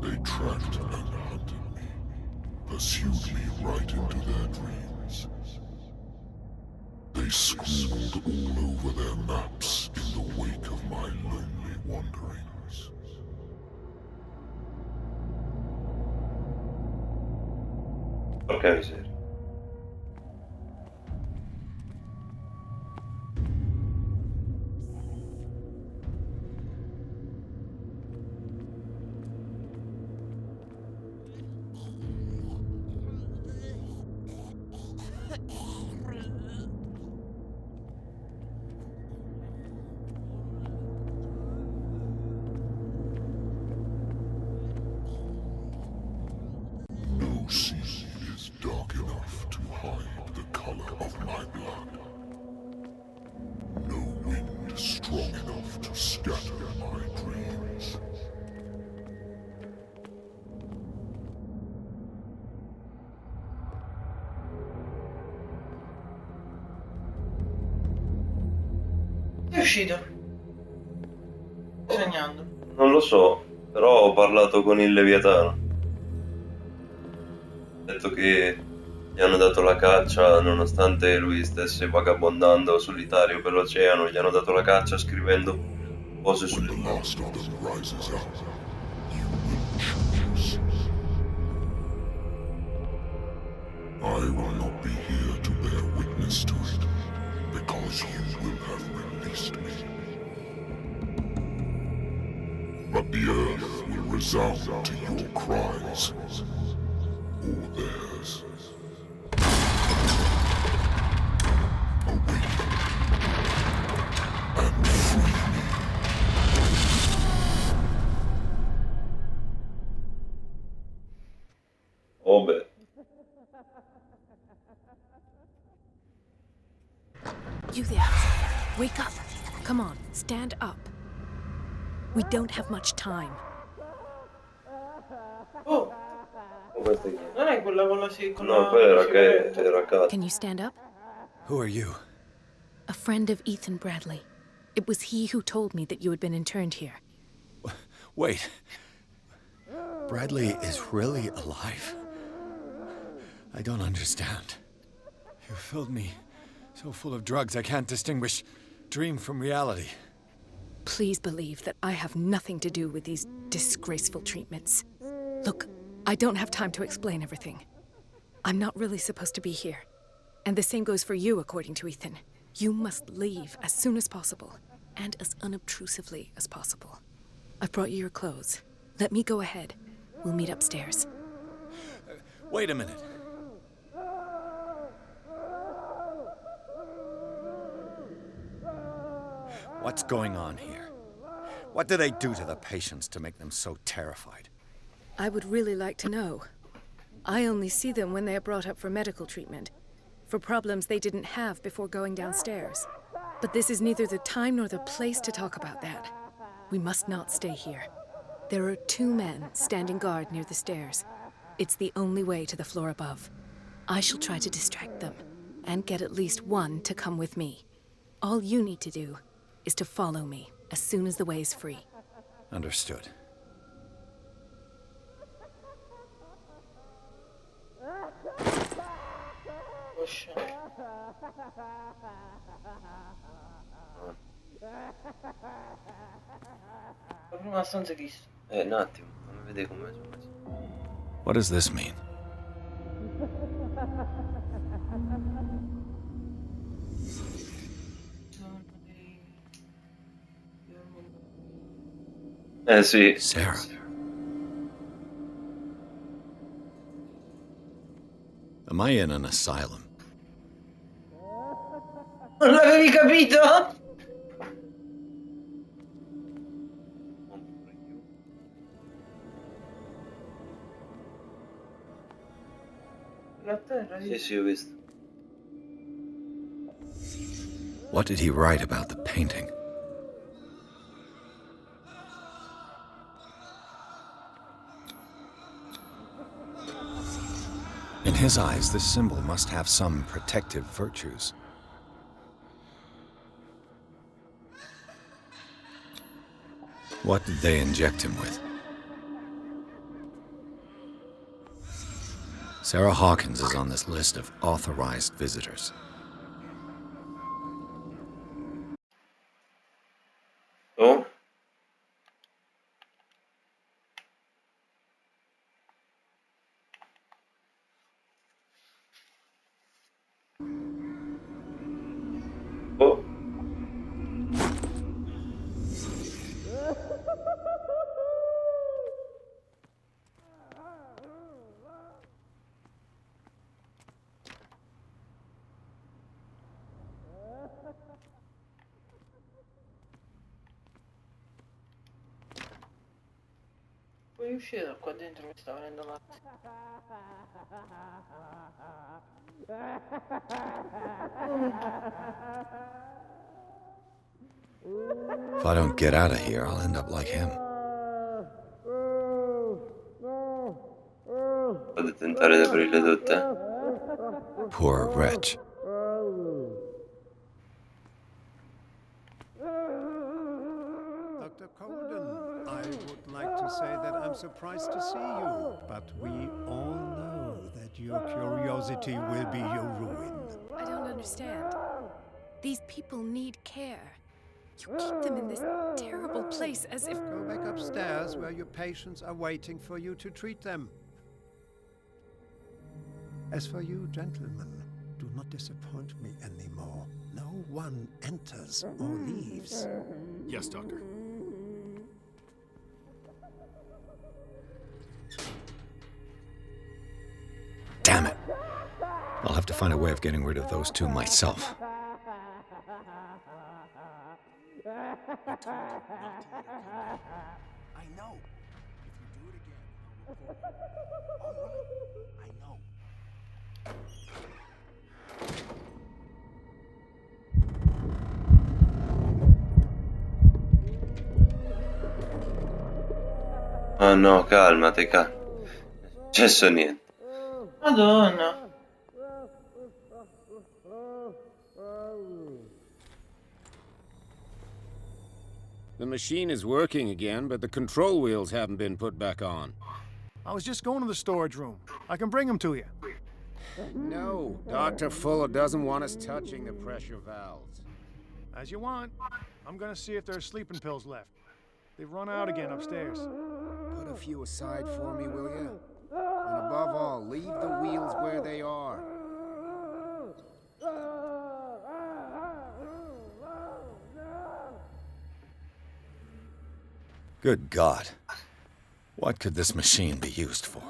They tracked and hunted me, pursued me right into their dreams. They scrawled all over their maps in the wake of my lonely wanderings. Porca miseria. No sea is dark enough to hide the color of my blood. No wind strong enough to scatter my dreams. È uscito. Sognando. Non lo so, però ho parlato con il Leviatano. Ha detto che gli hanno dato la caccia nonostante lui stesse vagabondando solitario per l'oceano, gli hanno dato la caccia scrivendo cose sulle When the last of them rises up, you will choose. I will not be here to bear witness to it, because you will have released me. But the earth will resound to your cries. or theirs. Oh beh. You there. Wake up. Come on, stand up. We don't have much time. Oh, Questo è chi? non è quella con la con No, la quella cigaretta? era Kat. Can you stand up? Who are you? A friend of Ethan Bradley. It was he who told me that you had been interned here. Wait. Bradley is really alive? I don't understand. You filled me so full of drugs I can't distinguish dream from reality. Please believe that I have nothing to do with these disgraceful treatments. Look, I don't have time to explain everything. I'm not really supposed to be here. And the same goes for you, according to Ethan. You must leave as soon as possible, and as unobtrusively as possible. I've brought you your clothes. Let me go ahead. We'll meet upstairs. Wait a minute. What's going on here? What do they do to the patients to make them so terrified? I would really like to know. I only see them when they are brought up for medical treatment, for problems they didn't have before going downstairs. But this is neither the time nor the place to talk about that. We must not stay here. There are 2 men standing guard near the stairs. It's the only way to the floor above. I shall try to distract them, and get at least one to come with me. All you need to do is to follow me as soon as the way is free. Understood. La prima stanza è visto. Un attimo, fammi vedere come sono messo. What does this mean? Sì. Sarah. Am I in an asylum? Non l'avevi capito? La terra, Sì, sì, ho visto. What did he write about the painting? In his eyes, this symbol must have some protective virtues. What did they inject him with? Sarah Hawkins is on this list of authorized visitors. Oh? Oh? Puoi uscire da qua dentro, mi sta venendo male. If I don't get out of here, I'll end up like him. Vado a tentare di aprirle tutte. Poor wretch. Dr. Colden, I would like to say that I'm surprised to see you, but we all know that your curiosity will be your ruin. I don't understand. These people need care. You keep them in this terrible place as if... Go back upstairs where your patients are waiting for you to treat them. As for you, gentlemen, do not disappoint me anymore. No one enters or leaves. Yes, Doctor. find a way of getting rid of those two myself. I know. If you do it again, I'll report you. All right. I know. Oh no, calmati, calma. Non è successo niente. Madonna. The machine is working again, but the control wheels haven't been put back on. I was just going to the storage room. I can bring them to you. No, Dr. Fuller doesn't want us touching the pressure valves. As you want. I'm gonna see if there's sleeping pills left. They've run out again upstairs. Put a few aside for me, will you? And above all, leave the wheels where they are. Good God. What could this machine be used for?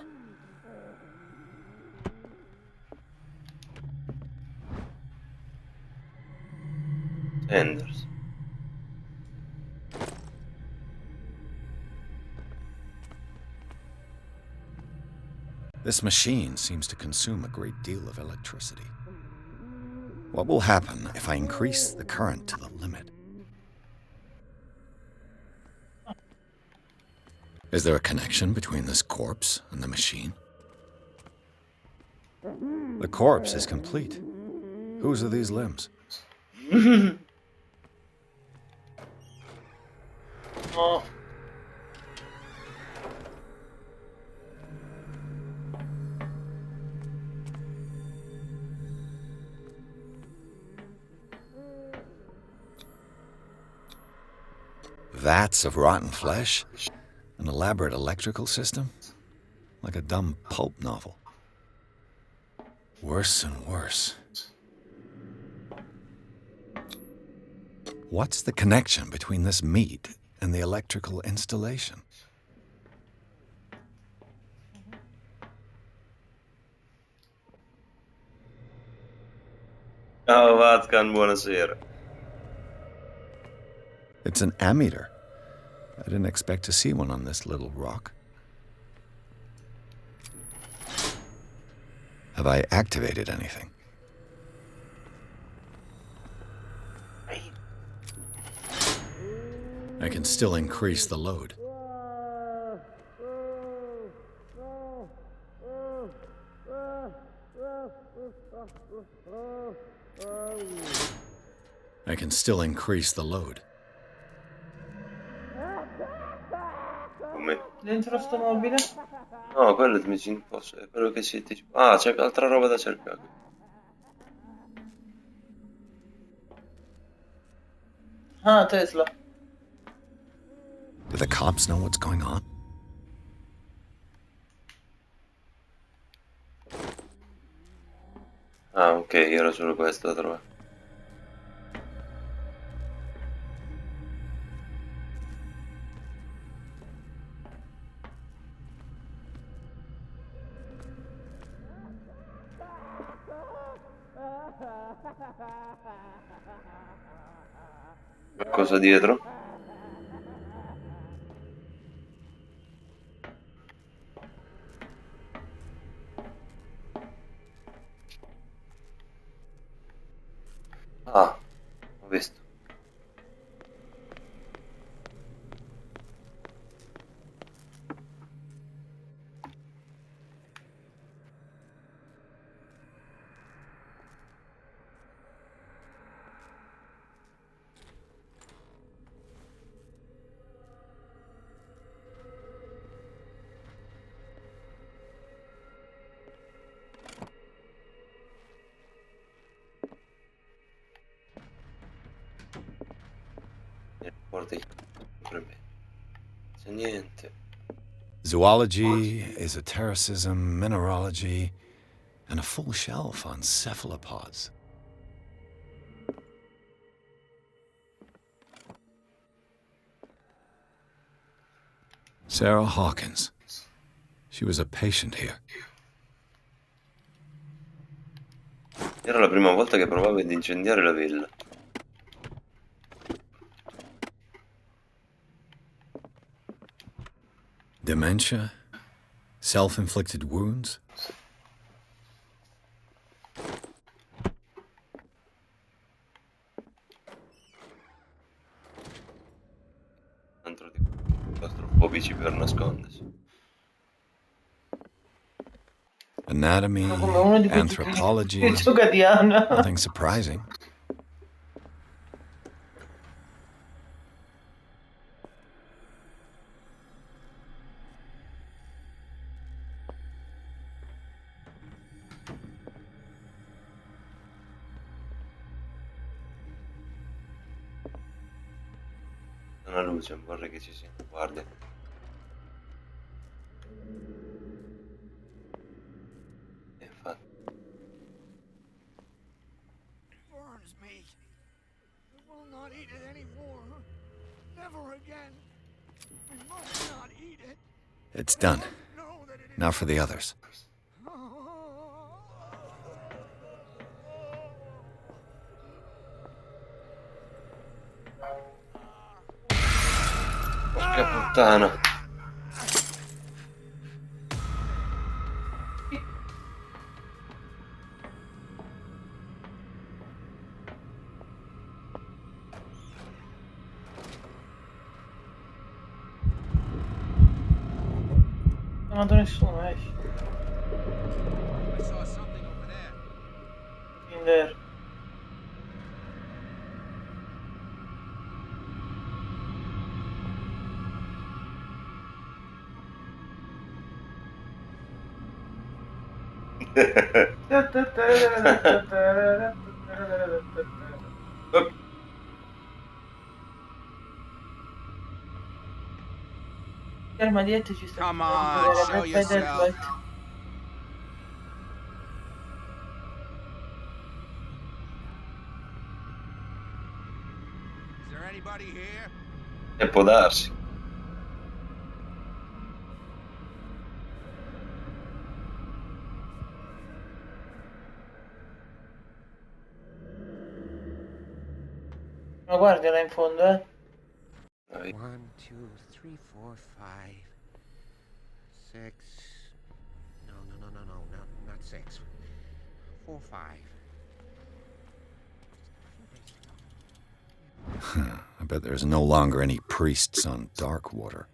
Anders. This machine seems to consume a great deal of electricity. What will happen if I increase the current to the limit? Is there a connection between this corpse and the machine? The corpse is complete. Whose are these limbs? Oh. Vats of rotten flesh? An elaborate electrical system? Like a dumb pulp novel. Worse and worse. What's the connection between this meat and the electrical installation? Ciao Vatkan, buonasera. It's an ammeter. I didn't expect to see one on this little rock. Have I activated anything? I can still increase the load. I can still increase the load. Come? Dentro sto mobile? No, quello mi ci posso, è quello che siete. Ah, c'è altra roba da cercare. Ah, Tesla. Do the cops know what's going on? Ah, ok, era solo questo da trovare. Qualcosa dietro? Ah, ho visto. Porta c'è niente. Zoology, esotericism, mineralogy, and a full shelf on cephalopods. Sarah Hawkins. She was a patient here. Era la prima volta che provavo ad incendiare la villa. Dementia? Self-inflicted wounds? Altro di claustrofobici per nascondersi. Anatomy, Come uno di quei anthropology, che gioca di Anna. nothing surprising. Una luce, non vorrei che ci sia una guardia. Infatti. Burns me. I will not eat it anymore. Never again. We must not eat it. It's done. Now for the others. Porca puttana. Non vado nessuno, esci. I saw something over there. In there. Ferma dietro ci sta. Come on, show yourself. Is there anybody here? E può darsi. Ma guardi là in fondo, eh. 1, 2, 3, 4, 5, 6. No, not 6. 4, 5. I bet there's no longer any priests on Darkwater.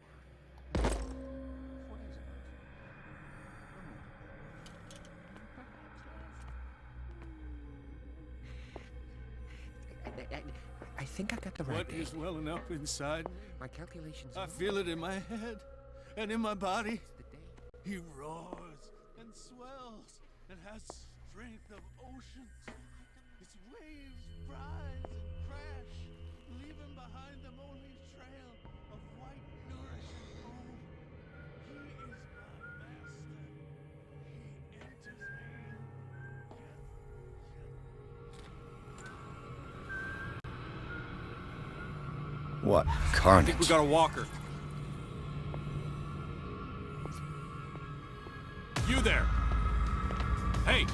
I think I got the right What date. is welling up inside me? My calculations. I feel it in my head and in my body. He roars and swells and has strength of oceans. Its waves rise and crash, leaving behind them only trail of white nourishing foam. He is my master. He enters me. What I think we carnage? got a walker. You there? Hey!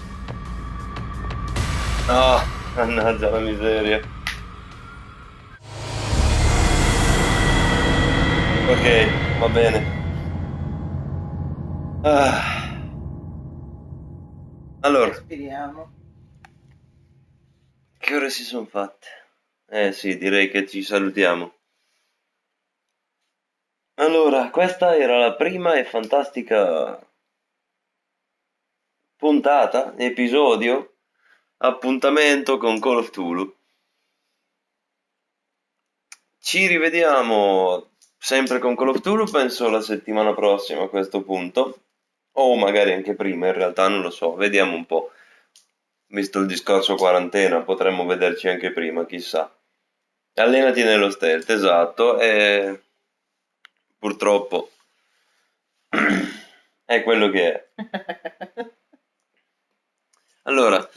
No, mannaggia la miseria. Ok, va bene. Allora, Respiriamo. che ore si sono fatte? Sì, direi che ci salutiamo. Allora, questa era la prima e fantastica puntata, episodio, appuntamento con Call of Cthulhu. Ci rivediamo sempre con Call of Cthulhu, penso la settimana prossima a questo punto, o magari anche prima, in realtà non lo so, vediamo un po'. Visto il discorso quarantena, potremmo vederci anche prima, chissà. Allenati nello stealth, esatto, e purtroppo è quello che è. Allora,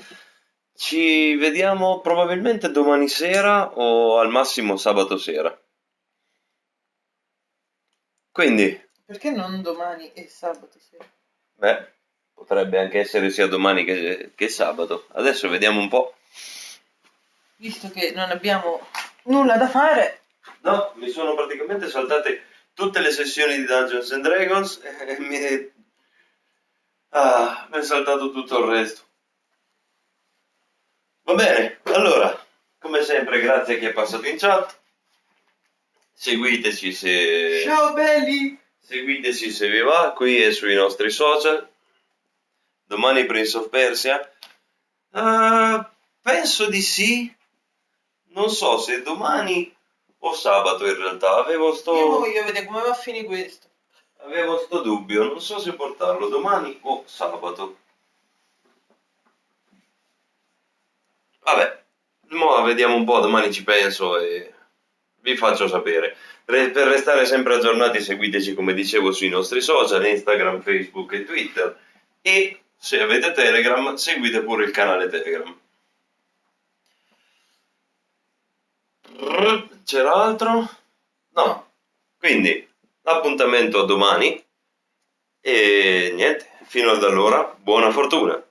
ci vediamo probabilmente domani sera o al massimo sabato sera. Quindi, Perché non domani e sabato sera? beh, Potrebbe anche essere sia domani che sabato. Adesso vediamo un po'. Visto che non abbiamo nulla da fare. No, mi sono praticamente saltate tutte le sessioni di Dungeons and Dragons e mi è saltato tutto il resto. Va bene, allora, come sempre grazie a chi è passato in chat. Seguiteci se... Ciao belli! Seguiteci se vi va, qui e sui nostri social. Domani Prince of Persia. Penso di sì. Non so se domani o sabato in realtà. Io voglio vedere come va a finire questo. Avevo sto dubbio, non so se portarlo domani o sabato. Vabbè, mo vediamo un po', domani ci penso e vi faccio sapere. Per restare sempre aggiornati seguiteci come dicevo sui nostri social, Instagram, Facebook e Twitter. E se avete Telegram seguite pure il canale Telegram. C'era altro? No. Quindi l'appuntamento a domani e niente, fino ad allora buona fortuna.